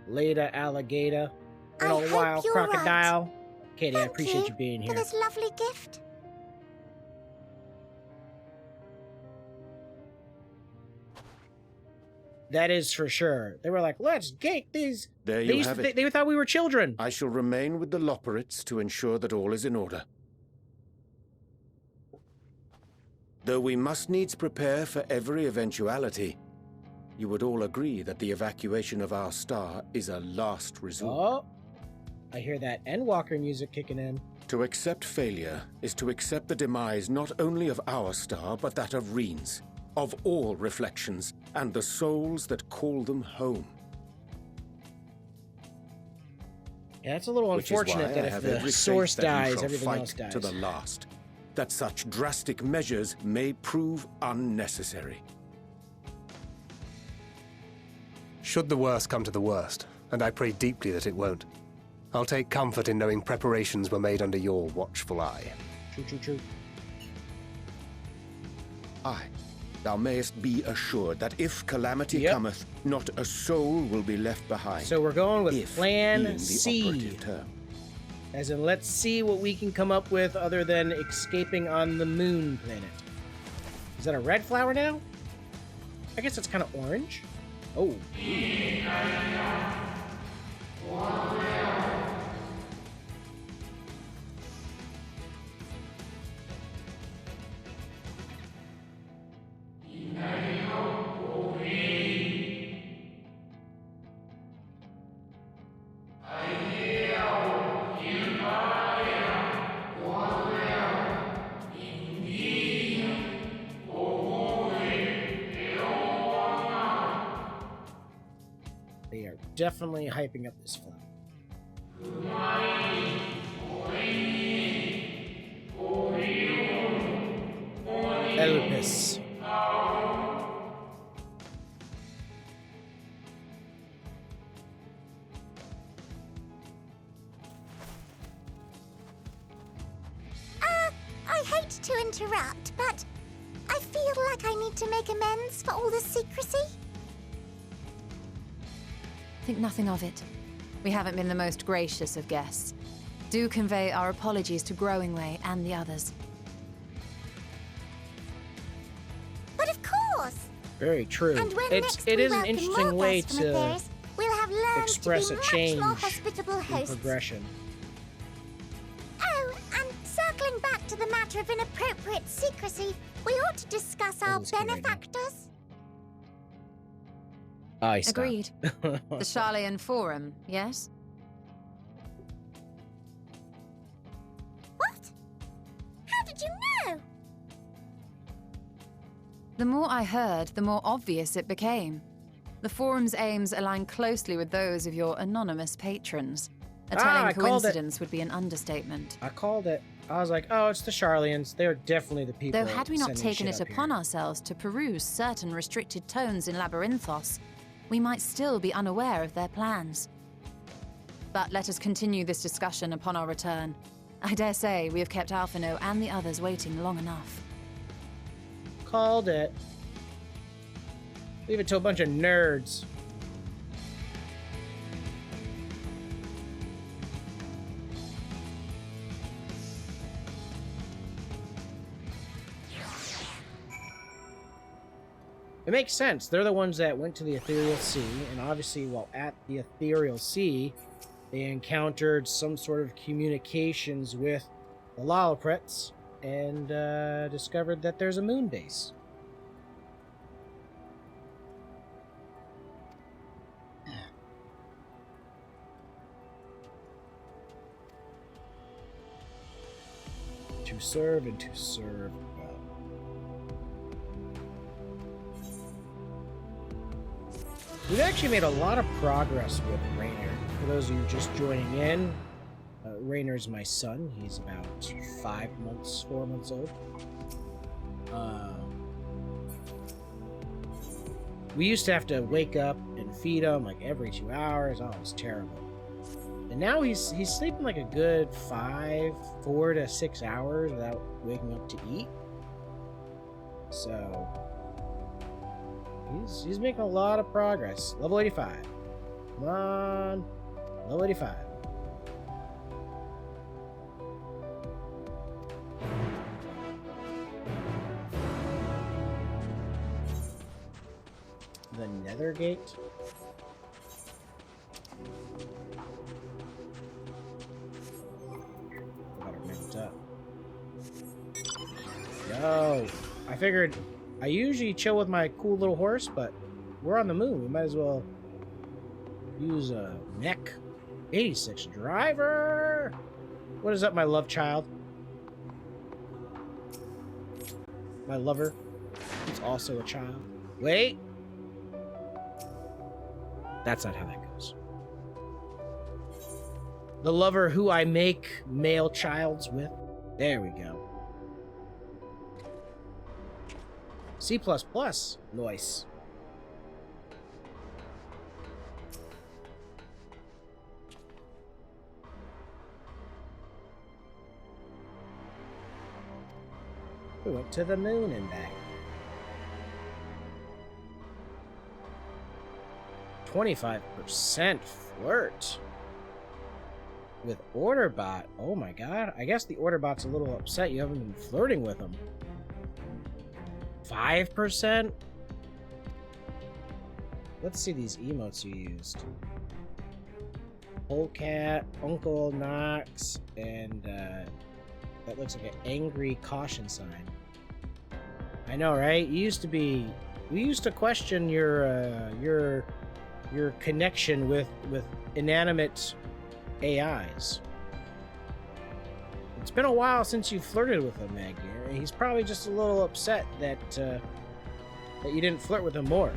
Later, alligator. And a wild crocodile. Right. Katie, I appreciate you being here. For this lovely gift. That is for sure. They were like, let's gate these. There you have it. They thought we were children. I shall remain with the Loporrits to ensure that all is in order. Though we must needs prepare for every eventuality, you would all agree that the evacuation of our star is a last resort. Oh, I hear that ENDWALKER music kicking in. To accept failure is to accept the demise not only of our star, but that of Reen's, of all reflections, and the souls that call them home. Yeah, it's a little unfortunate that if the source dies, everything else dies. To the last, that such drastic measures may prove unnecessary. Should the worst come to the worst, and I pray deeply that it won't, I'll take comfort in knowing preparations were made under your watchful eye. True. Aye. Thou mayest be assured that if calamity cometh, not a soul will be left behind. So we're going with Plan C. As in, let's see what we can come up with other than escaping on the moon planet. Is that a red flower now? I guess it's kind of orange. Oh. They are definitely hyping up this flower. Elpis. hate to interrupt, but I feel like I need to make amends for all the secrecy. Think nothing of it. We haven't been the most gracious of guests. Do convey our apologies to Growingway and the others. But of course! Very true. And when It is an interesting way to we'll have learned express to be a change much more hospitable in hosts. progression. Oh, and circling back to the matter of inappropriate secrecy, we ought to discuss our benefactors. I stopped. Agreed. The Charlian Forum, yes? What? How did you know? The more I heard, the more obvious it became. The Forum's aims align closely with those of your anonymous patrons. A telling coincidence would be an understatement. I called it. I was like, oh, it's the Charlians. They're definitely the people. Though had we not taken it upon here. ourselves to peruse certain restricted tones in Labyrinthos, we might still be unaware of their plans. But let us continue this discussion upon our return. I dare say we have kept Alphino and the others waiting long enough. Called it. Leave it to a bunch of nerds. It makes sense. They're the ones that went to the Ethereal Sea, and obviously while at the Ethereal Sea, they encountered some sort of communications with the Laloprets and discovered that there's a moon base. To serve and to serve well. We've actually made a lot of progress with Raynor. For those of you just joining in, Raynor's my son. He's about 4 months old. We used to have to wake up and feed him like every 2 hours. Oh, it was terrible. And now he's sleeping like a good 4 to 6 hours without waking up to eat. So he's making a lot of progress. Level 85. Come on. Level 85. The Nether Gate. Yo, I figured I usually chill with my cool little horse, but we're on the moon. We might as well use a mech. 86 driver. What is up, my love child? My lover. He's also a child. Wait. That's not how that goes. The lover who I make male childs with. There we go. C++. Nice. We went to the moon and back. 25% flirt with Orderbot. Oh my god. I guess the Orderbot's a little upset you haven't been flirting with him. 5%? Let's see these emotes you used. Polecat, Uncle Knox, and that looks like an angry caution sign. I know, right? We used to question your connection with inanimate AIs. It's been a while since you flirted with him, Maggie. He's probably just a little upset that you didn't flirt with him more.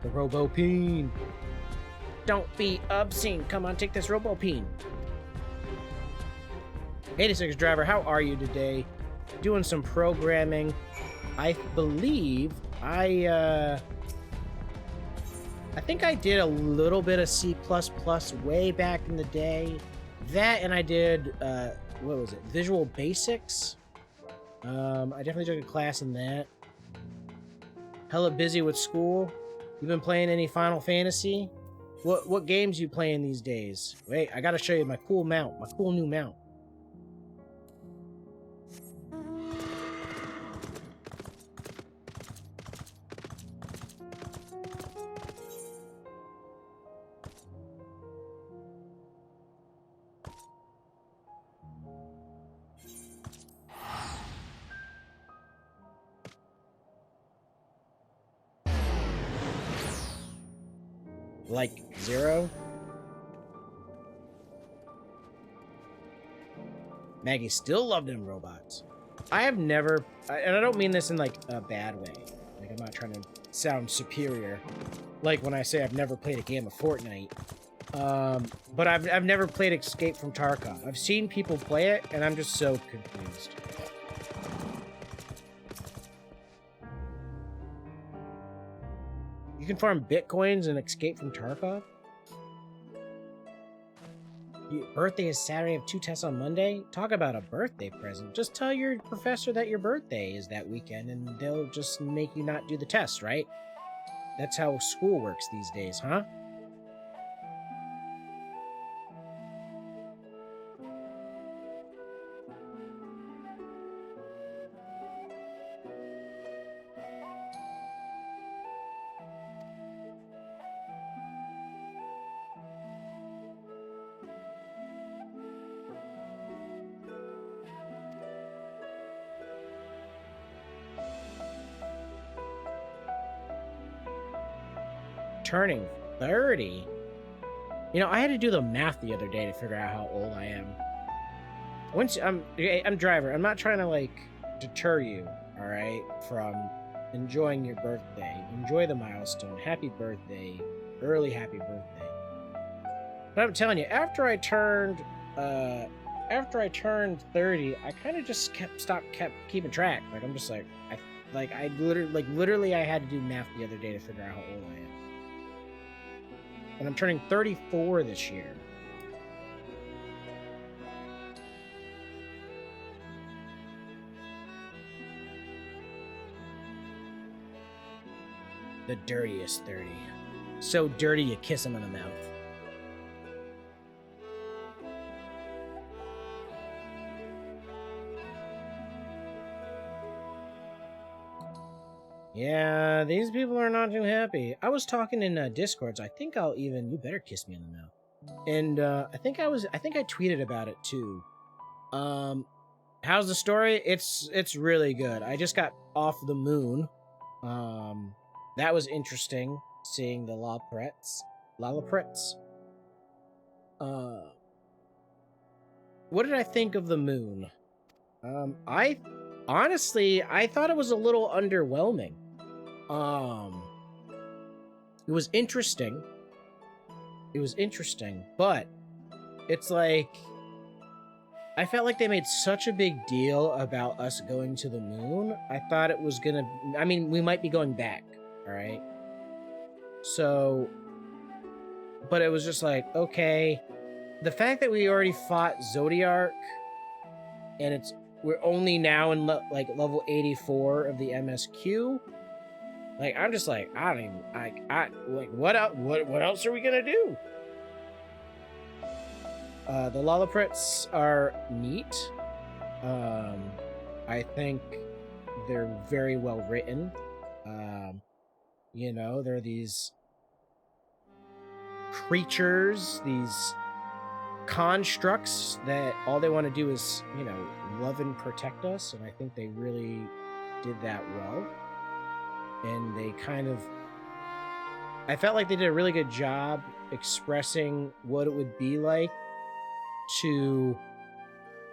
The Robopeen. Don't be obscene. Come on, take this Robopeen. 86 driver, how are you today? Doing some programming. I believe I I think I did a little bit of C++ way back in the day. That, and I did, what was it? Visual Basics. I definitely took a class in that. Hella busy with school. You been playing any Final Fantasy? What games you playing these days? Wait, I gotta show you my cool mount, my cool new mount. Like 0? Maggie still loved them robots. I have never, and I don't mean this in like a bad way. Like I'm not trying to sound superior. Like when I say I've never played a game of Fortnite. But I've never played Escape from Tarkov. I've seen people play it, and I'm just so confused. You can farm bitcoins and escape from Tarkov? Your birthday is Saturday, have 2 tests on Monday? Talk about a birthday present. Just tell your professor that your birthday is that weekend and they'll just make you not do the test, right? That's how school works these days, huh? Turning 30? You know, I had to do the math the other day to figure out how old I am. Once I'm driver, I'm not trying to like deter you, all right, from enjoying your birthday. Enjoy the milestone. Happy birthday. Early happy birthday. But I'm telling you, after I turned 30, I kind of just kept keeping track. Like I'm just like I literally I had to do math the other day to figure out how old I am. And I'm turning 34 this year. The dirtiest 30. So dirty you kiss him in the mouth. Yeah, these people are not too happy. I was talking in Discords. I think I'll even... You better kiss me in the mouth. And I think I tweeted about it too. How's the story? It's really good. I just got off the moon. That was interesting, seeing the Lalaprets. What did I think of the moon? I thought it was a little underwhelming. It was interesting. But it's like I felt like they made such a big deal about us going to the moon. I thought it was gonna... I mean, we might be going back, all right? So... But it was just like, okay... The fact that we already fought Zodiac, and we're only now in level 84 of the MSQ. Like, I'm just like, I don't even... what else are we gonna do? The Lalaprets are neat. I think they're very well written. You know, they're these creatures, these constructs that all they want to do is, you know, love and protect us, and I think they really did that well. And they kind of... I felt like they did a really good job expressing what it would be like to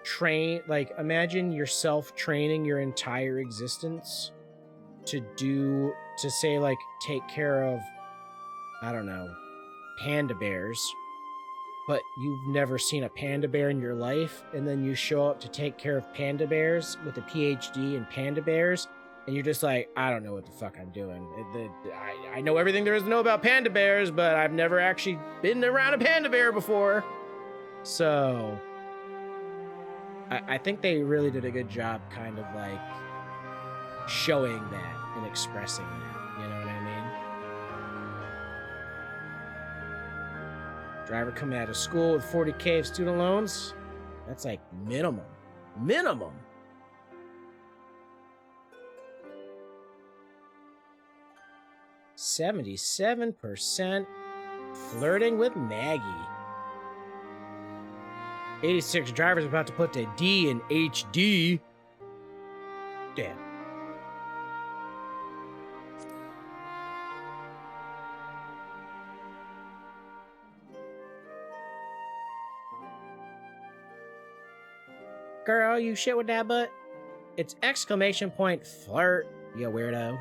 train, like, imagine yourself training your entire existence to say, like, take care of, I don't know, panda bears, but you've never seen a panda bear in your life, and then you show up to take care of panda bears with a PhD in panda bears, and you're just like, I don't know what the fuck I'm doing. I know everything there is to know about panda bears, but I've never actually been around a panda bear before. So I think they really did a good job kind of like showing that and expressing that. You know what I mean? Driver coming out of school with 40K of student loans. That's like minimum. Minimum. %77% flirting with Maggie. 86 drivers about to put the D in HD. Damn. Girl, you shit with that butt? It's exclamation point flirt, you weirdo.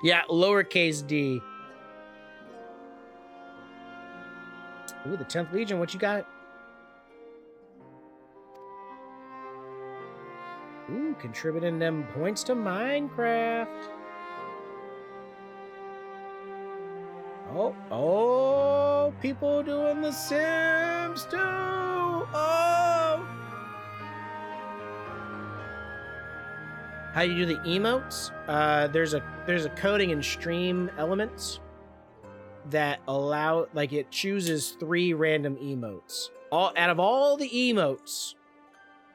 Yeah, lowercase d. Ooh, the 10th Legion, what you got? Ooh, contributing them points to Minecraft. Oh, people doing the Sims too. Oh. How do you do the emotes? There's a coding in stream elements that allow, like, it chooses 3 random emotes. Out of all the emotes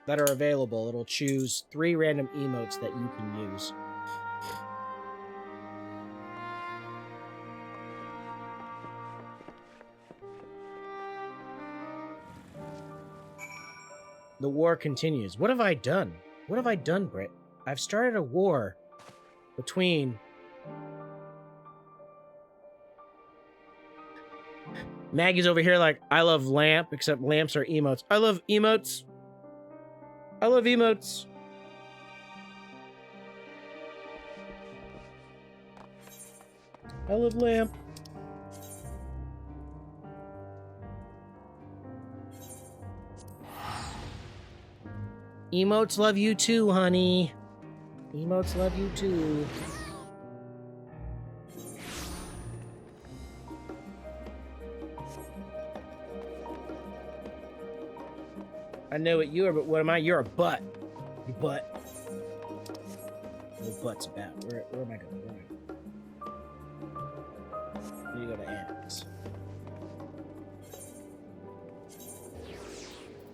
that are available, it'll choose 3 random emotes that you can use. The war continues. What have I done? What have I done, Britt? I've started a war between Maggie's over here like, I love lamp, except lamps are emotes. I love emotes. I love emotes. I love lamp. Emotes love you too, honey. Emotes love you too. I know what you are, but what am I? You're a butt. You butt. What butt's about? Where am I going? I need to go to animals.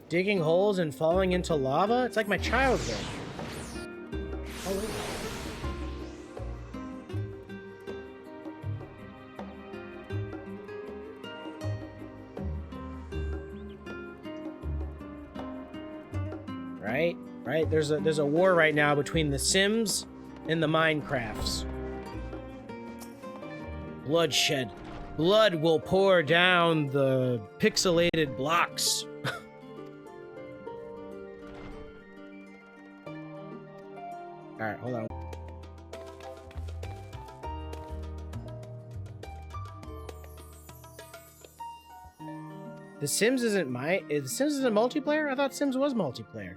Digging holes and falling into lava? It's like my childhood. Oh, wait. Right? There's a war right now between the Sims and the Minecrafts. Bloodshed. Blood will pour down the pixelated blocks. Alright, hold on. The Sims isn't multiplayer? I thought Sims was multiplayer.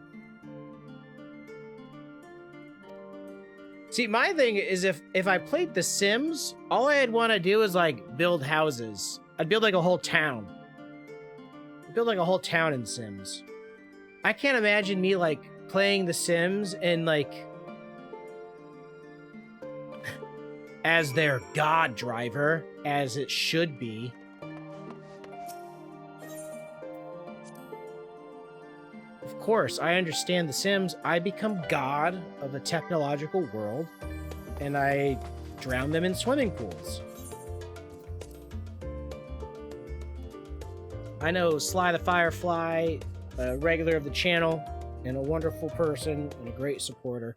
See, my thing is if I played The Sims, all I'd want to do is like build houses. I'd build like a whole town. I'd build like a whole town in Sims. I can't imagine me like playing The Sims and like as their god driver, as it should be. Of course, I understand The Sims. I become god of the technological world, and I drown them in swimming pools. I know Sly the Firefly, a regular of the channel, and a wonderful person, and a great supporter.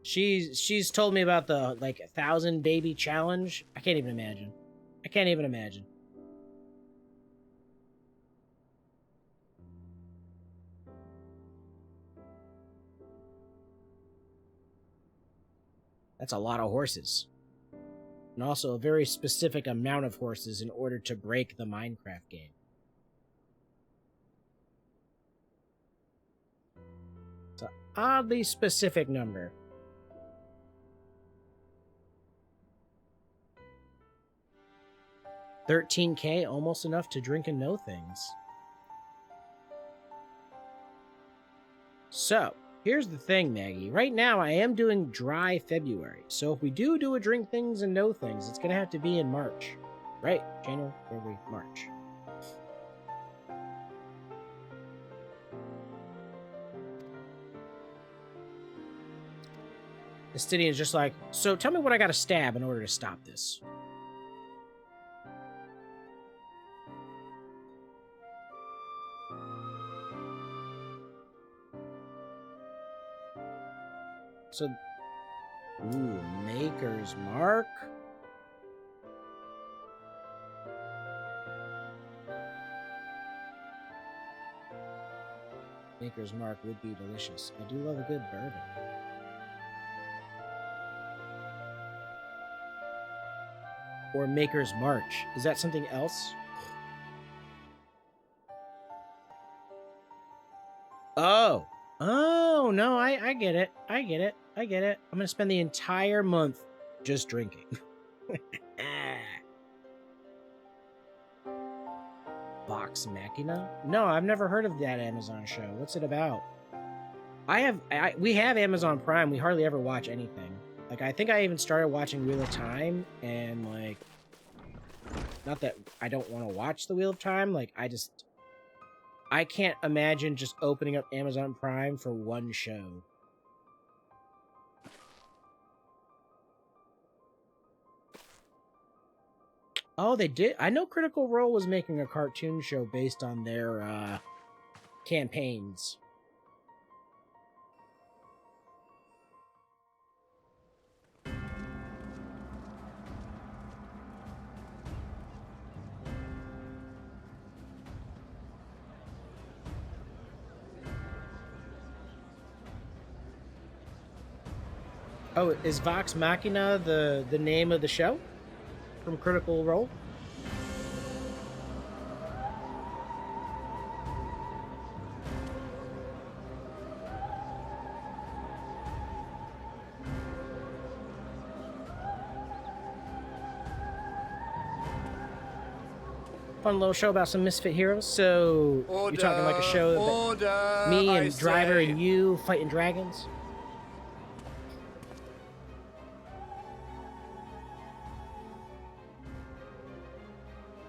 She's told me about the, like, 1,000 baby challenge. I can't even imagine. I can't even imagine. That's a lot of horses. And also a very specific amount of horses in order to break the Minecraft game. It's an oddly specific number. $13K, almost enough to drink and know things. So, here's the thing, Maggie. Right now, I am doing dry February. So if we do a drink things and know things, it's going to have to be in March. Right? January, February, March. Estidian is just like, so tell me what I got to stab in order to stop this. So, ooh, Maker's Mark. Maker's Mark would be delicious. I do love a good bourbon. Or Maker's March. Is that something else? Oh. Oh, no, I get it. I get it. I get it. I'm going to spend the entire month just drinking. Vox Machina? No, I've never heard of that Amazon show. What's it about? We have Amazon Prime. We hardly ever watch anything. Like, I think I even started watching Wheel of Time, and, like, not that I don't want to watch the Wheel of Time, like, I can't imagine just opening up Amazon Prime for one show. Oh, they did? I know Critical Role was making a cartoon show based on their, campaigns. Oh, is Vox Machina the name of the show from Critical Role? Fun little show about some misfit heroes. So you're talking like a show that me and Driver and you fighting dragons?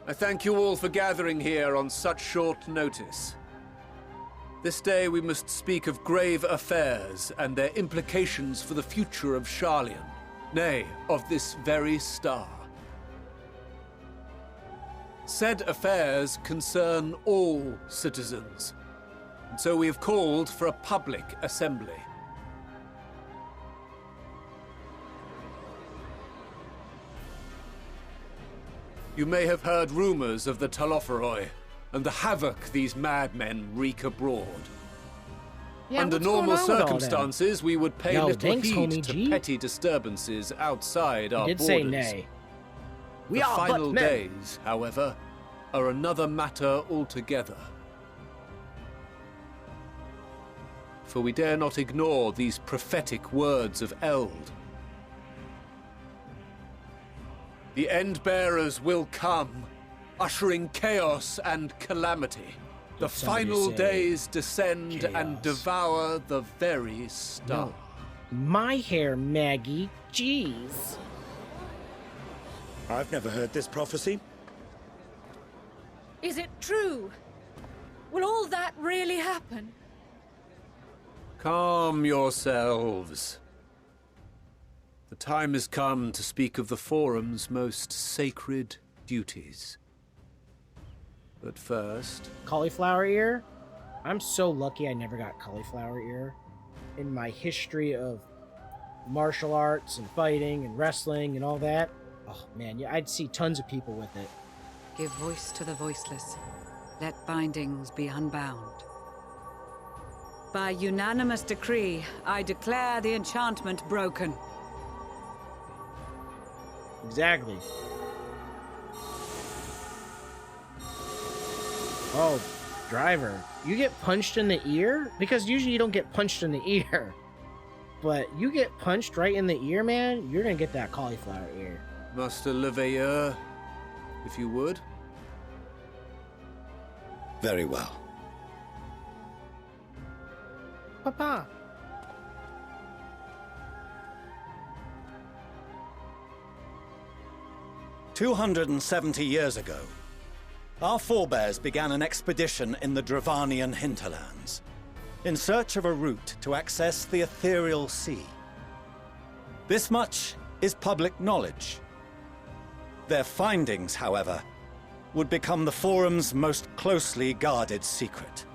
I thank you all for gathering here on such short notice. This day we must speak of grave affairs and their implications for the future of Sharlayan, nay, of this very star. Said affairs concern all citizens, and so we have called for a public assembly. You may have heard rumors of the Talofferoi and the havoc these madmen wreak abroad. Yeah, under normal circumstances, we would pay little heed to petty disturbances outside our borders. Say nay. The final days, however, are another matter altogether. For we dare not ignore these prophetic words of Eld. The End-Bearers will come, ushering chaos and calamity. The final days descend and devour the very star. No. My hair, Maggie. Jeez. I've never heard this prophecy. Is it true? Will all that really happen? Calm yourselves. The time has come to speak of the Forum's most sacred duties. But first... Cauliflower ear? I'm so lucky I never got cauliflower ear. In my history of martial arts and fighting and wrestling and all that, oh man, yeah, I'd see tons of people with it. Give voice to the voiceless. Let bindings be unbound. By unanimous decree, I declare the enchantment broken. Exactly. Oh, driver. You get punched in the ear? Because usually you don't get punched in the ear. But you get punched right in the ear, man, you're gonna get that cauliflower ear. Master Leveilleur, if you would. Very well. Papa. "270 years ago, our forebears began an expedition in the Dravanian hinterlands, in search of a route to access the ethereal sea. This much is public knowledge. Their findings, however, would become the Forum's most closely guarded secret.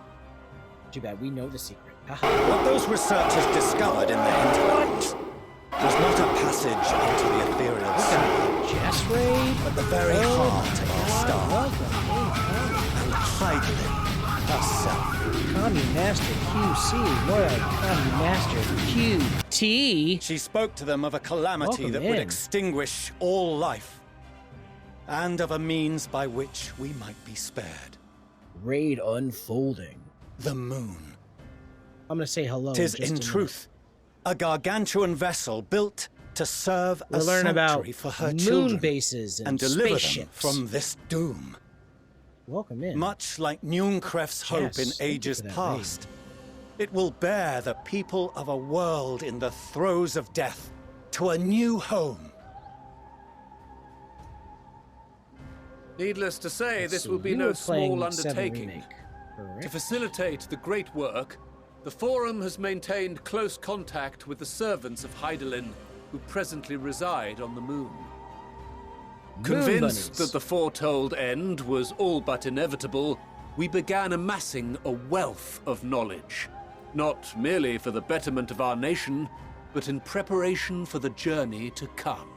Too bad we know the secret. What those researchers discovered in the hinterlands was not a passage into the ethereal sea, Chess raid? but the very heart of our star, and Hydelin herself. Commie Master QC, more like Commie Master QT. She spoke to them of a calamity that would extinguish all life, and of a means by which we might be spared. Raid unfolding. The moon. I'm gonna say hello. 'Tis in truth a gargantuan vessel built to serve we'll a learn about sanctuary for her moon children bases and deliver them spaceships from this doom. Welcome in. Much like Nunkref's hope in ages past, it will bear the people of a world in the throes of death to a new home. Needless to say, this will be no small undertaking. To facilitate the great work, the Forum has maintained close contact with the servants of Hydelin, who presently reside on the moon. Convinced that the foretold end was all but inevitable, we began amassing a wealth of knowledge, not merely for the betterment of our nation, but in preparation for the journey to come.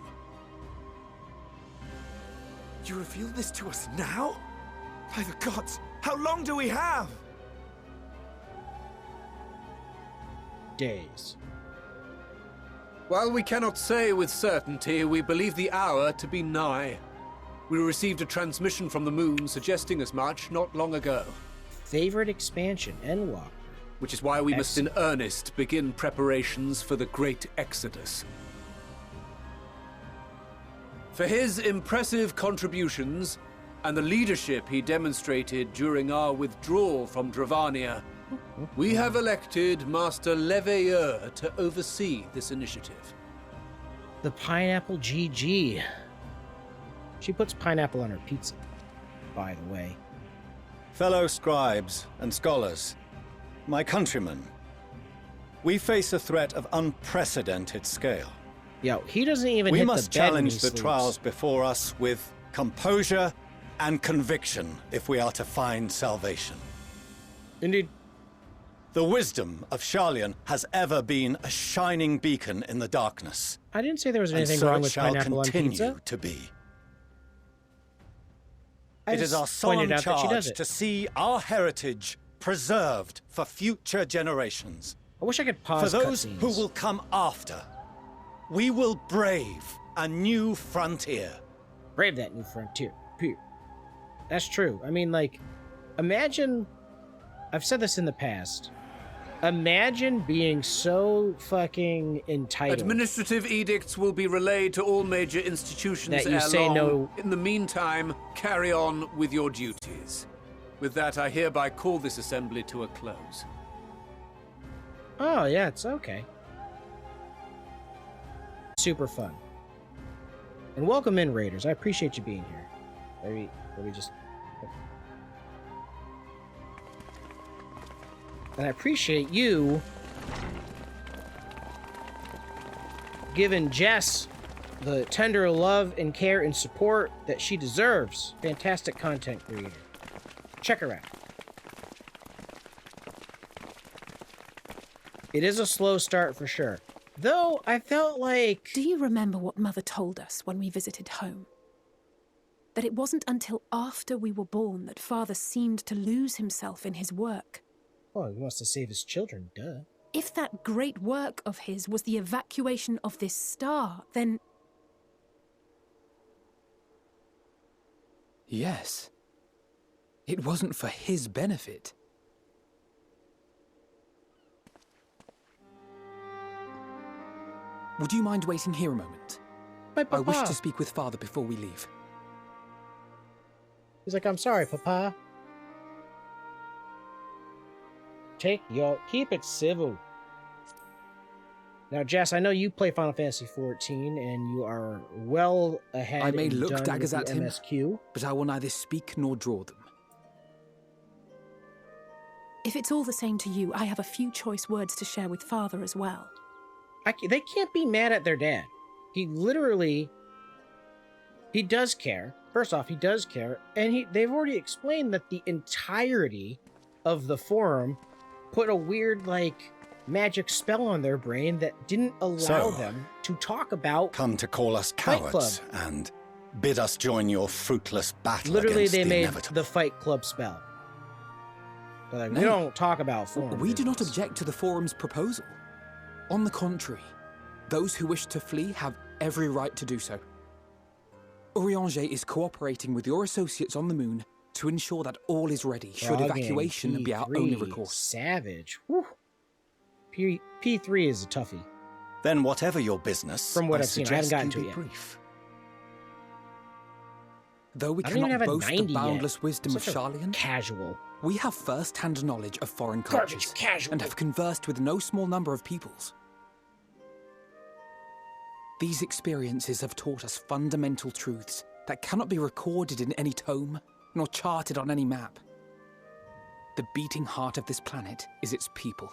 You reveal this to us now? By the gods, how long do we have? Days. While we cannot say with certainty, we believe the hour to be nigh. We received a transmission from the moon suggesting as much not long ago. Favorite expansion, ENDWALKER. Which is why we must in earnest begin preparations for the great exodus. For his impressive contributions and the leadership he demonstrated during our withdrawal from Dravania, we have elected Master Leveilleur to oversee this initiative. The pineapple GG. She puts pineapple on her pizza, by the way. Fellow scribes and scholars, my countrymen, we face a threat of unprecedented scale. Yo, he doesn't even we hit must the bed when he challenge the sleeps. trials before us with composure and conviction if we are to find salvation. Indeed. The wisdom of Sharlayan has ever been a shining beacon in the darkness. I didn't say there was anything and so wrong it with shall pineapple on continue pizza. to be. I It is just our solemn pointed out that she does charge it. to see our heritage preserved for future generations. I wish I could pause For those cutscenes. who will come after, we will brave a new frontier. Brave that new frontier. That's true. I mean, like, imagine... I've said this in the past. Imagine being so fucking entitled. Administrative edicts will be relayed to all major institutions that you ere say long. no. In the meantime, carry on with your duties. With that, I hereby call this assembly to a close. Oh, yeah, it's okay. Super fun. And welcome in, Raiders. I appreciate you being here. Let me just... And I appreciate you giving Jess the tender love and care and support that she deserves. Fantastic content creator. Check her out. It is a slow start for sure. Though, I felt like... Do you remember what Mother told us when we visited home? That it wasn't until after we were born that Father seemed to lose himself in his work. Oh, he wants to save his children, duh. If that great work of his was the evacuation of this star, then... Yes. It wasn't for his benefit. Would you mind waiting here a moment? I wish to speak with Father before we leave. He's like, I'm sorry, Papa. Keep it civil. Now, Jess, I know you play Final Fantasy XIV, and you are well ahead. I may look done daggers with at the him, MSQ. but I will neither speak nor draw them. If it's all the same to you, I have a few choice words to share with Father as well. They can't be mad at their dad. He does care. First off, he does care, and they've already explained that the entirety of the forum put a weird, magic spell on their brain that didn't allow them to talk about. Come to call us cowards and bid us join your fruitless battle. Literally, against they the made inevitable. the Fight Club spell. They're like, No. we don't talk about forum. We do not object to the forum's proposal. On the contrary, those who wish to flee have every right to do so. Urianger is cooperating with your associates on the moon to ensure that all is ready should evacuation be our only recourse. Savage. Whew. P3 is a toughie. Then whatever your business, From what I I've seen, I haven't gotten to it yet. brief. Though we I don't even cannot have a boast the 90 boundless yet. wisdom of Such a Sharlayan, casual. we have first-hand knowledge of foreign Garbage cultures casual. and have conversed with no small number of peoples. These experiences have taught us fundamental truths that cannot be recorded in any tome, nor charted on any map. The beating heart of this planet is its people,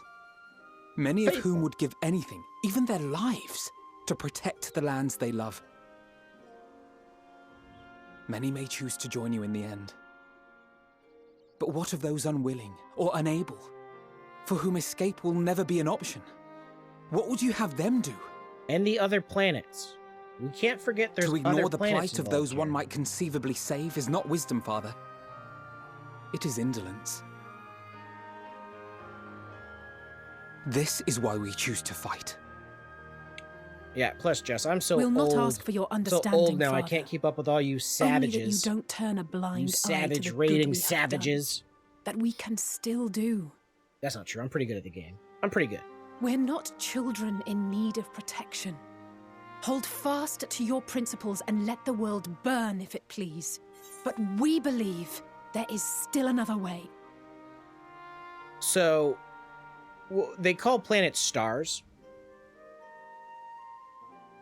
many of whom would give anything, even their lives, to protect the lands they love. Many may choose to join you in the end. But what of those unwilling or unable, for whom escape will never be an option? What would you have them do? And the other planets. We can't forget there's To other ignore the planets plight of involved those one here. might conceivably save is not wisdom, Father. It is indolence. This is why we choose to fight. Yeah, plus, Jess, I'm so We'll old. not ask for your understanding, so old now, I Father. can't keep up with all you Only savages. that you don't turn a blind You eye to savage the good rating we have savages. done, that we can still do. That's not true. I'm pretty good at the game. I'm pretty good. We're not children in need of protection. Hold fast to your principles and let the world burn if it please. But we believe there is still another way. So, they call planets stars.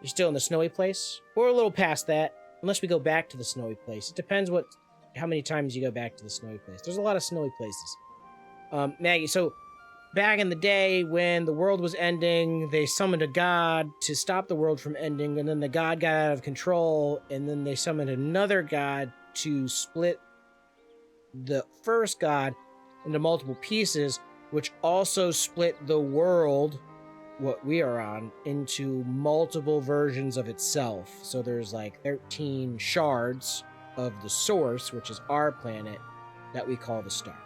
You're still in the snowy place? Or a little past that, unless we go back to the snowy place. It depends how many times you go back to the snowy place. There's a lot of snowy places. Maggie, so back in the day when the world was ending, they summoned a god to stop the world from ending, and then the god got out of control, and then they summoned another god to split the first god into multiple pieces, which also split the world, what we are on, into multiple versions of itself. So there's 13 shards of the source, which is our planet, that we call the star.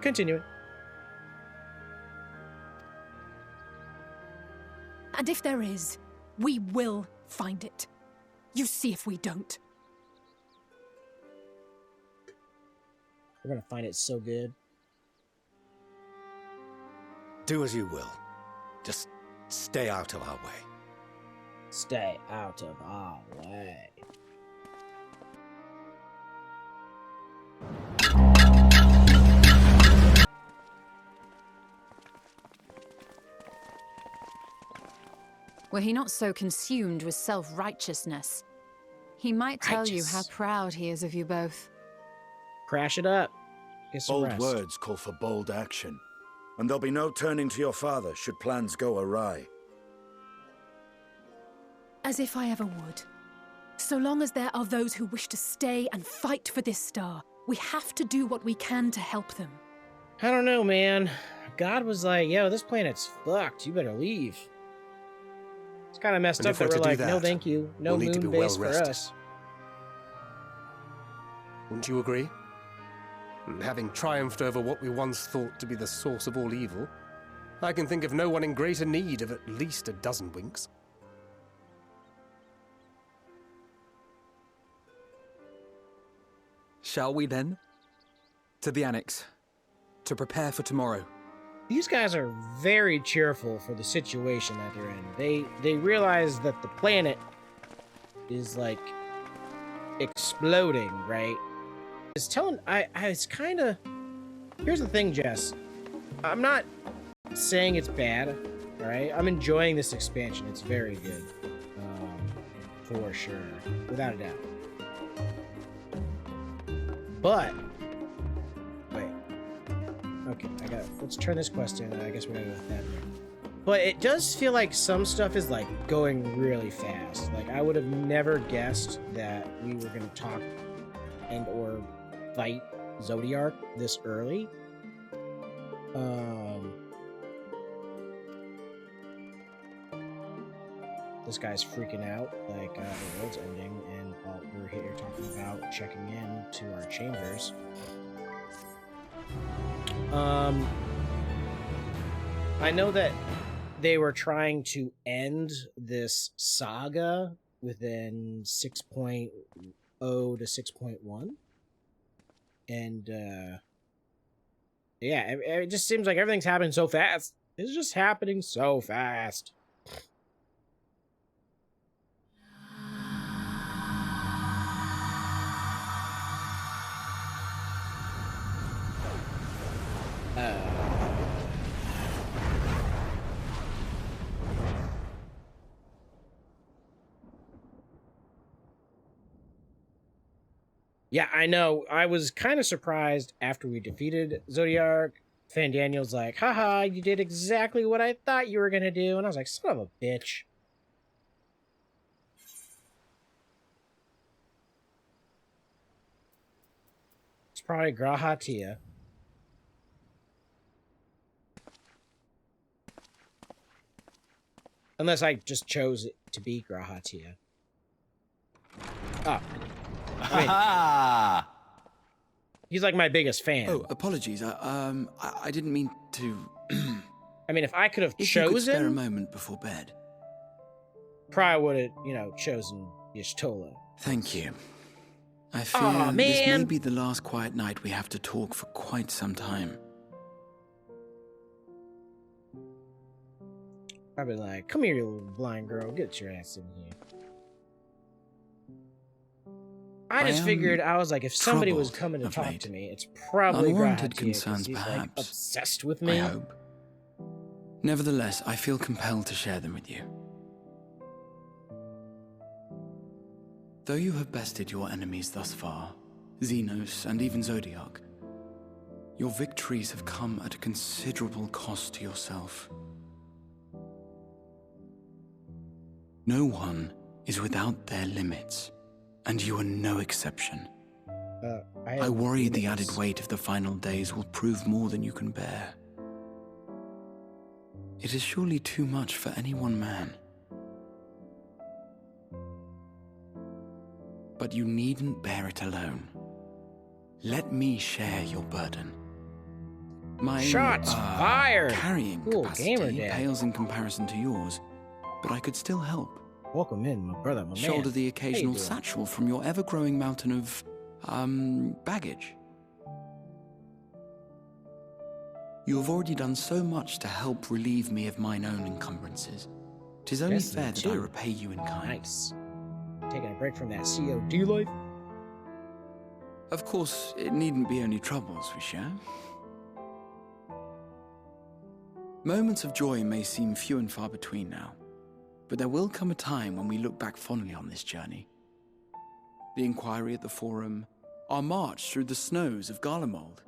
Continuing. And if there is, we will find it. You see if we don't. We're gonna find it so good. Do as you will. Just stay out of our way. Stay out of our way. Were he not so consumed with self-righteousness, he might tell you how proud he is of you both. Crash it up. Get some Bold rest. words call for bold action. And there'll be no turning to your father should plans go awry. As if I ever would. So long as there are those who wish to stay and fight for this star, we have to do what we can to help them. I don't know, man. God was like, yo, this planet's fucked. You better leave. It's kind of messed And up if that we're we're to like, do no that, thank you. No we'll need to moon be base well for rested. us. Wouldn't you agree? And having triumphed over what we once thought to be the source of all evil, I can think of no one in greater need of at least a dozen winks. Shall we then? To the annex. To prepare for tomorrow. These guys are very cheerful for the situation that they're in. They realize that the planet is like exploding, right? It's telling it's kind of. Here's the thing, Jess. I'm not saying it's bad, all right? I'm enjoying this expansion. It's very good, for sure, without a doubt. But wait, okay, let's turn this quest in. I guess we're gonna go with that. But it does feel like some stuff is like going really fast. Like I would have never guessed that we were gonna talk and or fight Zodiark this early. This guy's freaking out, like the world's ending, and we're here talking about checking in to our chambers. I know that they were trying to end this saga within 6.0 to 6.1, and yeah, it just seems like everything's happening so fast. It's just happening so fast. Yeah, I know. I was kind of surprised after we defeated Zodiark. Fandaniel's like, haha, you did exactly what I thought you were going to do. And I was like, son of a bitch. It's probably Grahatia. Unless I just chose it to be Grahatia. Oh. I mean, he's like my biggest fan. Oh, apologies. I didn't mean to. I mean, if I could have chosen, you could spare a chosen, moment before bed. probably would have, chosen Y'shtola. Thank you. I fear this may be the last quiet night we have to talk for quite some time. I'd be like, come here, you little blind girl. Get your ass in here. I just figured, I was like, if somebody was coming to talk to me, it's probably unwarranted Grahatia, concerns, he's perhaps. like obsessed with me. I hope. Nevertheless, I feel compelled to share them with you. Though you have bested your enemies thus far, Xenos and even Zodiark, your victories have come at a considerable cost to yourself. No one is without their limits, and you are no exception. I worry the added weight of the final days will prove more than you can bear. It is surely too much for any one man. But you needn't bear it alone. Let me share your burden. My Shots fired! Carrying capacity pales in comparison to yours, but I could still help. Welcome in, my brother, my Shoulder man. the occasional satchel from your ever-growing mountain of, baggage. You have already done so much to help relieve me of mine own encumbrances. 'Tis only fair that I repay you in kind. Nice. Taking a break from that COD life? Of course, it needn't be only troubles we share. Moments of joy may seem few and far between now, but there will come a time when we look back fondly on this journey. The inquiry at the Forum, our march through the snows of Garlemald,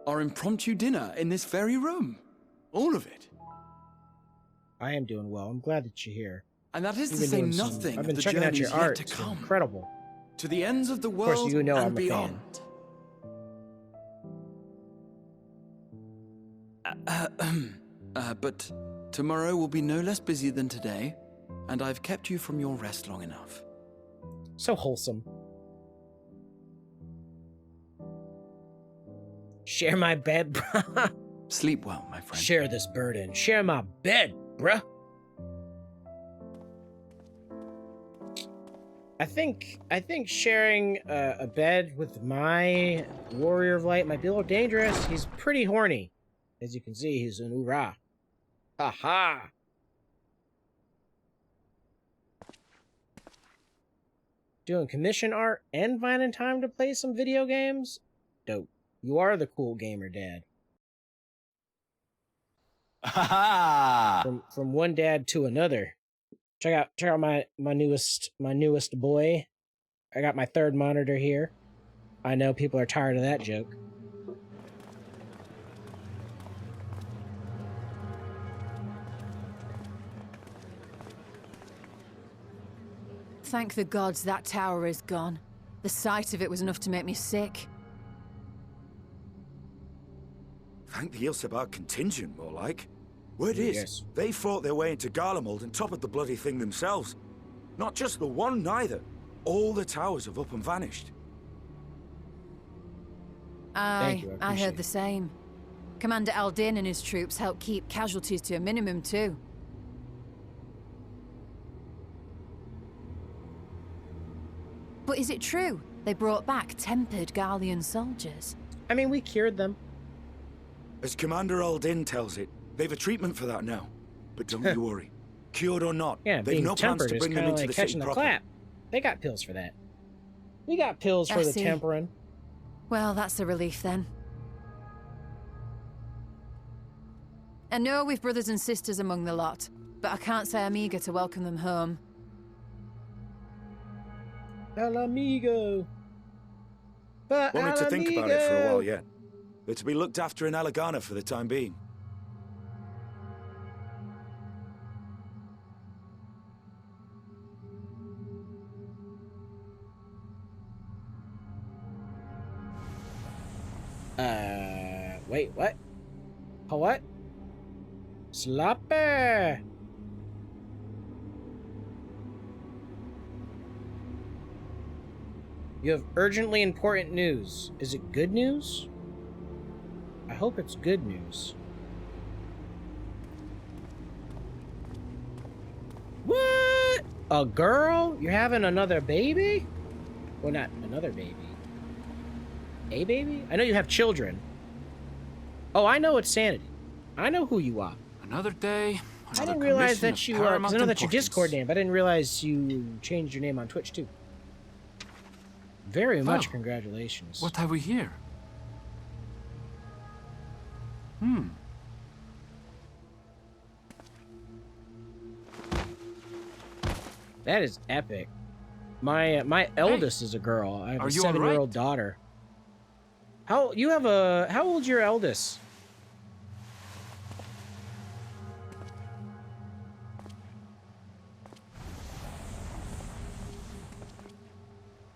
our impromptu dinner in this very room. All of it. I am doing well. I'm glad that you're here. And that is to say nothing I've been of the checking out your journeys art. yet to come. It's incredible. To the ends of the world of course, you know and I'm beyond. But tomorrow will be no less busy than today, and I've kept you from your rest long enough. So wholesome. Share my bed, bruh. Sleep well, my friend. Share this burden. Share my bed, bruh. I think sharing a bed with my Warrior of Light might be a little dangerous. He's pretty horny. As you can see, he's an Ura. Ha-ha! Doing commission art and finding time to play some video games? Dope. You are the cool gamer, Dad. From one dad to another. Check out my newest boy. I got my third monitor here. I know people are tired of that joke. Thank the gods that tower is gone. The sight of it was enough to make me sick. Thank the Ilsabar contingent, more like. Word is, they fought their way into Garlemald and toppled the bloody thing themselves. Not just the one, neither. All the towers have up and vanished. I heard the same. Commander Aldin and his troops helped keep casualties to a minimum, too. But is it true? They brought back tempered Garlean soldiers. I mean, we cured them. As Commander Aldin tells it, they've a treatment for that now. But don't you worry. Cured or not, they've no plans to bring them into the city proper. Clap. They got pills for that. We got pills for the tempering. Well, that's a relief then. I know we've brothers and sisters among the lot, but I can't say I'm eager to welcome them home. El amigo. Wanted to think about it for a while yet. They're to be looked after in Alagana for the time being. Wait, what? Oh, what? Slapper! You have urgently important news. Is it good news? I hope it's good news. What? A girl? You're having another baby? Well, not another baby. A baby? I know you have children. Oh, I know it's Sanity. I know who you are. Another day. I didn't realize that you are. Because I know that's your Discord name, but I didn't realize you changed your name on Twitch too. Very much congratulations. What have we here? That is epic. My eldest is a girl. I have a 7-year-old daughter. How old's your eldest?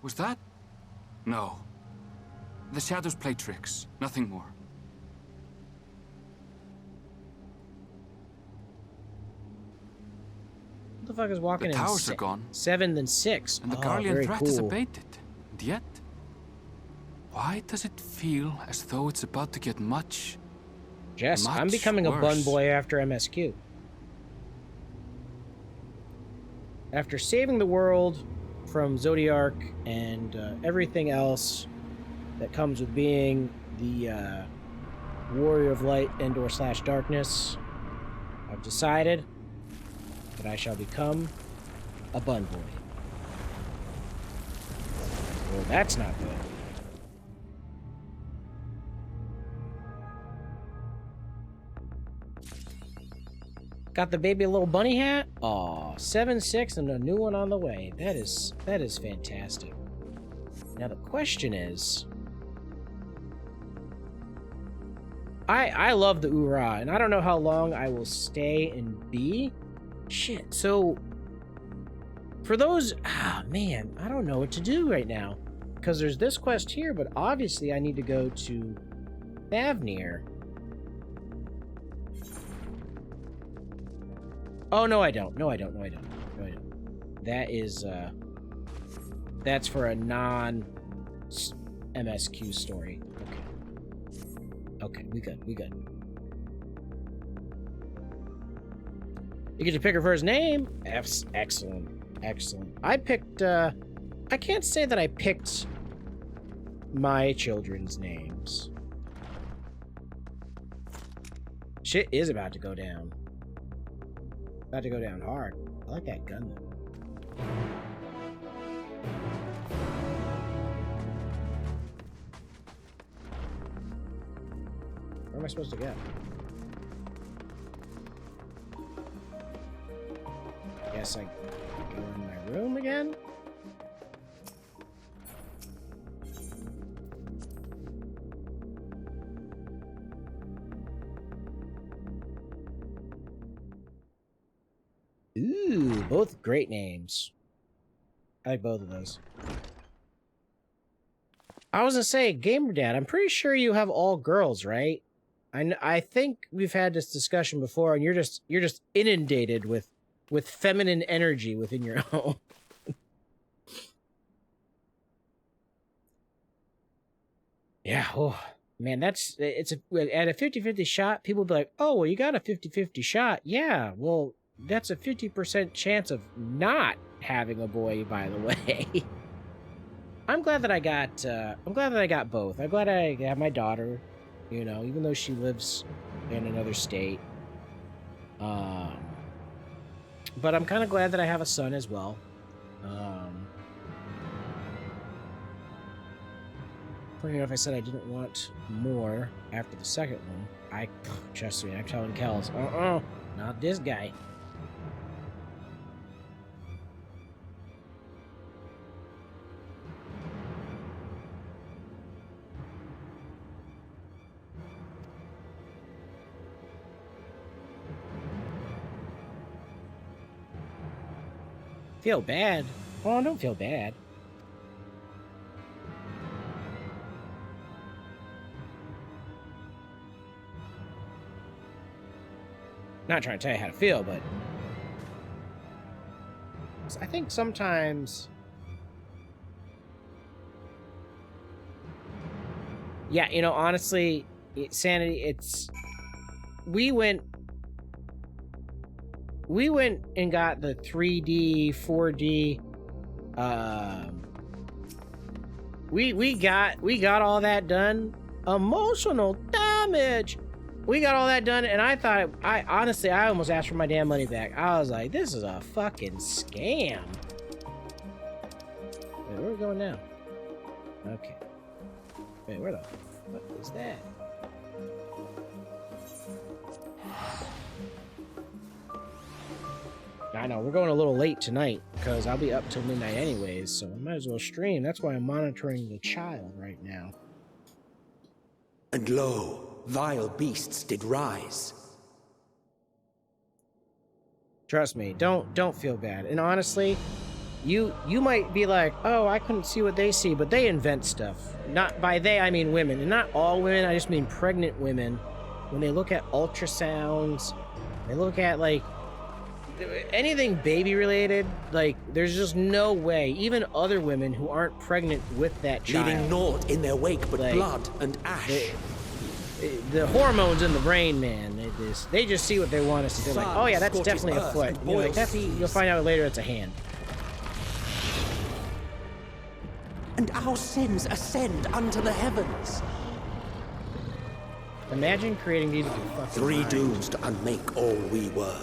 Was that? No. The shadows play tricks, nothing more. What the fuck is walking in? The towers are gone. 7 then 6. And the Garlean threat is abated. And yet, why does it feel as though it's about to get much Jess, I'm becoming worse. A bun boy after MSQ. After saving the world from Zodiark and everything else that comes with being the Warrior of Light /Darkness, I've decided that I shall become a bun boy. Well, that's not good. Got the baby a little bunny hat? Aw, 7/6 and a new one on the way. That is fantastic. Now the question is, I love the Ura, and I don't know how long I will stay and be. Shit, so for those, man, I don't know what to do right now. Because there's this quest here, but obviously I need to go to Thavnir. Oh, no, I don't. No, I don't. No, I don't. No, I don't. That is, that's for a non-MSQ story. Okay. Okay, we good. We good. You get to pick her first name? Excellent. Excellent. I picked I can't say that I picked my children's names. Shit is about to go down. About to go down hard. I like that gun though. Where am I supposed to go? Guess I go in my room again? Ooh, both great names. I like both of those. I was gonna say, Gamer Dad, I'm pretty sure you have all girls, right? I think we've had this discussion before, and you're just inundated with feminine energy within your home. Yeah, oh man, at a 50-50 shot, people be like, oh well, you got a 50-50 shot. Yeah, well, that's a 50% chance of not having a boy, by the way. I'm glad that I got both. I'm glad I have my daughter, you know, even though she lives in another state. But I'm kind of glad that I have a son as well. Funny enough, I said I didn't want more after the second one. Trust me, I'm telling Kels, not this guy. Feel bad? Oh, don't feel bad. Not trying to tell you how to feel, but I think sometimes, yeah, you know, honestly, Sanity, we went and got the 3D, 4D, we got all that done. Emotional damage. We got all that done, and I thought, honestly, I almost asked for my damn money back. I was like, this is a fucking scam. Wait, where are we going now? Okay. Wait, what is that? I know, we're going a little late tonight, because I'll be up till midnight anyways, so I might as well stream. That's why I'm monitoring the child right now. And lo, vile beasts did rise. Trust me, don't feel bad. And honestly, you might be like, oh, I couldn't see what they see, but they invent stuff. Not by they, I mean women. And not all women, I just mean pregnant women. When they look at ultrasounds, they look at, like, anything baby related, like, there's just no way. Even other women who aren't pregnant with that child, leaving naught in their wake but like, blood and ash. The hormones in the brain, man, they just see what they want us to do. Like, oh yeah, that's definitely a foot. You're like, you'll find out later it's a hand. And our sins ascend unto the heavens. Imagine creating these with your fucking Three mind. dooms to unmake all we were.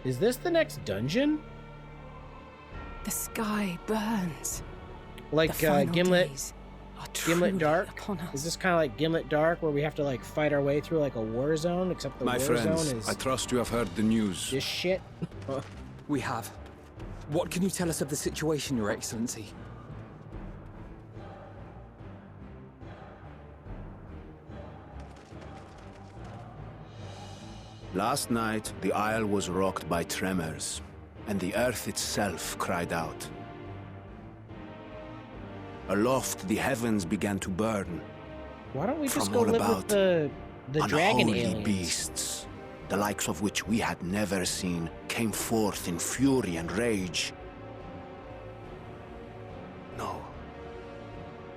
Is this the next dungeon? The sky burns. Like Gimlet Dark? Is this kind of like Gimlet Dark, where we have to like fight our way through like a war zone, except the My war friends, zone is I trust you have heard the news. this shit? We have. What can you tell us of the situation, Your Excellency? Last night, the Isle was rocked by tremors, and the earth itself cried out. Aloft, the heavens began to burn. Why don't we just From go all live about with the dragon unholy aliens? beasts, the likes of which we had never seen, came forth in fury and rage. No.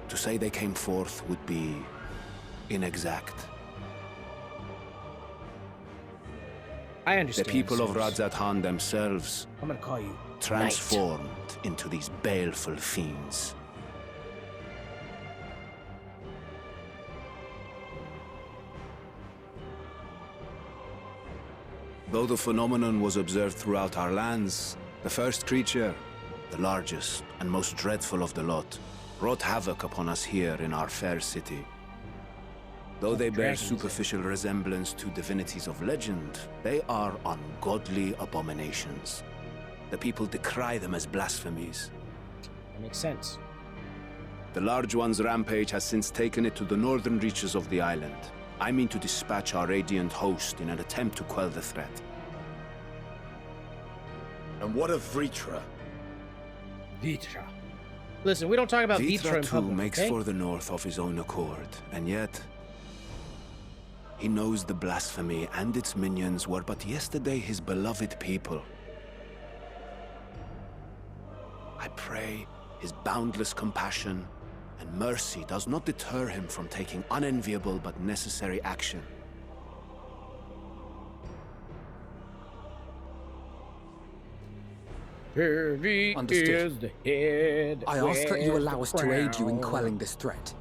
To say they came forth would be inexact. I understand. The people of Radzat-Han themselves, I'm gonna call you transformed into these baleful fiends. Though the phenomenon was observed throughout our lands, the first creature, the largest and most dreadful of the lot, wrought havoc upon us here in our fair city. Though they bear superficial resemblance to divinities of legend, they are ungodly abominations. The people decry them as blasphemies. That makes sense. The large one's rampage has since taken it to the northern reaches of the island. I mean to dispatch our radiant host in an attempt to quell the threat. And what of Vritra? Vritra. Listen, we don't talk about Vritra in too public, makes okay? for the north of his own accord, and yet he knows the blasphemy and its minions were but yesterday his beloved people. I pray his boundless compassion and mercy does not deter him from taking unenviable but necessary action. Understood. I ask that you allow us to aid you in quelling this threat.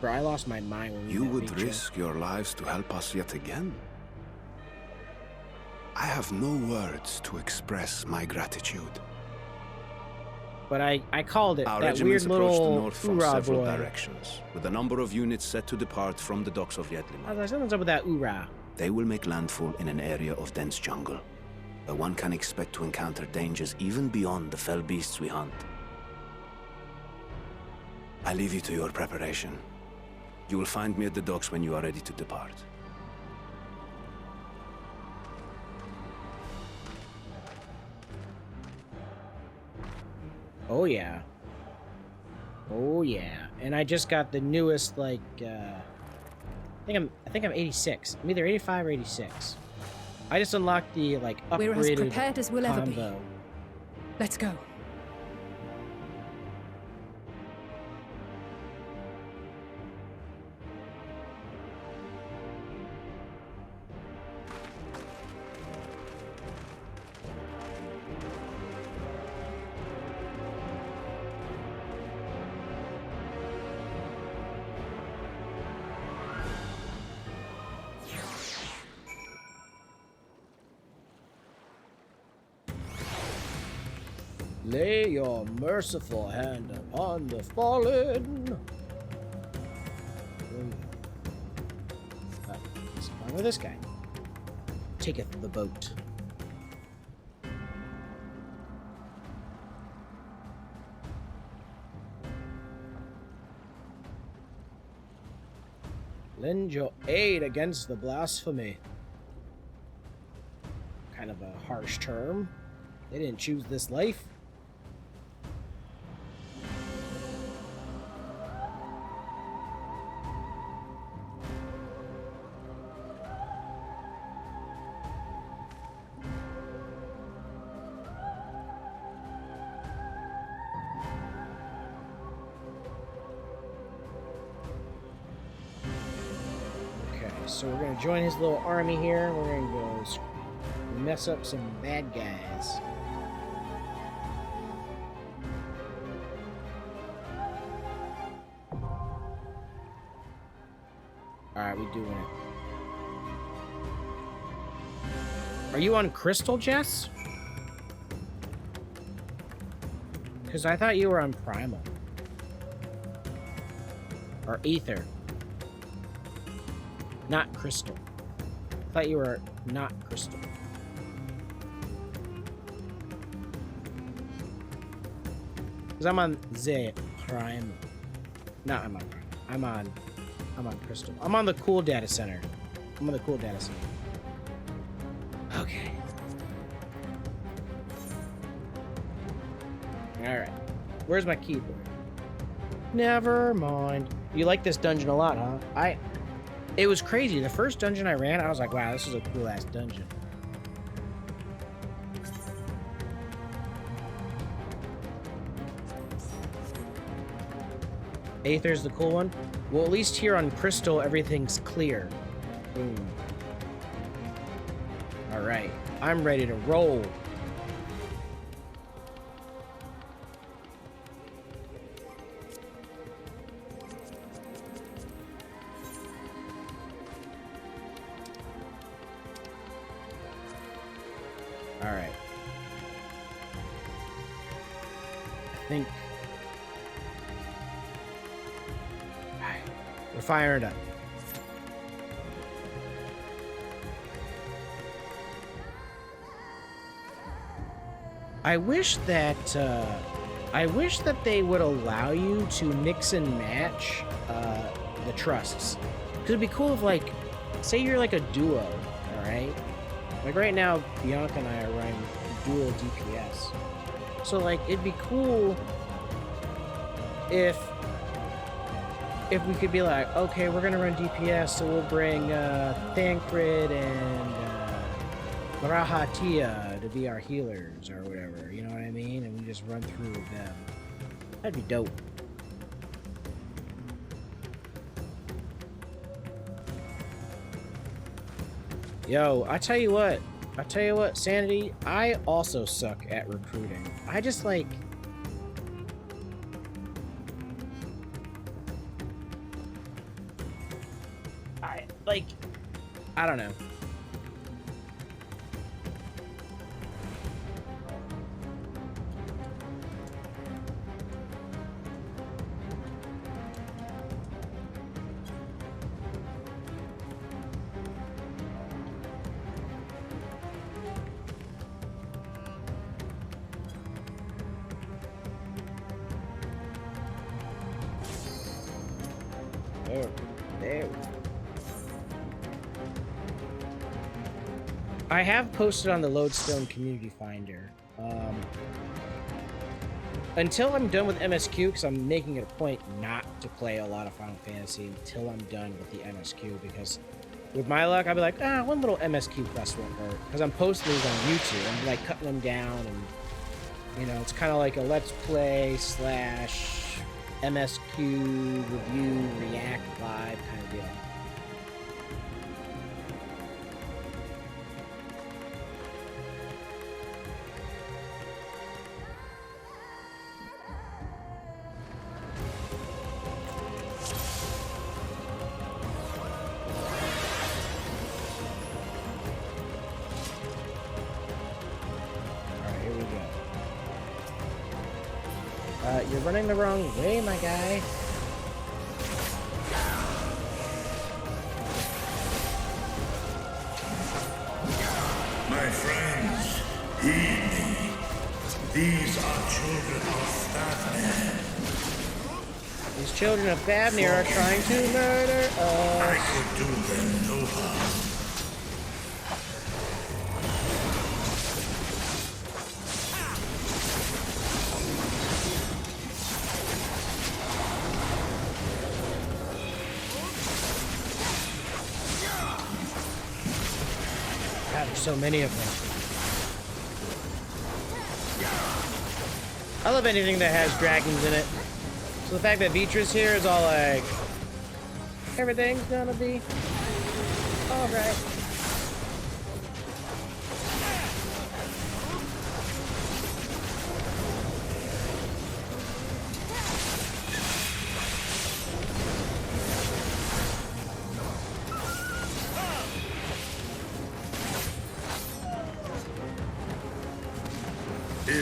Bro, I lost my mind when you would risk your lives to help us yet again? I have no words to express my gratitude. But I called it. Our that weird approach the little north from Ura several boy. directions, with a number of units set to depart from the docks of Yedlima. I was like, something's up with that Ura. They will make landfall in an area of dense jungle, where one can expect to encounter dangers even beyond the fell beasts we hunt. I leave you to your preparation. You will find me at the docks when you are ready to depart. Oh yeah. Oh yeah. And I just got the newest, like, I think I'm 86. I'm either 85 or 86. I just unlocked the, like, upgraded We're as prepared as we'll ever be. combo. Let's go. Lay your merciful hand upon the fallen. What's wrong with this guy? Taketh the boat. Lend your aid against the blasphemy. Kind of a harsh term. They didn't choose this life. So we're going to join his little army here. We're going to go mess up some bad guys. Alright, we doing it. Are you on Crystal, Jess? Because I thought you were on Primal. Or Ether. Not Crystal. I thought you were not Crystal. Because I'm on the Prime. No, I'm on Prime. I'm on Crystal. I'm on the cool data center. I'm on the cool data center. Okay. Alright. Where's my keyboard? Never mind. You like this dungeon a lot, huh? It was crazy. The first dungeon I ran, I was like, wow, this is a cool-ass dungeon. Aether's the cool one? Well, at least here on Crystal, everything's clear. Boom. All right, I'm ready to roll. All right. I think we're firing up. I wish that they would allow you to mix and match the trusts. Cause it'd be cool if, like, say you're like a duo, all right? Like right now, Bianca and I are running dual DPS. So like, it'd be cool if we could be like, okay, we're gonna run DPS, so we'll bring Thancred and Marahatia to be our healers or whatever, you know what I mean? And we just run through with them. That'd be dope. Yo, I tell you what, Sanity, I also suck at recruiting. I just like... I don't know. There. I have posted on the Lodestone Community Finder. Until I'm done with MSQ, because I'm making it a point not to play a lot of Final Fantasy until I'm done with the MSQ, because with my luck, I'll be like, one little MSQ quest won't hurt. Because I'm posting these on YouTube. I'm like cutting them down, and you know, it's kind of like a Let's Play / MSQ review, react live kind of deal. You're running the wrong way, my guy. My friends, heed me. These are children of Fafnir. These children of Fafnir are trying to murder us. I could do them no harm. So many of them. I love anything that has dragons in it. So the fact that Vitra's here is all like, everything's gonna be alright.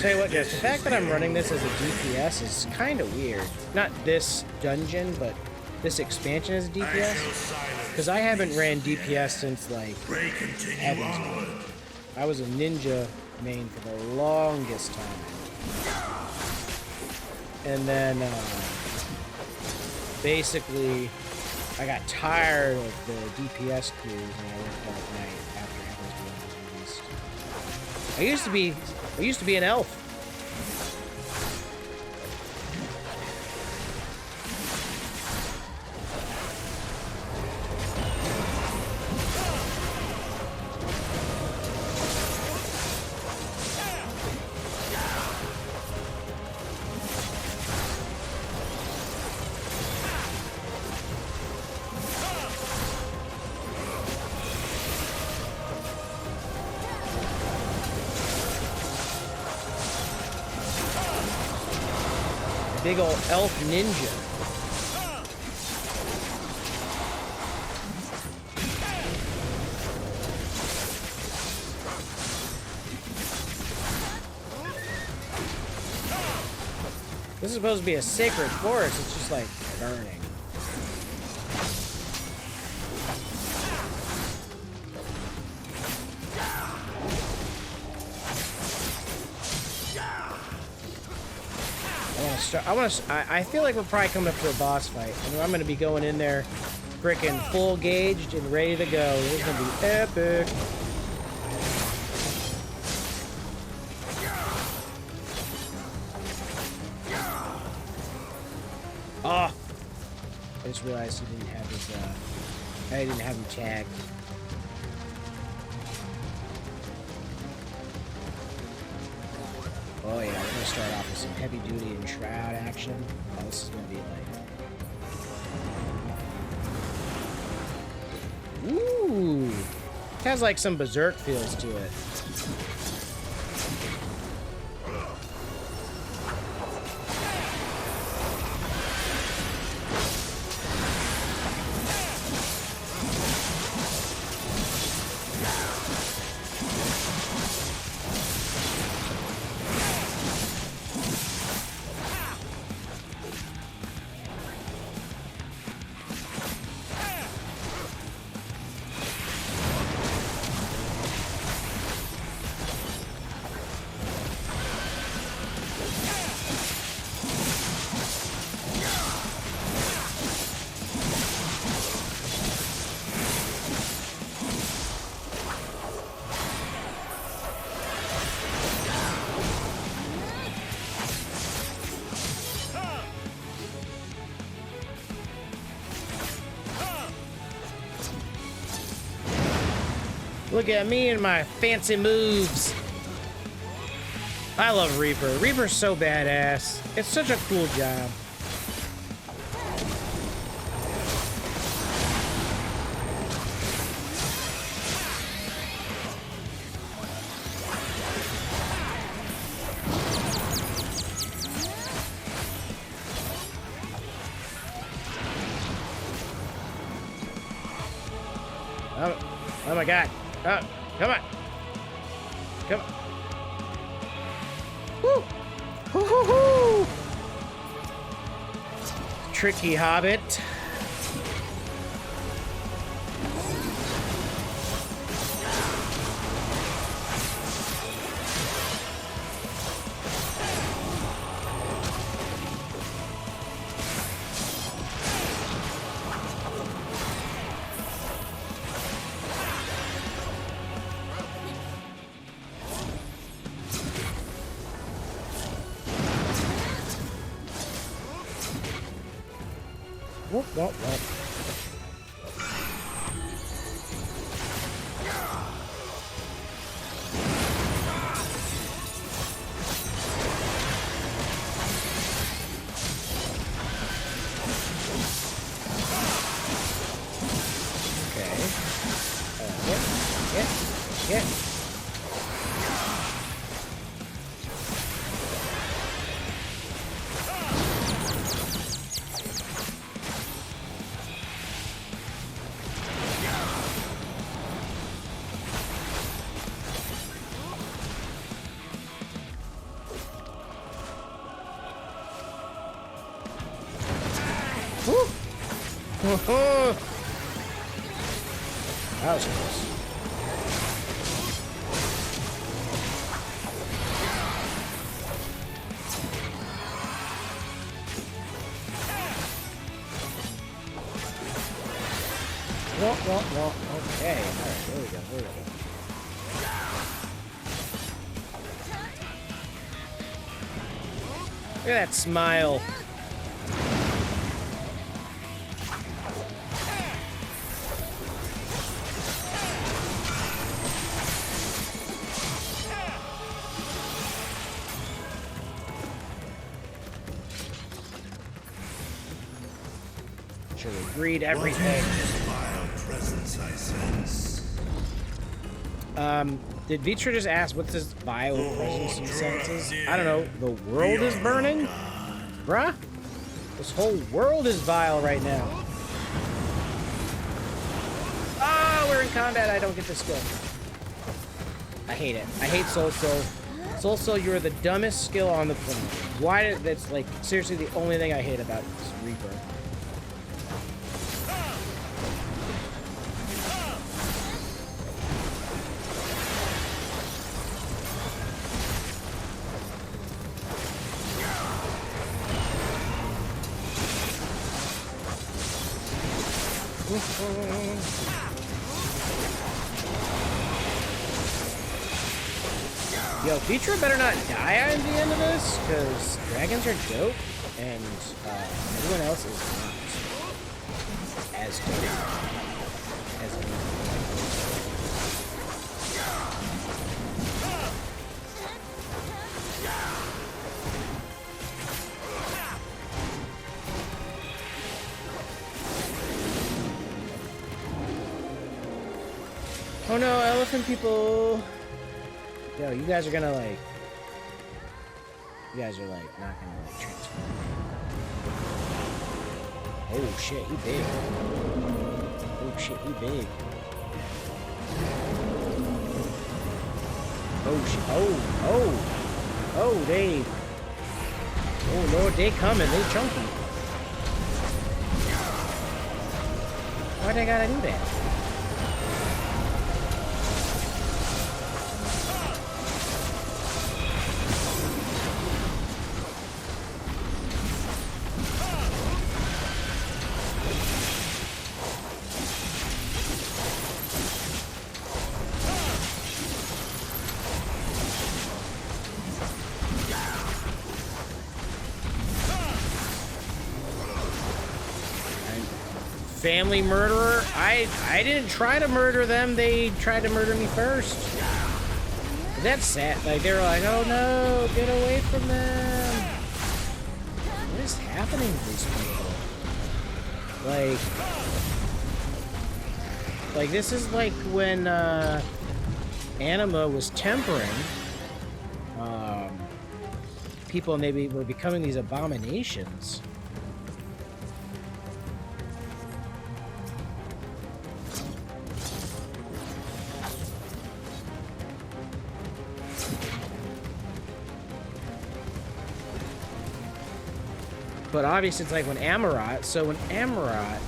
Tell you what, guys, the fact that I'm running this as a DPS is kind of weird. Not this dungeon, but this expansion as a DPS. Because I haven't ran DPS since, like, heavens. I was a ninja main for the longest time. And then, basically, I got tired of the DPS crews and I went Dark Knight after Heaven's Word was released. I used to be an elf. Big old elf ninja. This is supposed to be a sacred forest. It's just like burning. I feel like we're probably coming up to a boss fight. I mean, I'm going to be going in there frickin' full gauged and ready to go. This is going to be epic. Oh! I just realized he didn't have his, I didn't have him tagged. Oh yeah, we're gonna start off with some heavy duty and shroud action. Oh, this is gonna be like... Ooh! It has like some berserk feels to it. Look at me and my fancy moves. I love Reaper. Reaper's so badass. It's such a cool job. Oh my god. Oh, come on. Come on. Woo! Hoo hoo hoo! Tricky hobbit. Whoop, whoop, whoop. Okay. Yeah. That was close. Well, okay. Alright, there we go. Look at that smile. Should have agreed everything. Presence I sense. Did Vitra just ask what's this vile presence he senses? I don't know. The world is burning? bruh. This whole world is vile right now. Ah, we're in combat. I don't get this skill. I hate it. I hate Soul Soul. Soul Soul, you're the dumbest skill on the planet. Why? That's like seriously the only thing I hate about this Reaper. Yo, Feature better not die at the end of this, because dragons are dope, and everyone else is not as dope as me. Oh no, elephant people! Yo, you guys are gonna like... You guys are like, not gonna like transform. Oh shit, he big. Oh shit, he big. Oh shit, oh, they... Oh lord, they coming, they chunky. Why they gotta do that? Family murderer? I didn't try to murder them. They tried to murder me first. That's sad. Like, they were like, oh no, get away from them. What is happening to these people? Like this is like when Anima was tempering people, and they were becoming these abominations. But obviously it's like when Amarat, so when Amarat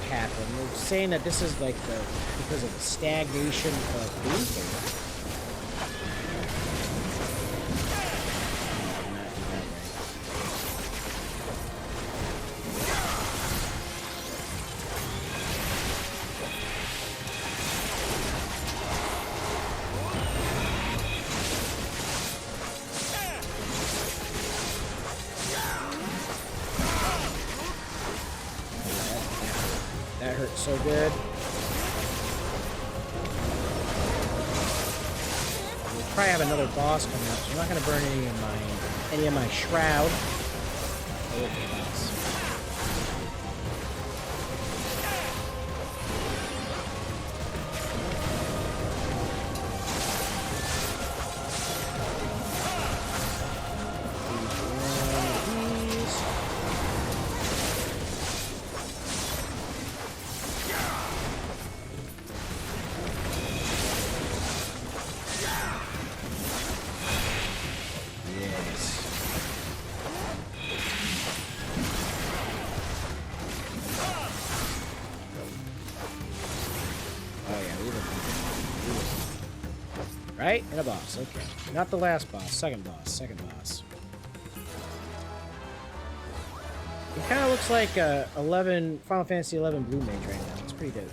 happened, they're saying that this is like because of the stagnation of Luther. So good. We'll probably have another boss coming up, so I'm not going to burn any of my shroud. Right? And a boss, okay. Not the last boss, second boss. It kind of looks like Final Fantasy 11 Blue Mage right now. It's pretty dope.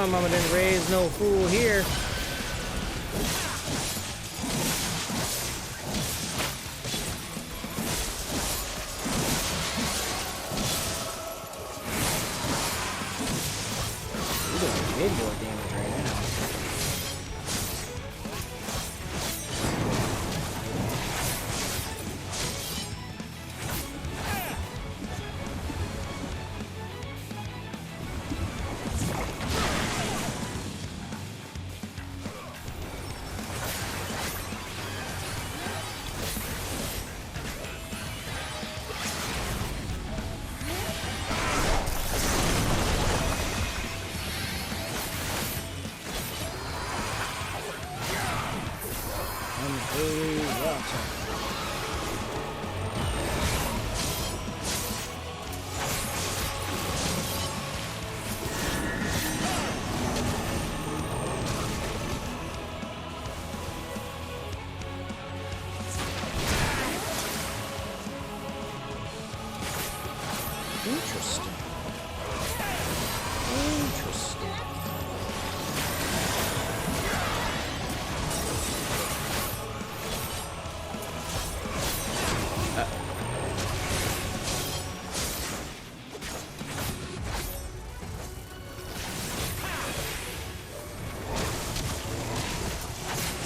Mama didn't raise no fool here. We're doing big boy damage right now. Interesting. Interesting.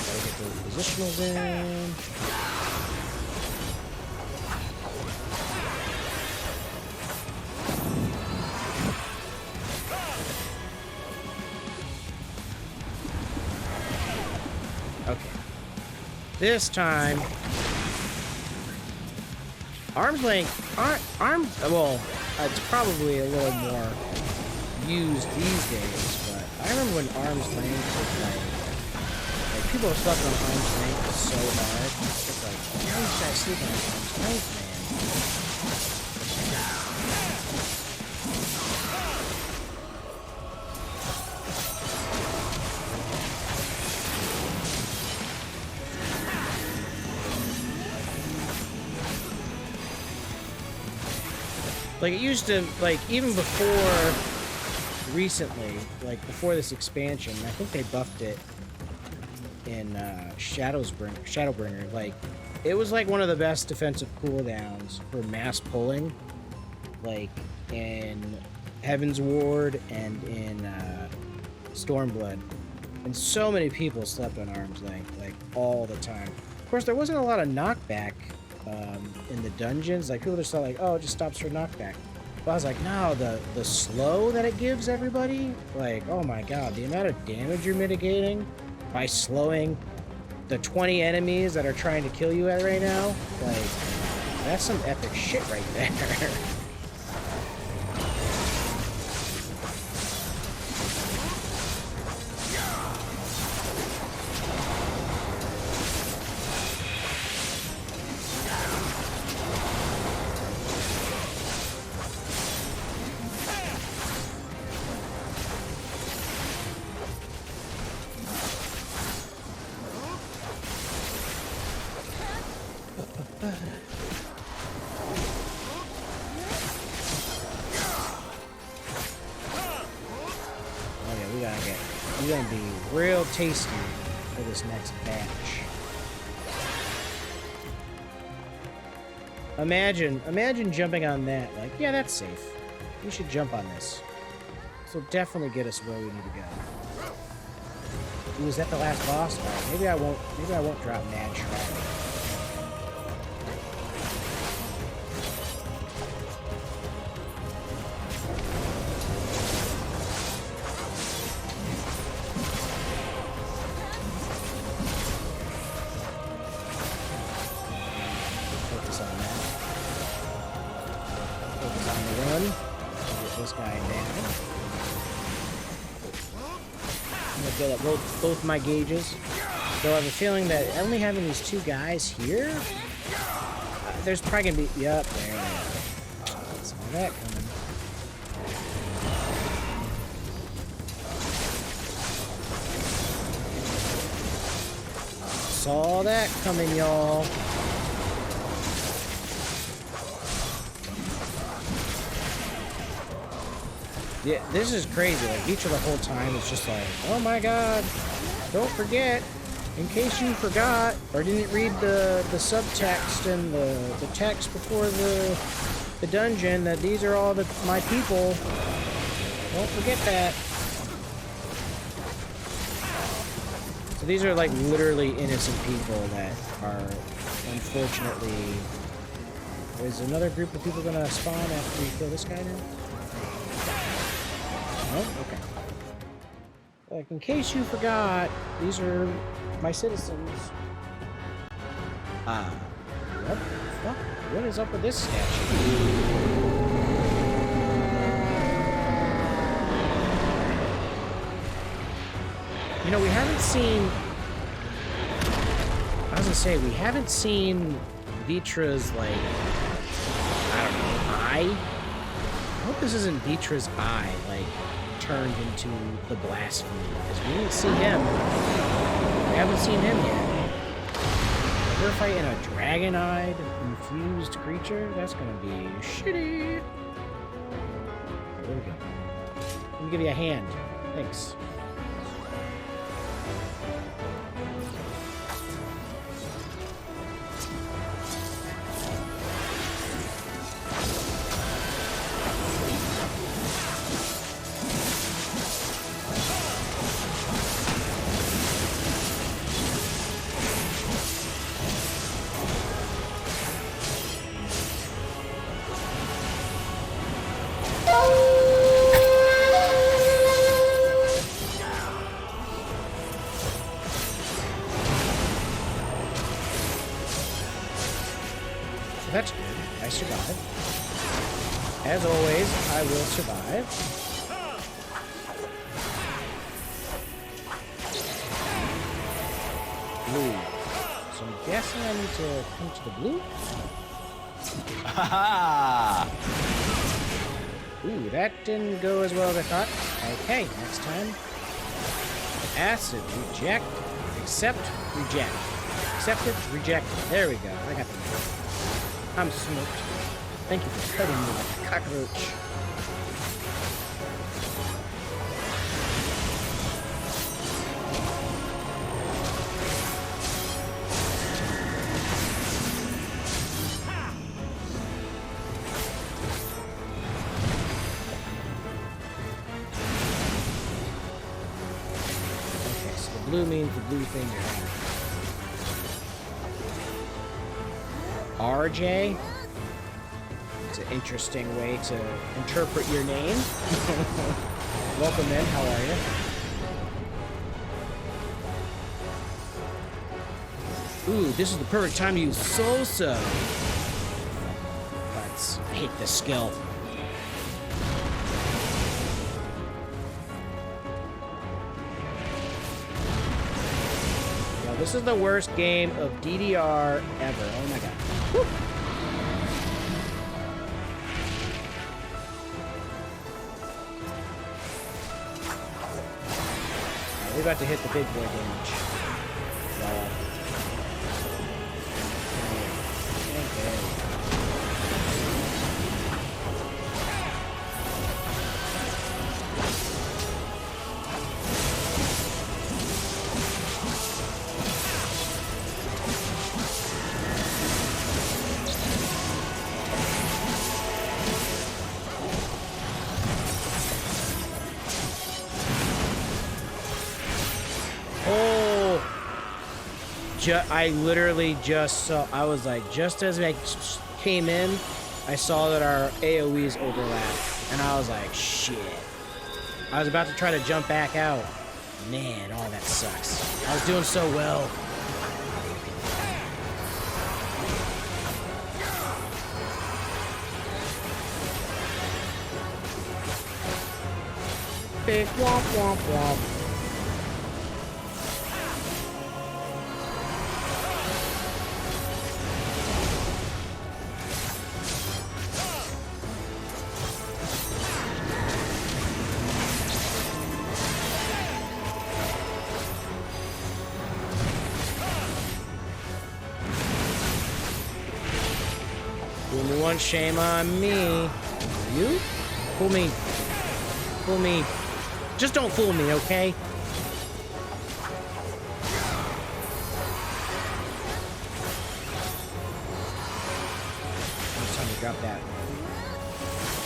Gotta get those positionals in. This time, arm's length, well, it's probably a little more used these days, but I remember when arm's length was like people are stuck on arm's length so hard. It's like, how should I sleep on arm's length, man? Like, it used to, like, even before, recently, like, before this expansion, I think they buffed it in, Shadowbringer, like, it was, like, one of the best defensive cooldowns for mass pulling, like, in Heaven's Ward and in, Stormblood. And so many people slept on arm's length, like, all the time. Of course, there wasn't a lot of knockback in the dungeons. Like, people just thought, like, oh, it just stops for knockback. But I was like, no, the slow that it gives everybody, like, oh my god, the amount of damage you're mitigating by slowing the 20 enemies that are trying to kill you right now, like, that's some epic shit right there. You're gonna be real tasty for this next batch. Imagine jumping on that. Like, yeah, that's safe. We should jump on this. This will definitely get us where we need to go. Ooh, is that the last boss? Right, maybe I won't drop mad shroud. Both my gauges. Though I have a feeling that only having these two guys here, there's probably gonna be. Yep, there. Saw that coming. Saw that coming, y'all. Yeah, this is crazy. Like, Vitra the whole time is just like, oh my god, don't forget, in case you forgot, or didn't read the subtext and the text before the dungeon, that these are all my people. Don't forget that. So these are like literally innocent people that are, unfortunately... Is another group of people gonna spawn after we kill this guy now? No? Okay. Like, in case you forgot, these are my citizens. What the fuck? What is up with this statue? You know, we haven't seen... I was gonna say, we haven't seen Vitra's, like... I don't know, eye? I hope this isn't Vitra's eye, like, turned into the blasphemy, because we didn't see him. We haven't seen him yet. If we're fighting a dragon-eyed, infused creature, that's gonna be shitty. There we go. Let me give you a hand. Thanks. That's good. I survived. As always, I will survive. Blue. So I'm guessing I need to come to the blue? Haha! Ooh, that didn't go as well as I thought. Okay, next time. Acid, reject, accept, reject. Accept it, reject it. There we go. I got the name. I'm smoked. Thank you for cutting me like a cockroach. Okay, so the blue means the blue thing you're having. RJ? It's an interesting way to interpret your name. Welcome in, how are you? Ooh, this is the perfect time to use Salsa. I hate this skill. Now, this is the worst game of DDR ever. Oh my god. Woo. We're about to hit the big boy damage. I literally just saw, I was like, just as I came in, I saw that our AoEs overlapped, and I was like, shit. I was about to try to jump back out. Man, oh, that sucks. I was doing so well. Big womp womp womp. Shame on me. You? Fool me fool me. Just don't fool me, okay? It's time to drop that.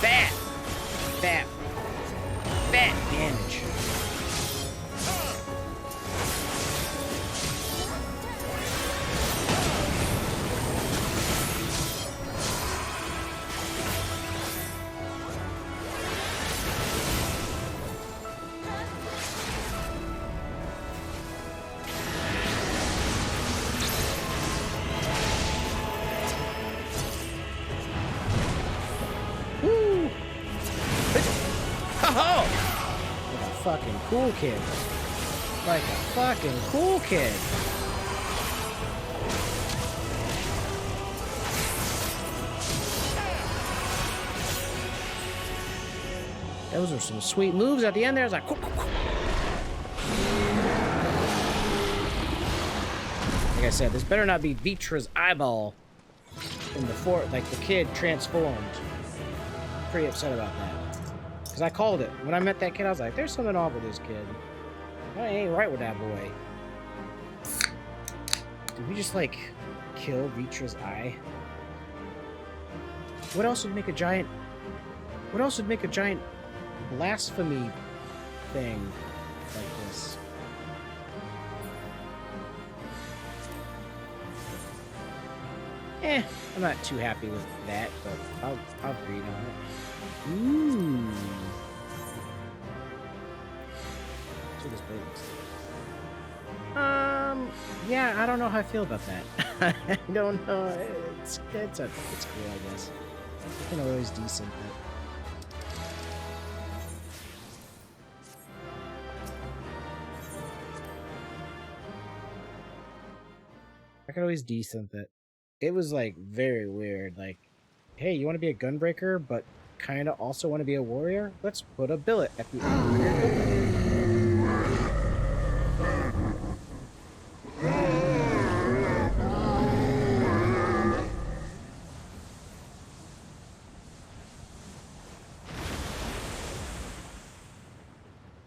Bat! Damage. Fucking cool kid. Like a fucking cool kid. Those are some sweet moves at the end there. It's like, like I said, this better not be Vitra's eyeball in the fort, like the kid transformed. Pretty upset about that. Because I called it. When I met that kid, I was like, there's something off with this kid. I ain't right with that boy. Did we just, like, kill Vitra's eye? What else would make a giant... What else would make a giant blasphemy thing like this? I'm not too happy with that, but I'll read on it. Ooh. So this yeah, I don't know how I feel about that. I don't know. It's cool, I guess. I can always decent it. I could always decent it. It was like very weird. Like, hey, you want to be a gunbreaker, but kind of also want to be a warrior? Let's put a billet at the end of your gun.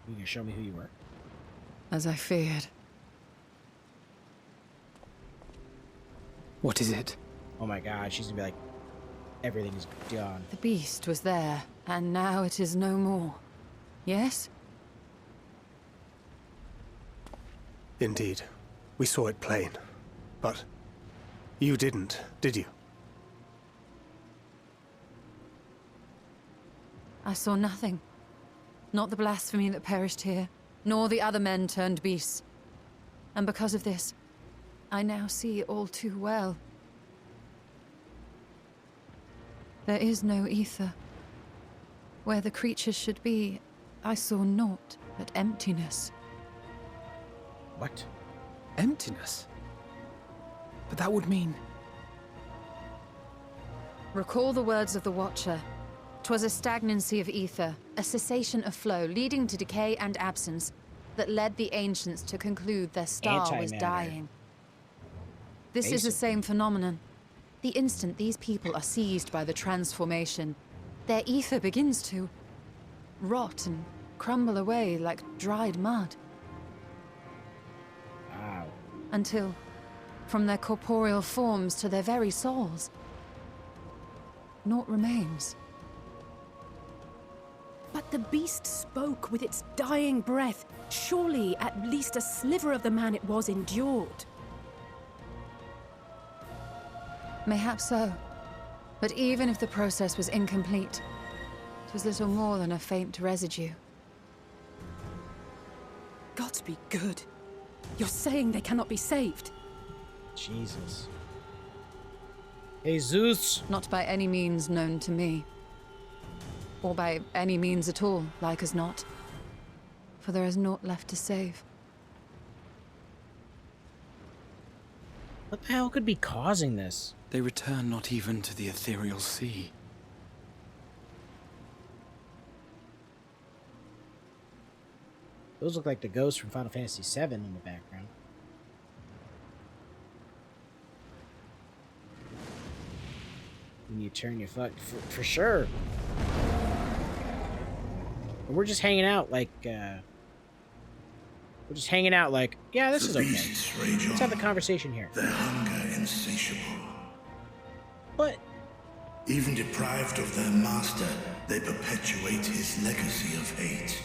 You can show me who you were. As I feared. What is it? Oh my god, she's gonna be like, everything is gone. The beast was there, and now it is no more. Yes? Indeed. We saw it plain. But you didn't, did you? I saw nothing. Not the blasphemy that perished here, nor the other men turned beasts. And because of this, I now see all too well. There is no ether. Where the creatures should be, I saw naught but emptiness. What? Emptiness? But that would mean... Recall the words of the Watcher. 'Twas a stagnancy of ether, a cessation of flow, leading to decay and absence, that led the ancients to conclude their star was dying. This is the same phenomenon. The instant these people are seized by the transformation, their ether begins to rot and crumble away like dried mud. Wow. Until, from their corporeal forms to their very souls, naught remains. But the beast spoke with its dying breath. Surely at least a sliver of the man it was endured. Mayhap so. But even if the process was incomplete, it was little more than a faint residue. Gods be good. You're saying they cannot be saved? Jesus. Jesus. Not by any means known to me. Or by any means at all, like as not. For there is naught left to save. What the hell could be causing this? They return not even to the ethereal sea. Those look like the ghosts from Final Fantasy VII in the background. When you turn your fuck, for sure. We're just hanging out like, yeah, this is okay. Let's have the conversation here. Their hunger insatiable. But even deprived of their master, they perpetuate his legacy of hate.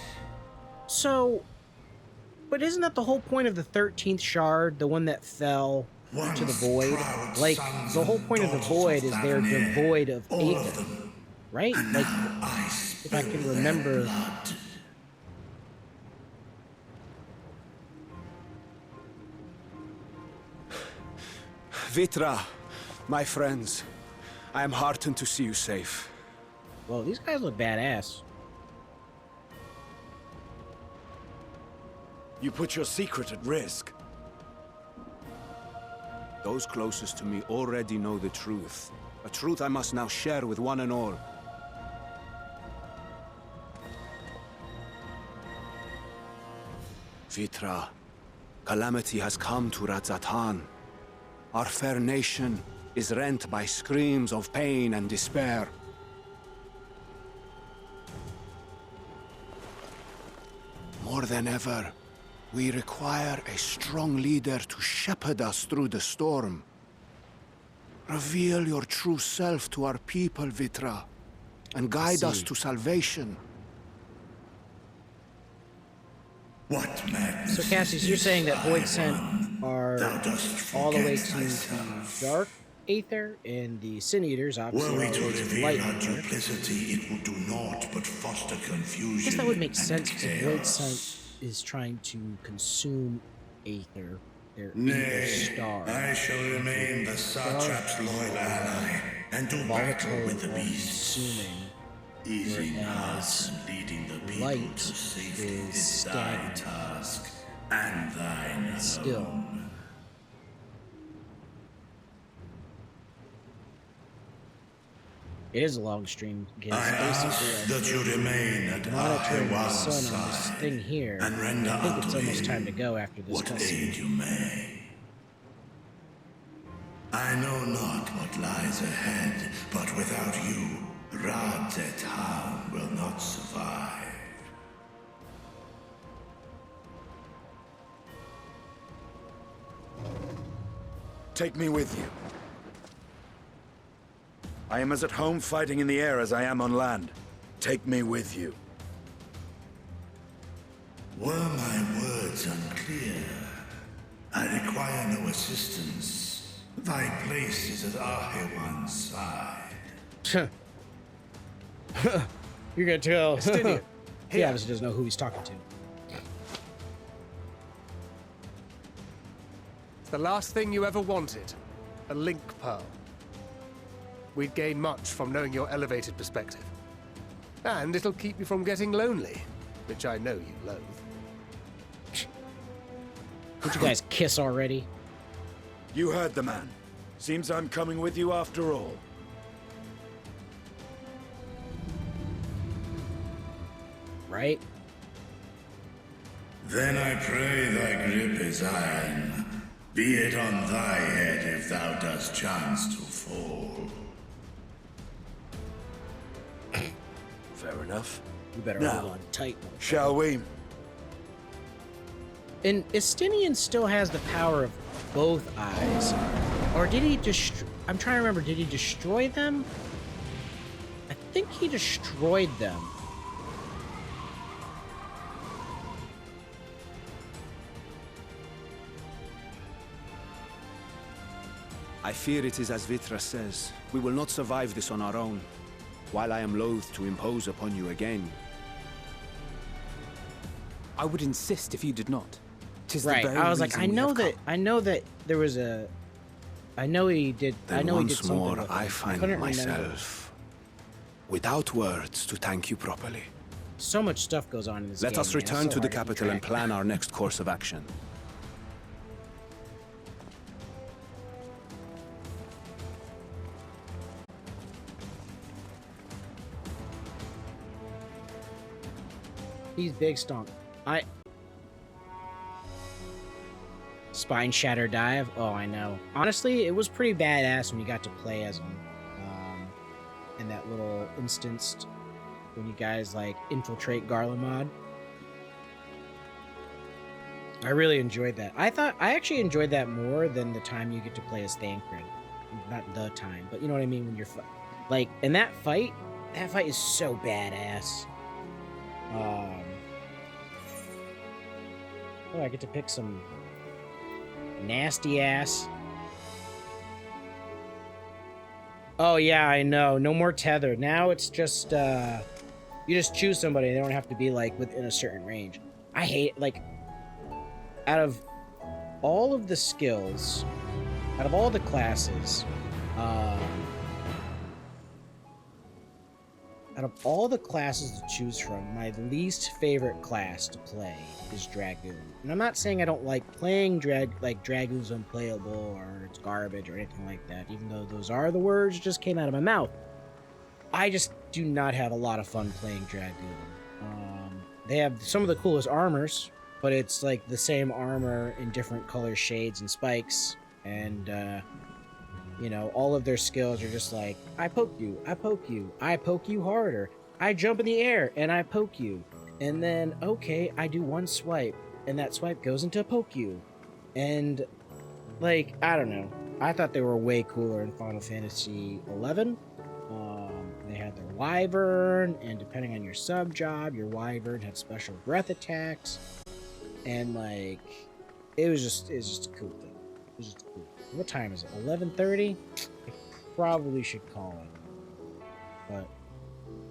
So, but isn't that the whole point of the 13th shard, the one that fell to the void? Like, the whole point of the void is they're devoid of aether, right? Like, if I can remember. Vitra, my friends, I am heartened to see you safe. Well, these guys look badass. You put your secret at risk. Those closest to me already know the truth. A truth I must now share with one and all. Vitra, calamity has come to Radzatan. Our fair nation is rent by screams of pain and despair. More than ever, we require a strong leader to shepherd us through the storm. Reveal your true self to our people, Vitra, and guide us to salvation. What madness? So, Cassius, you're saying that Void Sent are all the way to the Dark Aether, and the Sin Eaters obviously all the way to the Light Aether. It will do naught but foster confusion. I guess that would make sense because Void Sent is trying to consume Aether, their Aether star. I shall remain the Satrap's loyal ally and do battle with the beasts. Easing hearts and leading the people to safety is thy task, and thine alone. Still. It is a long stream. I ask that you remain at monitoring the Awhile's sun on this thing here. and render I think it's unto almost him time to go after this what cutscene. aid you may. I know not what lies ahead, but without you, Radzatan will not survive. Take me with you. I am as at home fighting in the air as I am on land. Take me with you. Were my words unclear? I require no assistance. Thy place is at Ahewan's side. You're gonna tell. Estinian, He obviously doesn't know who he's talking to. It's the last thing you ever wanted. A link pearl. We'd gain much from knowing your elevated perspective. And it'll keep you from getting lonely, which I know you loathe. Did you guys kiss already? You heard the man. Seems I'm coming with you after all. Right? Then I pray thy grip is iron. Be it on thy head if thou dost chance to fall. Fair enough. You better Now, hold on tight. Shall we? And Estinian still has the power of both eyes. Or did he I'm trying to remember, did he destroy them? I think he destroyed them. I fear it is as Vitra says. We will not survive this on our own. While I am loath to impose upon you again. I would insist if you did not. 'Tis Right. the very I was like, I reason we know have that. come. I know that there was a. I know he did. Then I know he did once something. more, with I it. find couldn't myself without words to thank you properly. remember. So much stuff goes on in this Let game. us man. It's return so to the hard keep capital and track. plan our next course of action. He's big stonk. Spine shatter dive. Oh, I know. Honestly, it was pretty badass when you got to play as him. In that little instanced when you guys like infiltrate Garlemald. I really enjoyed that. I actually enjoyed that more than the time you get to play as Thancred. Not the time, but you know what I mean when you're like in that fight is so badass. Oh, I get to pick some nasty ass. Oh yeah, I know. No more tether. Now it's just you just choose somebody. They don't have to be like within a certain range. I hate like out of all of the skills, out of all the classes, out of all the classes to choose from, my least favorite class to play is Dragoon. And I'm not saying I don't like playing Dragoon's unplayable or it's garbage or anything like that, even though those are the words that just came out of my mouth. I just do not have a lot of fun playing Dragoon. They have some of the coolest armors, but it's like the same armor in different color shades and spikes, and you know, all of their skills are just like, I poke you, I poke you, I poke you harder, I jump in the air and I poke you, and then okay, I do one swipe and that swipe goes into poke you. And like, I don't know, I thought they were way cooler in Final Fantasy 11. They had their Wyvern, and depending on your sub job, your Wyvern had special breath attacks, and like it was just a cool thing. It was just cool. What time is it? 11:30? I probably should call it. But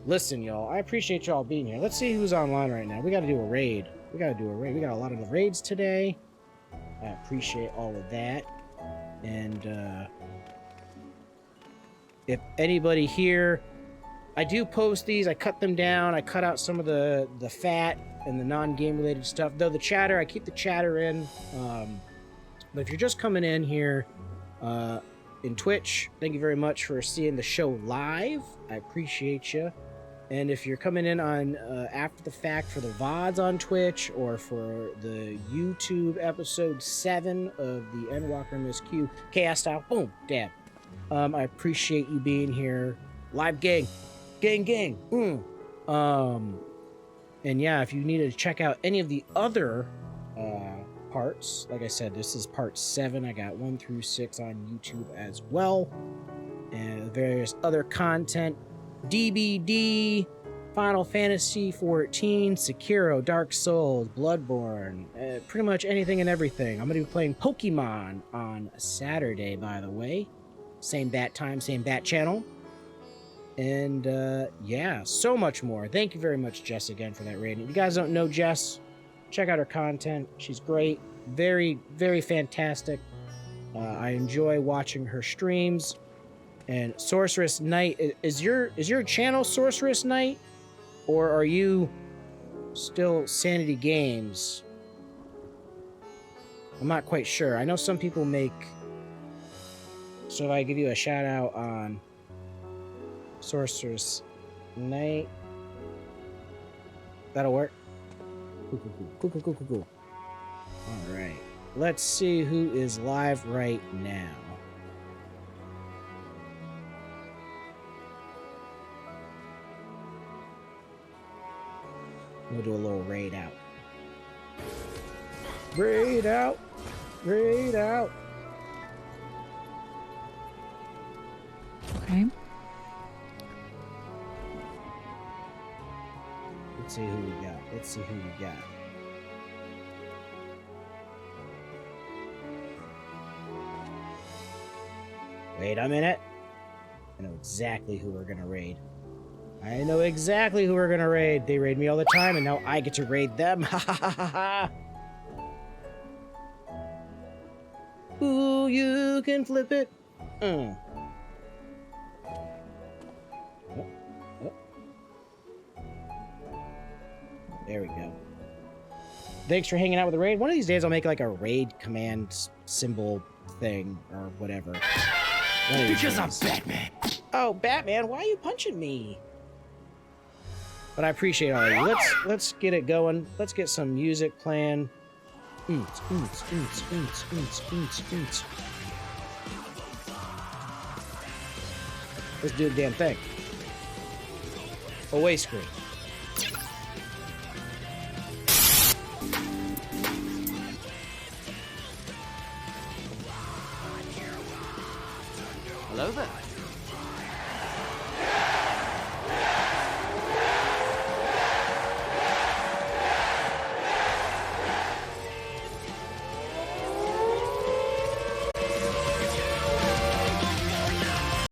listen, y'all, I appreciate y'all being here. Let's see who's online right now. We got to do a raid. We got a lot of the raids today. I appreciate all of that. And if anybody here, I do post these. I cut them down. I cut out some of the fat and the non-game related stuff. Though the chatter, I keep the chatter in. But if you're just coming in here in Twitch, thank you very much for seeing the show live. I appreciate you. And if you're coming in on after the fact for the VODs on Twitch or for the YouTube episode 7 of the Endwalker MSQ Chaos Style, boom, dab. I appreciate you being here. Live gang. Gang. And yeah, if you need to check out any of the other parts, like I said, this is part 7. I got 1 through 6 on YouTube as well, and various other content. DBD, Final Fantasy 14, Sekiro, Dark Souls, Bloodborne, pretty much anything and everything. I'm gonna be playing Pokemon on Saturday, by the way. Same bat time, same bat channel. And yeah, so much more. Thank you very much, Jess, again for that rating. If you guys don't know Jess, check out her content. She's great. Very, very fantastic. I enjoy watching her streams. And Sorceress Knight, is your channel Sorceress Knight? Or are you still Sanity Games? I'm not quite sure. I know some people make... So if I give you a shout out on Sorceress Knight, that'll work. Cool. All right, let's see who is live right now. We'll do a little raid out. Raid out. Okay. Let's see who we got. Wait a minute. I know exactly who we're gonna raid. They raid me all the time, and now I get to raid them. Ha ha ha ha. Ooh, you can flip it. There we go. Thanks for hanging out with the raid. One of these days I'll make like a raid command symbol thing or whatever. Because I'm Batman. Oh, Batman, why are you punching me? But I appreciate all of you. Let's get it going. Let's get some music playing. Let's do the damn thing. Away screen. Hello there.